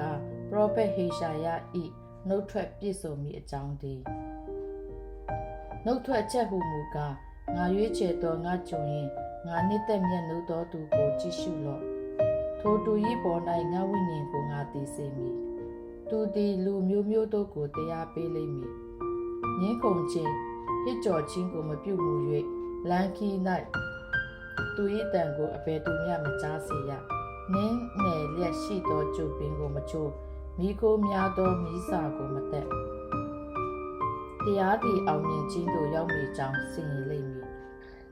ပရောဖက်ဟေရှာယ၏နှုတ်ထွက်ပြည့်စုံမည်အကြောင်းတည်းနှုတ်ထွက်ချက်ဟုမူကားငါရွေးချယ်သောငါကြုံရင်ငါနှစ်သက်မြတ်နိုးသောသူကိုကြည့်ရှုလော့ထိုသူ၏ပေါ်၌ငါဝိညာဉ်ကိုငါတည်စေမည်သူသည်လူမျိုးမျိုးတို့ကိုတရားပေးလိမ့်မည်ငင်းခုန်ခြင်းဟစ်ကြော်ခြင်းကိုမပြုမူ၍လမ်းခီး၌သူ၏တန်ကိုအဘယ်သူမျှမကြားစေရနင်းနယ်လျက်ရှိသောကျုပ်ပင်ကိုမချိုးမိခိုးများသောမိစာကိုမတက်တရားသည်အောင်မြင်ခြင်းသို့ရောက်မည်ကြောင်းဆင်ရင်လိမ့်မည်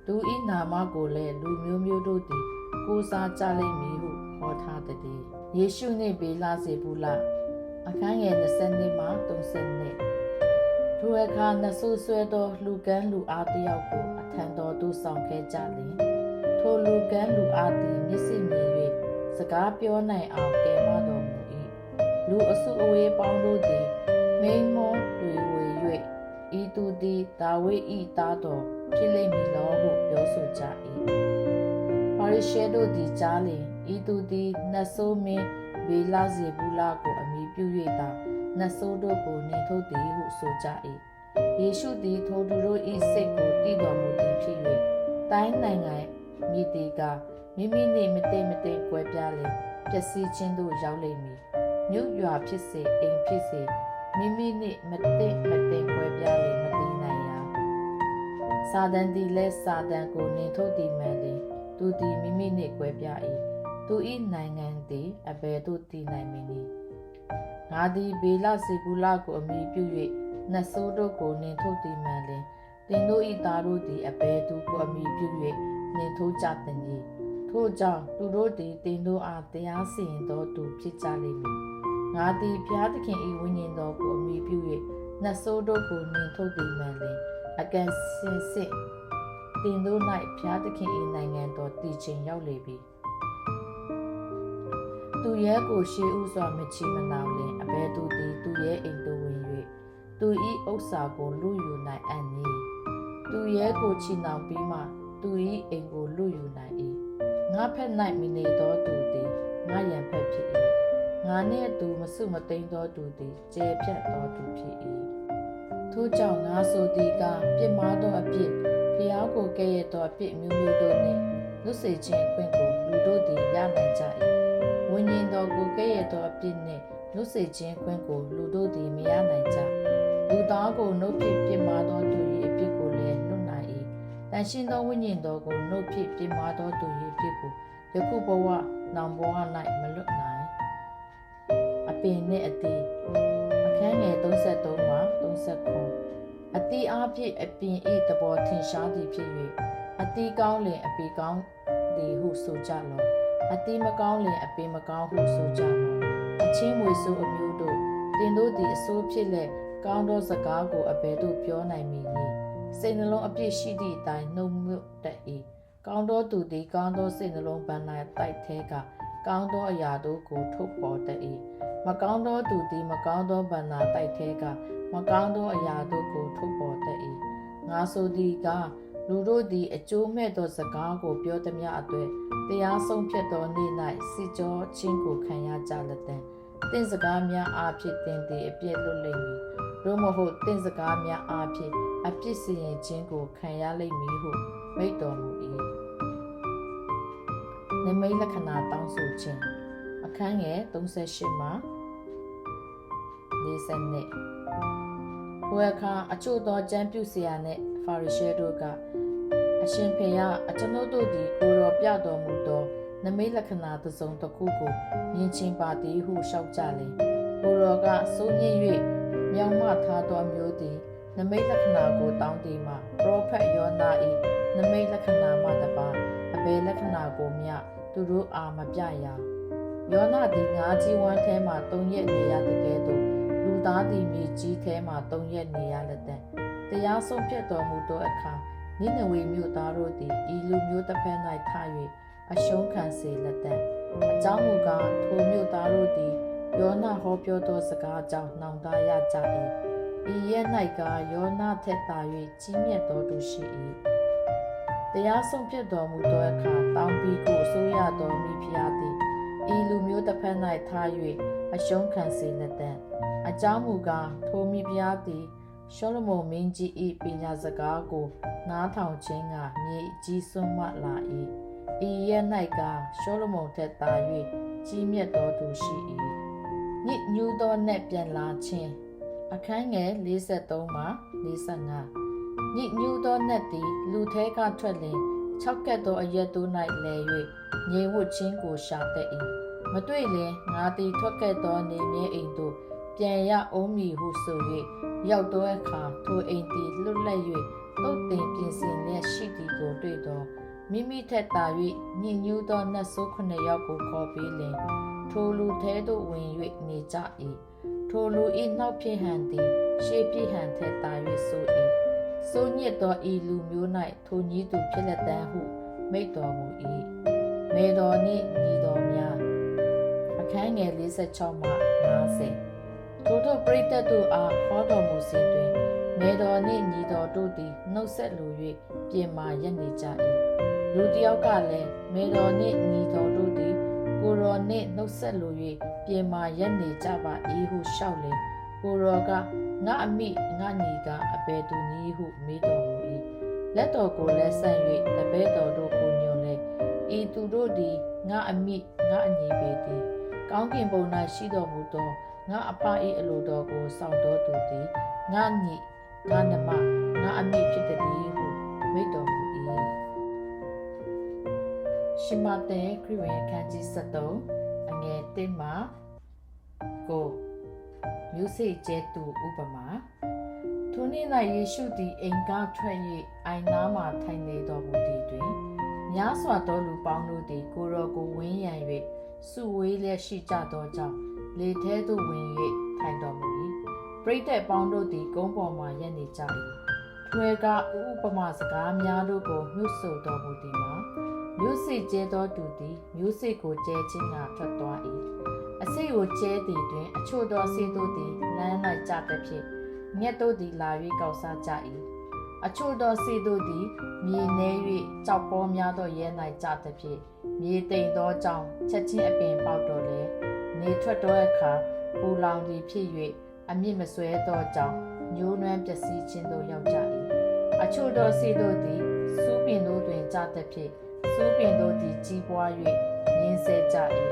သူ၏နာမကိုလည်းလူမျိုးမျိုးတို့သည်ကိုးစားကြလိမ့်မည်ဟုဟောထားသည်ယေရှုနှင့်ဘေလာစေဘူးလားအခန်းငယ်20မှ30ထိုအခါနဆူဆွဲသောလူကန်းလူအားတယောက်ကိုအထံတော်သို့ဆောင်ခဲ့ကြလျင်ထိုလူကန်းလူအားသည်မျက်စိမြင်၍စကားပြောနိုင်အောင်ကယ်မတော်မူ၏လူအစုအဝေးပေါင်းတို့သည်မိန်မောတွေဝေ၍ ဤသူသည်ဒါဝိဤသားတော်ဖြစ်လိမ့်မည်လောဟုပြောဆိုကြ၏ပါရိရှဲတို့သည်ကြားလျင်ဤသူသည်နတ်ဆိုးမင်းဘေလာဇေဘူးလကိုအမိပြု၍သာနတ်ဆိုးတို့ကိုနှင်ထုတ်သည်ဟုဆိုကြ၏ယေရှုသည်ထိုသူတို့၏စိတ်ကိုတည်တော်မူသည်ဖြစ်၍တိုင်းနိုင်ငံမိတီကမိမိနှင့်မတိမတိကွဲပြားလျင်ပျက်စီးခြင်းသို့ရောက်လိမ့်မည်မြို့ရွာဖြစ်စေအိမ်ဖြစ်စေမိမိနှင့်မတိမတိကွဲပြားလျင်မတည်နိုင်ရာစာတန်သည်လည်းစာတန်ကိုနှင်ထုတ်သည်မှန်လျင်သူသည်မိမိနှင့်ကွဲပြား၏သူ၏နိုင်ငံသည်အဘယ်သို့တည်နိုင်မည်နည်းငါသည်ဘေလဇေဗုလကိုအမိပြု၍နတ်ဆိုးတို့ကိုနှင်ထုတ်သည်မှန်လျင်သင်တို့၏သားတို့သည်အဘယ်သူကိုအမိပြု၍နှင်ထုတ်ကြသနည်းထို့ကြောင့်သူတို့သည်သင်တို့အားတရားစီရင်သောသူဖြစ်ကြလိမ့်မည်ငါသည်ဘုရားသခင်၏ဝိညာဉ်တော်ကိုအမိပြု၍နတ်ဆိုးတို့ကိုနှင်ထုတ်သည်မှန်လျင်အကန့်စင်စစ်သင်တို့၌ဘုရားသခင်၏နိုင်ငံတော်တည်ခြင်းရောက်လေပြီသူရဲကိုရှေးဥစွာမချီမနှောင်လင်အဘယ်သူသည်သူရဲအိမ်သို့ဝင်၍သူ၏ဥစ္စာကိုလူယူနိုင်အံ့နည်းသူရဲကိုချီနှောင်ပြီးမှသူ၏အိမ်ကိုလူယူနိုင်၏ငါဖက်၌မိနေသောသူသည်ငါရန်ဖက်ဖြစ်၏ငါနှင့်အတူမဆုမသိမ်းသောသူသည်ကျေဖြတ်သောသူဖြစ်၏ထို့ကြောင့်ငါဆိုသည်ကပြစ်မှားသောအပြစ်ဖျားကိုကဲ့ရဲ့သောအပြစ်မျိုးမျိုးတို့နှင့်လွတ်စေခြင်းအခွင့်ကိုလူတို့သည်ရနိုင်ကြ၏ဝိညာဉ်တော်ကိုကဲ့ရဲ့သောအပြစ်နှင့်လွတ်စေခြင်းအခွင့်ကိုလူတို့သည်မရနိုင်ကြလူသားကိုနှုတ်ဖြင့်ပြစ်မှားသောသူ၏အပြစ်ကိုလည်းလွတ်နိုင်၏တန်ရှင်းသောဝိညာဉ်တော်ကိုနှုတ်ဖြင့်ပြစ်မှားသောသူ၏အပြစ်ကိုယခုဘဝနောင်ဘဝ၌မလွတ်နိုင်အပင်နှင့်အသီးအခန်းငယ်33မှ39အသီးအားဖြင့်အပင်၏သဘောထင်ရှားသည်ဖြစ်၍အသီးကောင်းလင်အပင်ကောင်းသည်ဟုဆိုကြလော့အသီးမကောင်းလင်အပင်မကောင်းဟုဆိုကြလော့အချင်းမွေဆိုးအမျိုးတို့တင်တို့သည်အဆိုးဖြစ်လက်ကောင်းသောစကားကိုအဘယ်သို့ပြောနိုင်မည်နည်းစိတ်နှလုံးအပြည့်ရှိသည့်အတိုင်းနှုတ်မြွတ်တတ်၏ကောင်းသောသူသည်ကောင်းသောစိတ်နှလုံးပန်း၌တိုက်သေးကကောင်းသောအရာတို့ကိုထုတ်ပေါ်တတ်၏မကောင်းသောသူသည်မကောင်းသောဗန္နာတိုက်သေးကမကောင်းသောအရာတို့ကိုထုတ်ပေါ်တတ်၏ငါဆိုသည်ကလူတို့သည်အကျိုးမဲ့သောစကားကိုပြောသည်များအတွေ့တရားဆုံးဖြတ်သောနေ့၌စစ်ကြောချင်းကိုခံရကြလက်တံတင့်စကားများအားဖြင့်တင်သည်အပြည့်လွတ်လိမ့်မည်သို့မဟုတ်တင့်စကားများအားဖြင့်အပြစ်စီရင်ခြင်းကိုခံရလိမ့်မည်ဟုမိန့်တော်မူ၏နမိတ်လက္ခဏာတောင်းဆိုခြင်းအခန်းငယ်38မှ40နှစ်ဘွယ်ခါအချို့သောကျမ်းပြုဆရာနှင့်ဖာရိရှဲတို့ကအရှင်ဖေယအကျွန်ုပ်တို့သည်ကိုယ်တော်ပြတော်မူသောနမိတ်လက္ခဏာတစ်စုံတစ်ခုကိုမြင်ချင်းပါသည်ဟုလျှောက်ကြလေကိုယ်တော်ကစိုးညစ်၍မြောင်မထားသောမျိုးသည်နမိတ်လက္ခဏာကိုတောင်းသည်မှာပရောဖက်ယောနာ၏နမိတ်လက္ခဏာမှတပါအဘယ်လက္ခဏာကိုမျှသူတို့အားမပြရယောနာသည်ငါးကြီးဝမ်းထဲမှ3ရက်နေရတကယ်သို့လူသားသည်မြေကြီးထဲမှ3ရက်နေရလက်တံတရားဆုံးဖြတ်တော်မူသောအခါနိနဝေမြို့သားတို့သည်ဤလူမျိုးတစ်ဖက်၌ထ၍အရှုံးခံစေလက်တံအကြောင်းမူကားထိုမြို့သားတို့သည်ယောနာဟောပြောသောစကားကြောင့်နှောင့်တရကြ၏ဤရဲ့၌ကယောနာထက်သာ၍ကြီးမြတ်သောသူရှိ၏တရားဆုံးဖြတ်တော်မူသောအခါတောင်းပြီးကိုဆိုရတော်မိဖုရားသည်ဤလူမျိုးတစ်ဖက်၌ထား၍အရှုံးခံစေလက်တံအကြောင်းမူကားထိုမိဖုရားသည်ရှောလမုန်မင်းကြီး၏ပညာစကားကိုနားထောင်ခြင်းကမြေကြီးစွန်းမှလာ၏ဤရဲ့၌ကရှောလမုန်ထက်သာ၍ကြီးမြတ်သောသူရှိ၏ညစ်ညူးသောနှင့်ပြန်လာခြင်းအခန်းငယ်43မှ45ညစ်ညူးသောနှင့်သည်လူထဲကထွက်လျင်6ကက်သောအရက်တို့၌လဲ၍ငြိမ်ဝတ်ခြင်းကိုရှာတတ်၏မတွေ့လျင်ငါသည်ထွက်ကဲ့သောနေမြဲအိမ်သို့ပြန်ရအောင်မည်ဟုဆို၍ရောက်သောအခါထိုအိမ်သည်လွတ်လပ်၍တုတ်တင်ပြင်ဆင်လျက်ရှိသည်ကိုတွေ့သောမိမိထက်သာ၍ညစ်ညူးသောနတ်ဆိုး9ယောက်ကိုခေါ်ပြီးလျင်ထိုလူထဲသို့ဝင်၍နေကြ၏ထိုလူ၏နောက်ဖြစ်ဟန်သည်ရှေ့ဖြစ်ဟန်ထက်သာ၍ဆို၏စိုးညစ်သောဤလူမျိုး၌ထိုညီသူဖြစ်လက်တန်းဟုမိန့်တော်မူ၏မေတော်နှင့်ညီတော်များအခန်းငယ်46မှ50ထို့ပရိသတ်တို့အားဟောတော်မူစဉ်တွင်မေတော်နှင့် ညီတော်တို့သည်နှုတ်ဆက်လို၍ပြင်မာရက်နေကြ၏လူတယောက်ကလည်းမေတော်နှင့်ညီတော်တို့သည်ကိုရောနှင့်နှုတ်ဆက်လို၍ပြင်မာရက်နေကြပါ၏ဟုလျှောက်လေကိုရောကငါအမိငါညီကအဘယ်သူနည်းဟုမေးတော်မူ၏လက်တော်ကိုလည်းဆန့်၍တပည့်တော်တို့ကိုညွှန်လေဤသူတို့သည်ငါအမိငါအညီပေသည်ကောင်းကင်ဘုံ၌ရှိတော်မူသောငါအဖ၏အလိုတော်ကိုဆောင်တော်သူသည်ငါညီငါနှမငါအမိဖြစ်သည်ဟုမိတော်မူ၏ရှမဿဲခရစ်ဝင်အခန်းကြီး73အငယ်1မှ9မျိုးစေ့ကျဲသူဥပမာထိုနေ့၌ယေရှုသည်အိမ်ကထွက်၍အိုင်နားမှထိုင်နေတော်မူသည်တွင်များစွာသောလူပေါင်းတို့သည်ကိုရောကိုဝန်းရံ၍စုဝေးလျက်ရှိကြသောကြောင့်လေထဲသို့ဝင်၍ထိုင်တော်မူ၏ပရိသတ်ပေါင်းတို့သည်ကုန်းပေါ်မှရပ်နေကြ၏ထွဲကဥပမာစကားများတို့ကိုညှို့ဆိုတော်မူသည်မှာမျိုးစေ့ကျဲသောသူသည်မျိုးစေ့ကိုကျဲခြင်းကထွက်သွား၏အစိတ်ကိုကျဲသည်တွင်အချို့သောဆေးတို့သည်လမ်း၌ကျသဖြင့်မြက်တို့သည်လာ၍ကောက်စားကြ၏အချို့သောဆေးတို့သည်မြေနေ၍ကြောက်ပေါ်များသောရဲ၌ကျသဖြင့်မြေတိမ်သောကြောင့်ချက်ချင်းအပင်ပေါက်တော်လေနေထွက်သောအခါပူလောင်သည်ဖြစ်၍အမြင့်မဆွဲသောကြောင့်ညှိုးနွမ်းပျက်စီးခြင်းသို့ရောက်ကြ၏အချို့သောဆေးတို့သည်စူးပင်တို့တွင်ကျသဖြင့်စူးပင်တို့သည်ကြီးပွား၍ရင်းဆဲကြ၏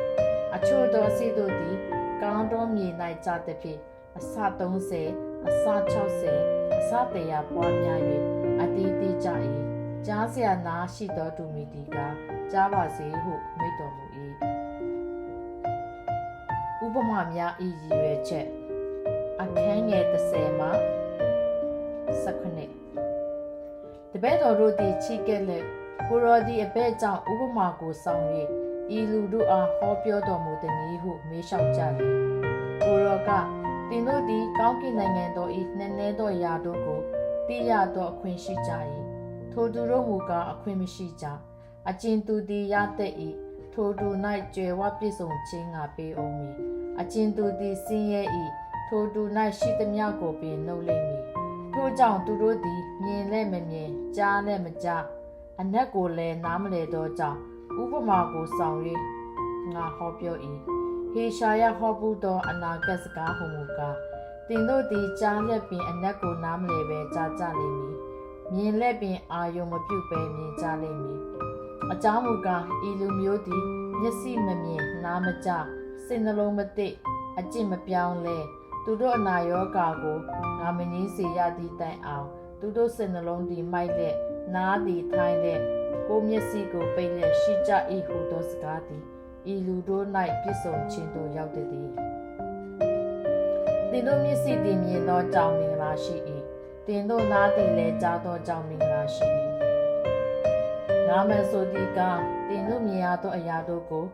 အချို့သောဆေးတို့သည်ကောင်းသောမြေ၌ကျသဖြင့်အစ30အစ60အစ100ပွားများ၍အတီးတီးကြ၏ကြားเสียနာရှိသောသူမိတီကကြားပါစေဟုမိန့်တော်မူ၏ဥပမာများဤရည်ရွယ်ချက်အခန်းငယ်30မှ19တပည့်တော်တို့သည်ချီးကဲ့လက်ကိုရောသည်အဘဲ့ကြောင့်ဥပမာကိုဆောင်၍ဤလူတို့အားဟောပြောတော်မူသည်နည်းဟုမေးလျှောက်ကြသည်ကိုရောကသင်တို့သည်ကောင်းကင်နိုင်ငံတော်၏နှဲနဲသောအရာတို့ကိုသိရသောအခွင့်ရှိကြ၏ထိုသူတို့မူကားအခွင့်မရှိကြအကျဉ်သူသည်ရတတ်၏ထိုသူ၌ကြွယ်ဝပြည့်စုံခြင်းငါပေးအောင်မည်အကျဉ်သူသည်ဆင်းရဲ၏ထိုသူ၌ရှိသမျှကိုပင်နှုတ်လိမ့်မည်ထိုကြောင့်သူတို့သည်မြင်လည်းမမြင်ကြားလည်းမကြားအနက်ကိုလည်းနားမလည်သောကြောင့်ဥပမာကိုဆောင်၍ငါဟောပြော၏ဟေရှာယဟောပူသောအနာဂတ်စကားဟူမူကားသင်တို့သည်ကြားလက်ပင်အနက်ကိုနားမလည်ပဲကြားကြလိမ့်မည်မြင်လက်ပင်အာယုံမပြုတ်ပဲမြင်ကြလိမ့်မည်အကြောင်းမူကားဤလူမျိုးသည်မျက်စိမမြင်နားမကြားစိတ်နှလုံးမသိအကျင့်မပြောင်းလဲသူတို့အနာရောဂါကိုငါမငြင်းစေရသည့်တိုင်အောင်သူတို့စိတ်နှလုံးသည်မိုက်လက်နားသည်ထိုင်းလက်ကိုမျက်စိကိုပိတ်လက်ရှိကြ၏ဟုသောစကားသည်ဤလူတို့၌ပြည့်စုံခြင်းသို့ရောက်သည်သင်တို့မျက်စိသည်မြင်သောကြောင့်မင်္ဂလာရှိ၏သင်တို့နားသည်လည်းကြားသောကြောင့်မင်္ဂလာရှိ၏ငါမဆိုသည်ကသင်တို့မြင်ရသောအရာတို့ကို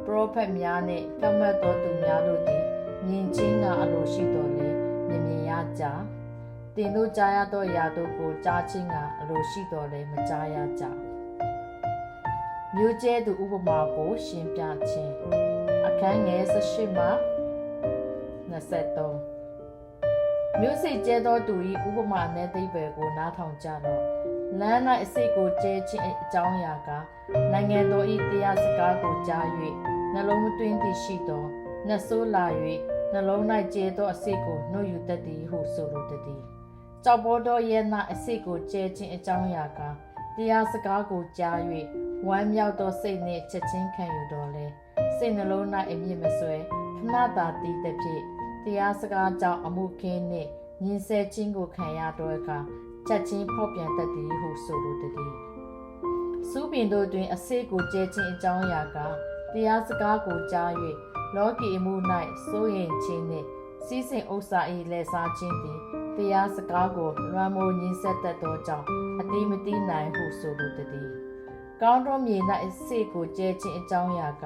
ပရောဖက်များနှင့်ဖြောင့်မတ်သောသူများတို့သည်မြင်ခြင်းကအလိုရှိတော်လေမြင်ရကြသင်တို့ကြားရသောအရာတို့ကိုကြားခြင်းကအလိုရှိတော်လေမကြားရကြမျိုးကျဲသူဥပမာကိုရှင်းပြခြင်းအခန်းငယ်18မှ23မျိုးစေ့ကျဲသောသူ၏ဥပမာနဲ့သိပ္ပယ်ကိုနားထောင်ကြတော့လမ်း၌အစိတ်ကိုကျဲခြင်းအကြောင်းအရာကနိုင်ငံတော်၏တရားစကားကိုကြား၍နှလုံးမသွင်းသည်ရှိသောနှဆိုးလာ၍နှလုံး၌ကျဲသောအစိတ်ကိုနှုတ်ယူတတ်သည်ဟုဆိုလိုသည်ကြောက်ပေါ်သောရဲ၌အစိတ်ကိုကျဲခြင်းအကြောင်းအရာကတရားစကားကိုကြား၍ဝမ်းမြောက်သောစိတ်နှင့်ချက်ချင်းခံယူတော်လဲစိတ်နှလုံး၌အမြင့်မဆွဲခဏသာတည်သည်ဖြင့်တရားစကားကြောင့်အမှုခင်းနှင့်ညင်ဆဲခြင်းကိုခံရသောအခါချက်ချင်းဖောက်ပြန်တတ်သည်ဟုဆိုလိုသည်စူးပင်တို့တွင်အစိတ်ကိုကျဲခြင်းအကြောင်းအရာကတရားစကားကိုကြား၍လောကီအမှု၌စိုးရိမ်ခြင်းနှင့်စီးစိမ်ဥစ္စာ၏လက်စားခြင်းသည်တရားစကားကိုလွှမ်းမိုးညင်ဆက်တတ်သောကြောင့်အတိမတိနိုင်ဟုဆိုလိုသည်ကောင်းသောမြေ၌အစိတ်ကိုကျဲခြင်းအကြောင်းအရာက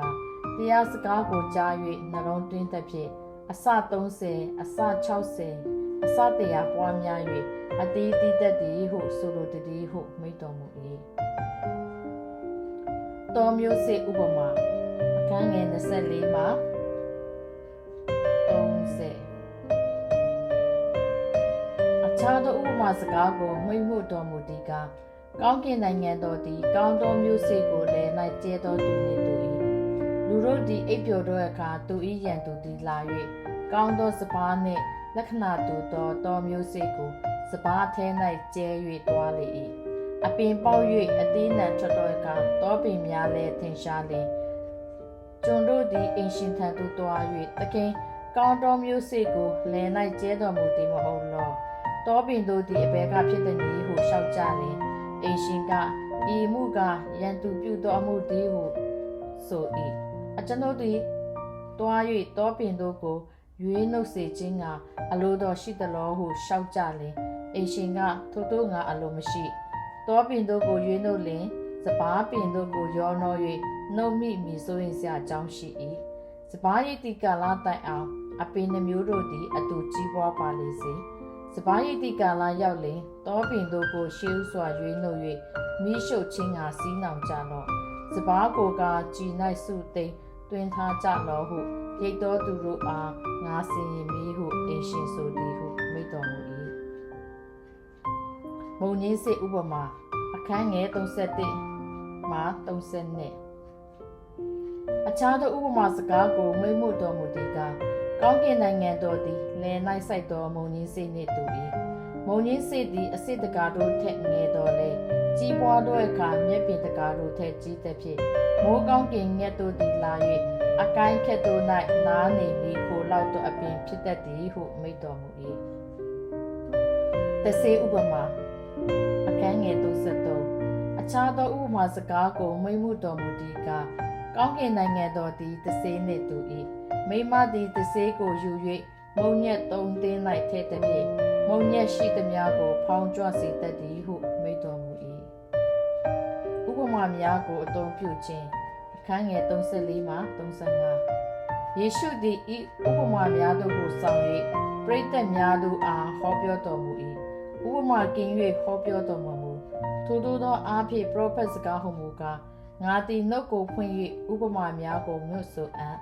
တရားစကားကိုကြား၍နှလုံးသွင်းသဖြင့်အစ30အစ60အစ100ပွားများ၍အတီးတီးတတ်သည်ဟုဆိုလိုသည်ဟုမိန့်တော်မူ၏တောမျိုးစေ့ဥပမာအခန်းငယ်24မှ30အ အခြားသောဥပမာစကားကိုမှိတ်မှုတော်မူသည်ကကောင်းကင်နိုင်ငံတော်သည်ကောင်းသောမျိုးစေ့ကိုလည်း၌ကျဲသောသူနှင့်တူ၏လူတို့သည်အိပ်ပျော်သောအခါသူ၏ရန်သူသည်လာ၍ကောင်းသောစပါးနှင့်လက္ခဏာတူသောတောမျိုးစေ့ကိုစပါးထဲ၌ကျဲ၍တွားလေ၏အပင်ပေါက်၍အသီးနှံထွက်သောအခါတောပင်များလည်းထင်ရှားလေကျွန်တို့သည်အင်ရှင်ထံသို့တွား၍သခင်ကောင်းသောမျိုးစေ့ကိုလယ်၌ကျဲတော်မူသည်မဟုတ်လောတောပင်တို့သည်အဘယ်ကဖြစ်သည်နည်းဟုလျှောက်ကြလျှင်အင်ရှင်ကဤမှုကရန်သူပြုသောအမှုတည်းဟုဆို၏အကျွန်ုပ်သည်တွား၍တောပင်တို့ကိုရွေးနှုတ်စေခြင်းကအလိုတော်ရှိသလောဟုလျှောက်ကြလျှင်အင်ရှင်ကထို့သောငါအလိုမရှိတောပင်တို့ကိုရွေးနှုတ်လျင်စပါးပင်တို့ကိုရောနှော၍နှုတ်မိမိဆိုရင်စရာအကြောင်းရှိ၏စပါးရိတ်တိကာလတိုင်အောင်အပင်နှမျိုးတို့သည်အတူကြီးပွားပါလေစေစပါးရိတ်တိကာလရောက်လျင်တောပင်တို့ကိုရှေးဥစွာရွေးနှုတ်၍မိရှုပ်ခြင်းစီးနှောင်ကြလော့စပါးကိုကကြည်၌စုသိမ်းတွင်ထားကြလောဟုရိတ်တော်သူတို့အားငါစင်ရင်မီးဟုအင်ရှင်ဆိုသည်ဟုမိန့်တော်မူ၏မုန်ကြီးစေဥပမာအခန်းငယ်31မှ32အခြားသောဥပမာစကားကိုမိန့်မှုတော်မူသည်ကကောင်းကင်နိုင်ငံတော်သည်လယ်၌စိုက်သောမုန်ကြီးစေနှင့်တူ၏မုန်ကြီးစေသည်အစစ်တကားတို့ထက်ငယ်တော်လဲကြီးပွားသောအခါမြက်ပင်တကားတို့ထက်ကြီးသဖြင့်မိုးကောင်းကင်ငှက်တို့သည်လာ၍အကိုင်းခက်တို့၌နားနေပြီးကိုလောက်သောအပင်ဖြစ်တတ်သည်ဟုမိန့်တော်မူ၏တဆေဥပမာအခန်းငယ်33အခြားသောဥပမာစကားကိုမိန့်မှုတော်မူသည်ကကောင်းကင်နိုင်ငံတော်သည်တဆေနှင့်တူ၏မိမသည်တဆေကိုယူ၍မုံညက်သုံးသင်း၌ထည့်သည်ဖြင့်မုံညက်ရှိသည်များကိုဖောင်းကြွစေတတ်သည်ဟုမိန့်တော်မူ၏ဥပမာများကိုအသုံးပြုခြင်းအခန်းငယ်34မှ35ယေရှုသည်ဤဥပမာများတို့ကိုဆောင်၍ပရိသတ်များတို့အားဟောပြောတော်မူ၏ဥပမာကင်း၍ဟောပြောတော်မူထို့သောအားဖြင့်ပရောဖက်စကားဟူမူကားငါသည်နှုတ်ကိုဖွင့်၍ဥပမာများကိုမြွတ်ဆိုအံ့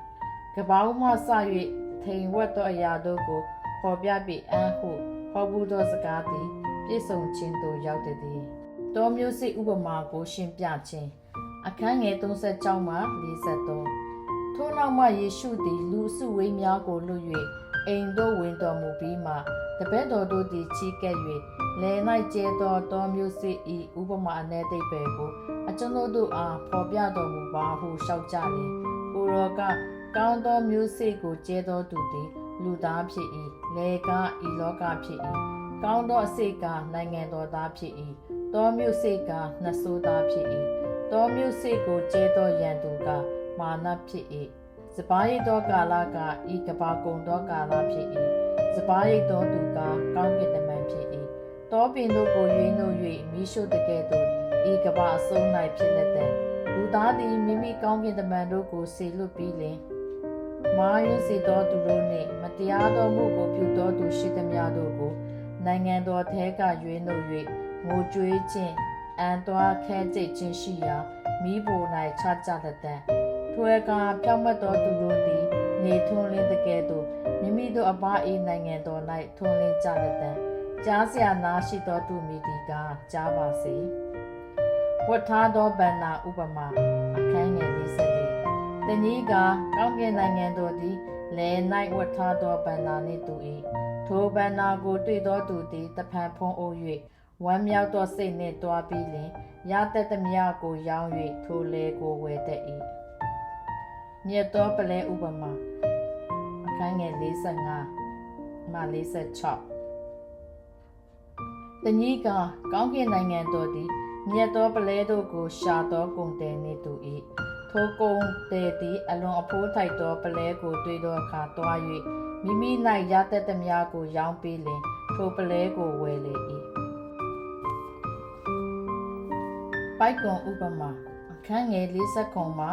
ကပ္ပဦးမှစ၍ထိန်ဝက်သောအရာတို့ကိုဟောပြပြီးအံ့ဟုဟောဘူးသောစကားသည်ပြည့်စုံခြင်းသို့ရောက်သည်တောမျိုးစေ့ဥပမာကိုရှင်းပြခြင်းအခန်းငယ်36မှ43ထို့နောက်မှယေရှုသည်လူအစုဝေးများကိုလွတ်၍အိမ်သို့ဝင်တော်မူပြီးမှတပည့်တော်တို့သည်ချီးကပ်၍လယ်၌ကျဲသောတောမျိုးစေ့၏ဥပမာအ내သိပ္ပယ်ကိုအကျွန်ုပ်တို့အားဖော်ပြတော်မူပါဟုလျှောက်ကြသည်ကိုရောကကောင်းသောမျိုးစေ့ကိုကျဲသောသူသည်လူသားဖြစ်၏လယ်ကဤလောကဖြစ်၏ကောင်းသောအစေ့ကနိုင်ငံတော်သားဖြစ်၏တောမျိုးစေ့ကနှဆိုးသားဖြစ်၏တောမျိုးစေ့ကိုကျဲသောရန်သူကမာနဖြစ်၏စပါးရိတ်သောကာလကဤကဘာကုံသောကာလဖြစ်၏စပါးရိတ်သောသူကကောင်းကင်တမန်ဖြစ်၏တောပင်တို့ကိုရွေးနှုတ်၍မိရှုတကဲ့သို့ဤကဘာအဆုံး၌ဖြစ်လက်တဲ့လူသားသည်မိမိကောင်းကင်တမန်တို့ကိုဆေလွတ်ပြီးလင်မာယွန်းစေသောသူတို့နှင့်မတရားသောမှုကိုပြုသောသူရှိသမျှတို့ကိုနိုင်ငံတော်ထဲကရွေးနှုတ်၍ငိုကြွေးခြင်းအံသွားခဲကြိတ်ခြင်းရှိရာမိဖို့၌ချကြတဲ့ထိုအခါဖြောင့်မတ်သောသူတို့သည်နေထွန်းလင်းတကဲ့သို့မိမိတို့အဘ၏နိုင်ငံတော်၌ထွန်းလင်းကြတဲ့ကြားစရာနာရှိသောသူမိသည်ကကြားပါစေဝတ်ထားသောဗန္နာဥပမာအခန်းငယ်44တနည်းကကောင်းကင်နိုင်ငံတော်သည်လယ်၌ဝတ်ထားသောဗန္နာနှင့်တူ၏ထိုဗန္နာကိုတွေ့သောသူသည်တဖန်ဖုံးအုပ်၍ဝမ်းမြောက်သောစိတ်နှင့်တွားပြီးလင်ရတတ်သမျှကိုရောင်း၍ထိုလယ်ကိုဝယ်တတ်၏မြတ်သောပလဲဥပမာအခန်းငယ်45မှ46တနည်းကကောင်းကင်နိုင်ငံတော်သည်မြတ်သောပလဲတို့ကိုရှာသောကုန်တယ်နှင့်တူ၏ထိုကုန်တယ်သည်အလွန်အဖိုးထိုက်သောပလဲကိုတွေ့သောအခါတွား၍မိမိ၌ရတတ်သမျှကိုရောင်းပြီးလင်ထိုပလဲကိုဝယ်လေ၏ပိုက်ကွန်ဥပမာအခန်းငယ်49မှ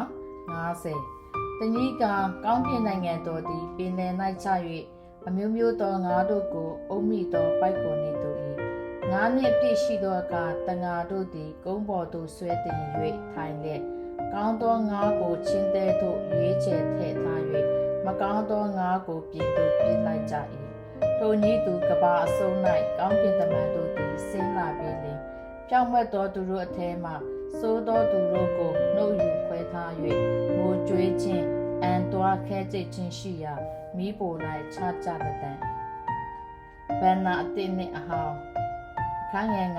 50တနည်းကကောင်းကင်နိုင်ငံတော်သည်ပင်လယ်၌ချ၍အမျိုးမျိုးသောငါးတို့ကိုအုပ်မိသောပိုက်ကွန်နှင့်တူ၏ငါးနှင့်ပြည့်ရှိသောအခါတငါတို့သည်ကုန်းပေါ်သို့ဆွဲတင်၍ထိုင်လျက်ကောင်းသောငါးကိုချင်းတဲသို့ရွေးချယ်ထည့်ထား၍မကောင်းသောငါးကိုပြင်သို့ပြစ်လိုက်ကြ၏ထိုနည်းသူကဘာအစုံ၌ကောင်းကင်တ ပြောင်းမွက်တော်သူတို့အထဲမှစိုးတော်သူတို့ကိုနှုတ်ယူခွဲထား၍ငိုကြွေးခြင်းအန်တွားခဲကြိတ်ခြင်းရှိရာမိပို၌ချကြတဲ့တန်ဘန္နာအတင်းနှင့်အဟောင်းအခန်းငယ်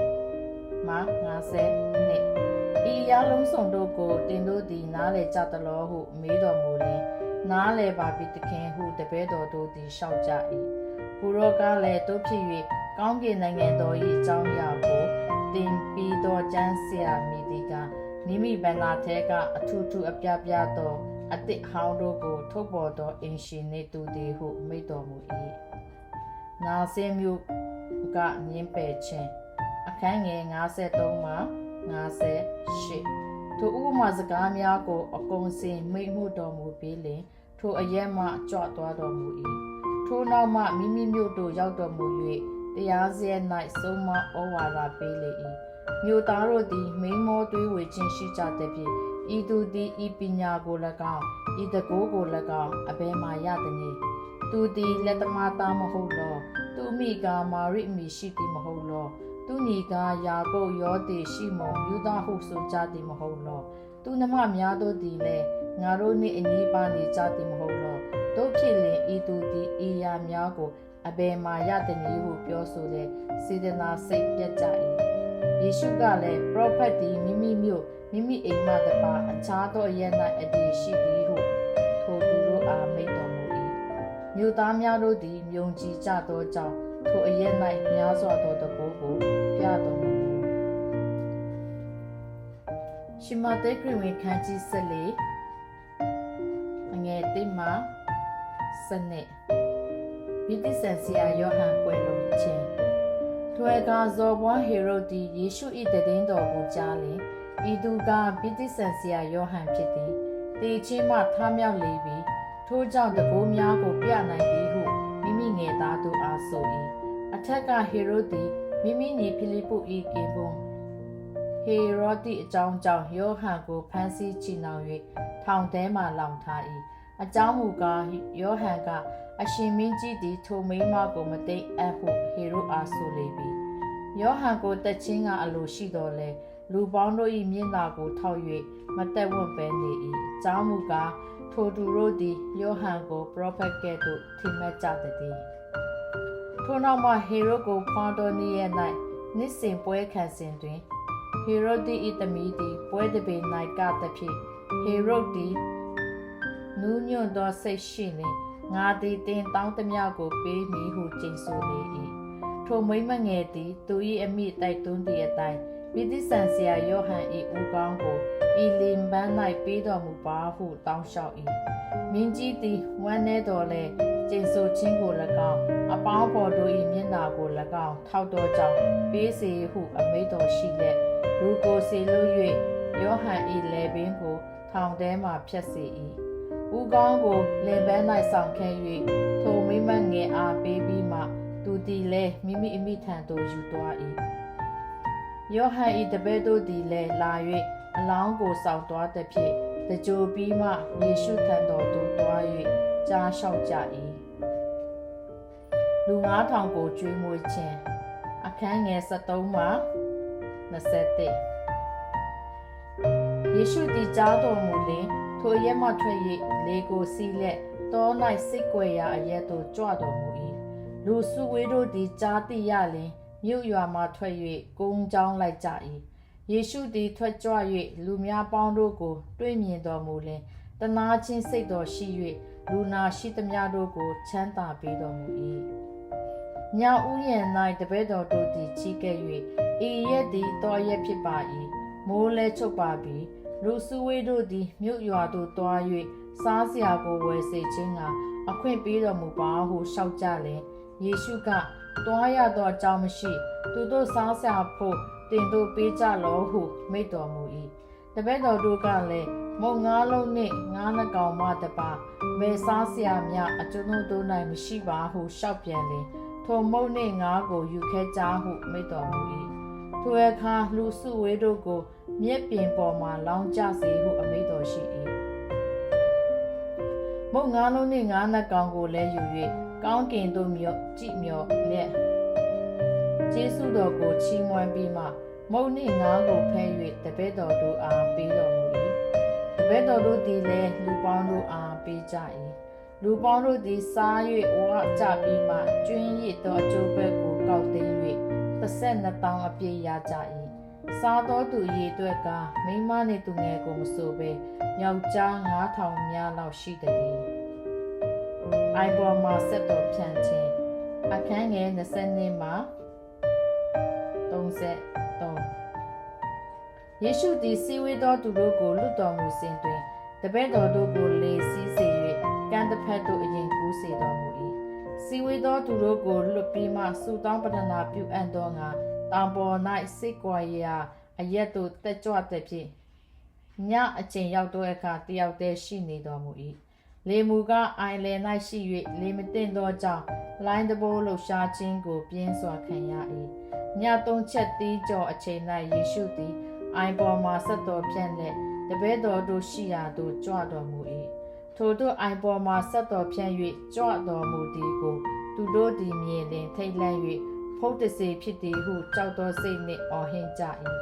50မှ50နှစ်ဤအရာလုံးစုံတို့ကိုတင်တို့သည်နားလေကြသလောဟုမေးတော်မူလျှင်နားလေပါပြီသခင်ဟုတပည့်တော်တို့သည်လျှောက်ကြ၏ကိုရောကလည်းတို့ဖြစ်၍ကောင်းကင်နိုင်ငံတော်၏အကြောင်းအရာကိုတင်ပြီးတော်ကျမ်းဆရာမိသည်ကမိမိဘန္နာထဲကအထူးထူးအပြပြသောအသည့်ဟောင်းတို့ကိုထုတ်ပေါ်သောအင်ရှင်နေသူသည်ဟုမိန့်တော်မူ၏နာစင်းမျိုးကညင်းပယ်ခြင်းအခန်းငယ်53မှ58ထိုဥပမာစကားများကိုအကုန်စင်မိန့်မှုတော်မူပြီးလျှင်ထိုအရက်မှကြွသွားတော်မူ၏ထိုနောက်မှမိမိမြို့သို့ရောက်တော်မူ၍တရားစရ၌ဆုံးမဩဝါဒပေးလေ၏မြို့သားတို့သည်မိန်မောတွေးဝေခြင်းရှိကြသည်ဖြင့်ဤသူသည်ဤပညာကို၎င်းဤတကိုးကို၎င်းအဘယ်မှရသည်နည်းသူသည်လက်သမားသားမဟုတ်လောသူမိကမာရိမိရှိသည်မဟုတ်လောသူညီကယာကုပ်ယောသေရှိမောယူသားဟုဆိုကြသည်မဟုတ်လောသူနှမများတို့သည်လည်းငါတို့နှင့်အညီပါနေကြသည်မဟုတ်လောတို့ဖြစ်လျင်ဤသူသည်ဤရာများကိုအဘယ်မှရသည်နည်းဟုပြောဆိုလေစေတနာစိတ်ပြတ်ကြ၏ယေရှုကလည်းပရောဖက်သည်မိမိမြို့မိမိအိမ်မှတပါအခြားသောအရ၌အတည်ရှိသည်ဟုထိုသူတို့အားမိန့်တော်မူ၏မြို့သားများတို့သည်မြုံကြည်ကြသောကြောင့်ထိုအရ၌များစွာသောတကိုးကိုပြတော်မူရှမဿဲခရစ်ဝင်ခန်းကြီး14အငယ်1မှ7ဗိတိဆန်ဆရာယောဟန်ကွယ်လွန်ခြင်းထိုအခါဇော်ဘွားဟေရုဒ်သည်ယေရှု၏တည်င်းတော်ကိုကြားလျှင်ဤသူကဗိတိဆန်ဆရာယောဟန်ဖြစ်သည်တေချင်းမှထမြောက်လေပြီထိုကြောင့်တကိုးများကိုပြနိုင်သည်ဟုမိမိငယ်သားတို့အားဆို၏အထက်ကဟေရုဒ်သည်မိမိညီဖိလိပ္ပု၏ကင်ပွန်းဟေရောဒိအကြောင်းကြောင့်ယောဟန်ကိုဖမ်းဆီးချီနှောင်၍ထောင်ထဲမှလောင်ထား၏အကြောင်းမူကားယောဟန်ကအရှင်မင်းကြီးသည်ထိုမိန်းမကိုမသိအပ်ဟုဟေရုဒ်အားဆိုလေပြီယောဟန်ကိုတက်ချင်းကအလိုရှိတော်လဲလူပေါင်းတို့၏မျက်နှာကိုထောက်၍မတက်ဝန့်ပဲနေ၏အကြောင်းမူကားထိုသူတို့သည်ယောဟန်ကိုပရောဖက်ကဲ့သို့ထင်မှတ်ကြသည်ထိုနောက်မှဟေရုဒ်ကိုဖွားတော်နေ့ရက်၌နှစ်စဉ်ပွဲခံစဉ်တွင်ဟေရုဒ်၏သမီးသည်ပွဲတပင်၌ကသဖြင့်ဟေရုဒ်သည်နူးညွတ်သောစိတ်ရှိလျှင်ငါသည်တင်တောင်းသမျှကိုပေးမည်ဟုကျိန်ဆိုလေ၏ထိုမိန်းမငယ်သည်သူ၏အမိတိုက်တွန်းသည့်အတိုင်းဗိတိဆန်ဆရာယောဟန်၏ဦးခေါင်းကိုဤလင်ပန်း၌ပေးတော်မူပါဟုတောင်းလျှောက်၏မင်းကြီးသည်ဝမ်းနည်းတော်လဲကျိန်ဆိုခြင်းကို၎င်းအပေါင်းဖော်တို့၏မျက်နှာကို၎င်းထောက်တော်ကြောင့်ပေးစေဟုအမိန့်တော်ရှိလက်လူကိုစေလွတ်၍ယောဟန်၏လယ်ပင်ကိုထောင်ထဲမှဖျက်စေ၏ဦးခေါင်းကိုလင်ပန်း၌ဆောင်ခဲ့၍ထိုမိမငယ်အားပေးပြီးမှသူသည်လည်းမိမိအမိထံသို့ယူသွား၏ယောဟန်၏တပည့်တို့သည်လည်းလာ၍အလောင်းကိုဆောင်သွားသည်ဖြင့်တကြိုပြီးမှယေရှုထံတော်သို့သွား၍ကြားလျှောက်ကြ၏လူ9000ကိုကျွေးမွေးခြင်းအခန်းငယ်73မှ21ယေရှုသည်ကြားတော်မူလျှင်ထိုရက်မှထွက်၍လေကိုစီးလက်တော၌စိတ်ကွယ်ရာအရက်သို့ကြွတော်မူ၏လူစုဝေးတို့သည်ကြားသိရလျှင်မြို့ရွာမှထွက်၍ကုန်းကြောင်းလိုက်ကြ၏ယေရှုသည်ထွက်ကြွ၍လူများပေါင်းတို့ကိုတွေ့မြင်တော်မူလျှင်တနာချင်းစိတ်တော်ရှိ၍လူနာရှိသမျှတို့ကိုချမ်းသာပေးတော်မူ၏ညဥ်ယျံ၌တပည့်တော်တို့သည်ချီးကဲ့၍ဤရက်သည်တော်ရက်ဖြစ်ပါ၏မိုးလဲချုပ်ပါပြီလူစုဝေးတို့သည်မြို့ရွာသို့သွား၍စားစရာကိုဝယ်စေခြင်းကအခွင့်ပေးတော်မူပါဟုလျှောက်ကြလျင်ယေရှုကသွားရသောအကြောင်းမရှိသူတို့စားစရာဖို့တင်တို့ပေးကြလောဟုမိန့်တော်မူ၏တပည့်တော်တို့ကလည်းမုံ9လုံးနှင့်9နှကောင်မှတပါဘယ်စားစရာများအကျွန်ုပ်တို့၌မရှိပါဟုလျှောက်ပြန်လျင်ထိုမုံနှင့်9ကိုယူခဲ့ကြဟုမိန့်တော်မူ၏ထိုအခါလူစုဝေးတို့ကိုမြက်ပင်ပေါ်မှလောင်းကြစေဟုအမိန့်တော်ရှိ၏မုံ9လုံးနှင့်9နှကောင်ကိုလည်းယူ၍ကောင်းကင်သို့ကြည့်မျှော်လျက် ကျေးဇူးတော်ကိုချီးမွမ်းပြီးမှမုန်နှင့်ငါးကိုဖဲ၍တပည့်တော်တို့အားပေးတော်မူ၏တပည့်တော်တို့သည်လည်းလူပေါင်းတို့အားပေးကြ၏လူပေါင်းတို့သည်စား၍ဝါကြပြီးမှကျွင်းရစ်သောအကျိုးဘက်ကိုကောက်သိမ်း၍32,000အပြည့်ရကြ၏စားသောသူရေအတွက်ကမိန်းမနှင့်သူငယ်ကိုမဆိုဘဲယောက်ျား9,000များလောက်ရှိသည်အိုင်ပေါ်မှာဆက်တော်ဖြန့်ခြင်းအခန်းငယ်20မှ33ယေရှုသည်စီဝေသောသူတို့ကိုလွတ်တော်မူစဉ်တွင်တပည့်တော်တို့ကိုလေစီးစေ၍ကံတစ်ဖက်သို့အရင်ကူးစေတော်မူ၏စီဝေသောသူတို့ကိုလွတ်ပြီးမှဆုတောင်းပတနာပြုအပ်သောငါတောင်ပေါ်၌စိတ်ကြွယ်ရာအရက်သို့တက်ကြွသည်ဖြင့်ညအချိန်ရောက်သောအခါတယောက်တည်းရှိနေတော်မူ၏လေမူကအိုင်လယ်၌ရှိ၍လေမတင်သောကြောင့်လိုင်းတဘိုးလှရှားခြင်းကိုပြင်းစွာခံရ၏ည3ချက်တီးကြော်အချိန်၌ယေရှုသည်အိုင်ပေါ်မှဆက်တော်ဖြန့်လက်တပည့်တော်တို့ရှိရာသို့ကြွတော်မူ၏ထိုတို့အိုင်ပေါ်မှဆက်တော်ဖြန့်၍ကြွတော်မူသည်ကိုသူတို့သည်မြင်လျင်ထိတ်လန့်၍ဖုတ်တစေဖြစ်သည်ဟုကြောက်သောစိတ်နှင့်အော်ဟစ်ကြ၏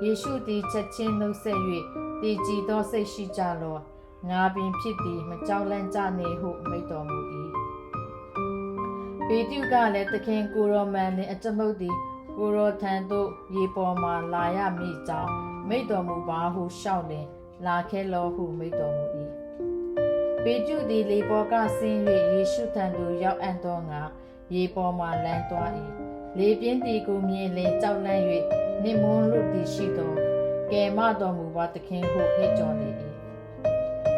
ယေရှုသည်ချက်ချင်းနှုတ်ဆက်၍တည်ကြည်သောစိတ်ရှိကြလောငါပင်ဖြစ်သည်မကြောက်လန့်ကြနေဟုမိန့်တော်မူ၏ပေတရုကလည်းသခင်ကိုရောမန်နှင့်အကျွန်ုပ်သည်ကိုရောထံသို့ရေပေါ်မှလာရမည်ကြောင်းမိန့်တော်မူပါဟုရှောက်လင်လာခဲ့လောဟုမိန့်တော်မူ၏ပေတရုသည်လေပေါ်ကဆင်း၍ယေရှုထံသို့ရောက်အံ့သောငါရေပေါ်မှလမ်းသွား၏လေပြင်းသည်ကိုမြင်လင်ကြောက်လန့်၍နှင့်မွန်းလွတ်သည်ရှိသောကယ်မတော်မူပါသခင်ဟုဟစ်ကြော်လေ၏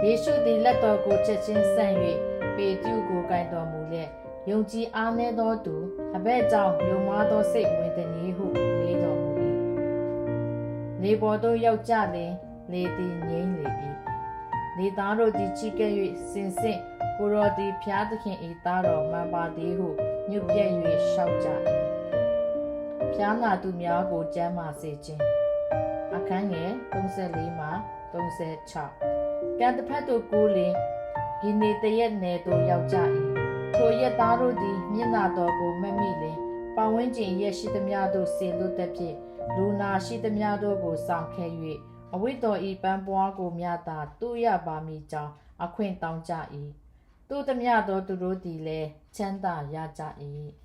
ယေရှုသည်လက်တော်ကိုချက်ချင်းဆန့်၍ပေတရုကိုကိုင်တော်မူလျက်ယုံကြည်အားနည်းသောသူအဘဲ့ကြောင့်ယုံမားသောစိတ်ဝင်သည်ဟုမေးတော်မူ၏လေပေါ်သို့ရောက်ကြလျင်လေသည်ငြိမ်းလေ၏လေသားတို့သည်ချီးကဲ့၍စင်စစ်ကိုရောသည်ဖျားသခင်၏သားတော်မှန်ပါသည်ဟုညွတ်ပြဲ၍ရှောက်ကြ၏ဖျားနာသူများကိုကျမ်းမာစေခြင်းအခန်းငယ်34မှ36ကံတစ်ဖက်သို့ကူးလျင်ဒီနေတရက်နယ်သို့ရောက်ကြ၏ထိုရက်သားတို့သည်မျက်နာတော်ကိုမမိလျင်ပတ်ဝန်းကျင်ရက်ရှိသမျှတို့ဆေလွတ်သည်ဖြင့်လူနာရှိသမျှတို့ကိုဆောင်ခဲ့၍အဝိတော်ဤပန်းပွားကိုမြတာတူရပါမည်ကြောင်းအခွင့်တောင်းကြ၏သူသမျှသောသူတို့သည်လည်းချမ်းသာရကြ၏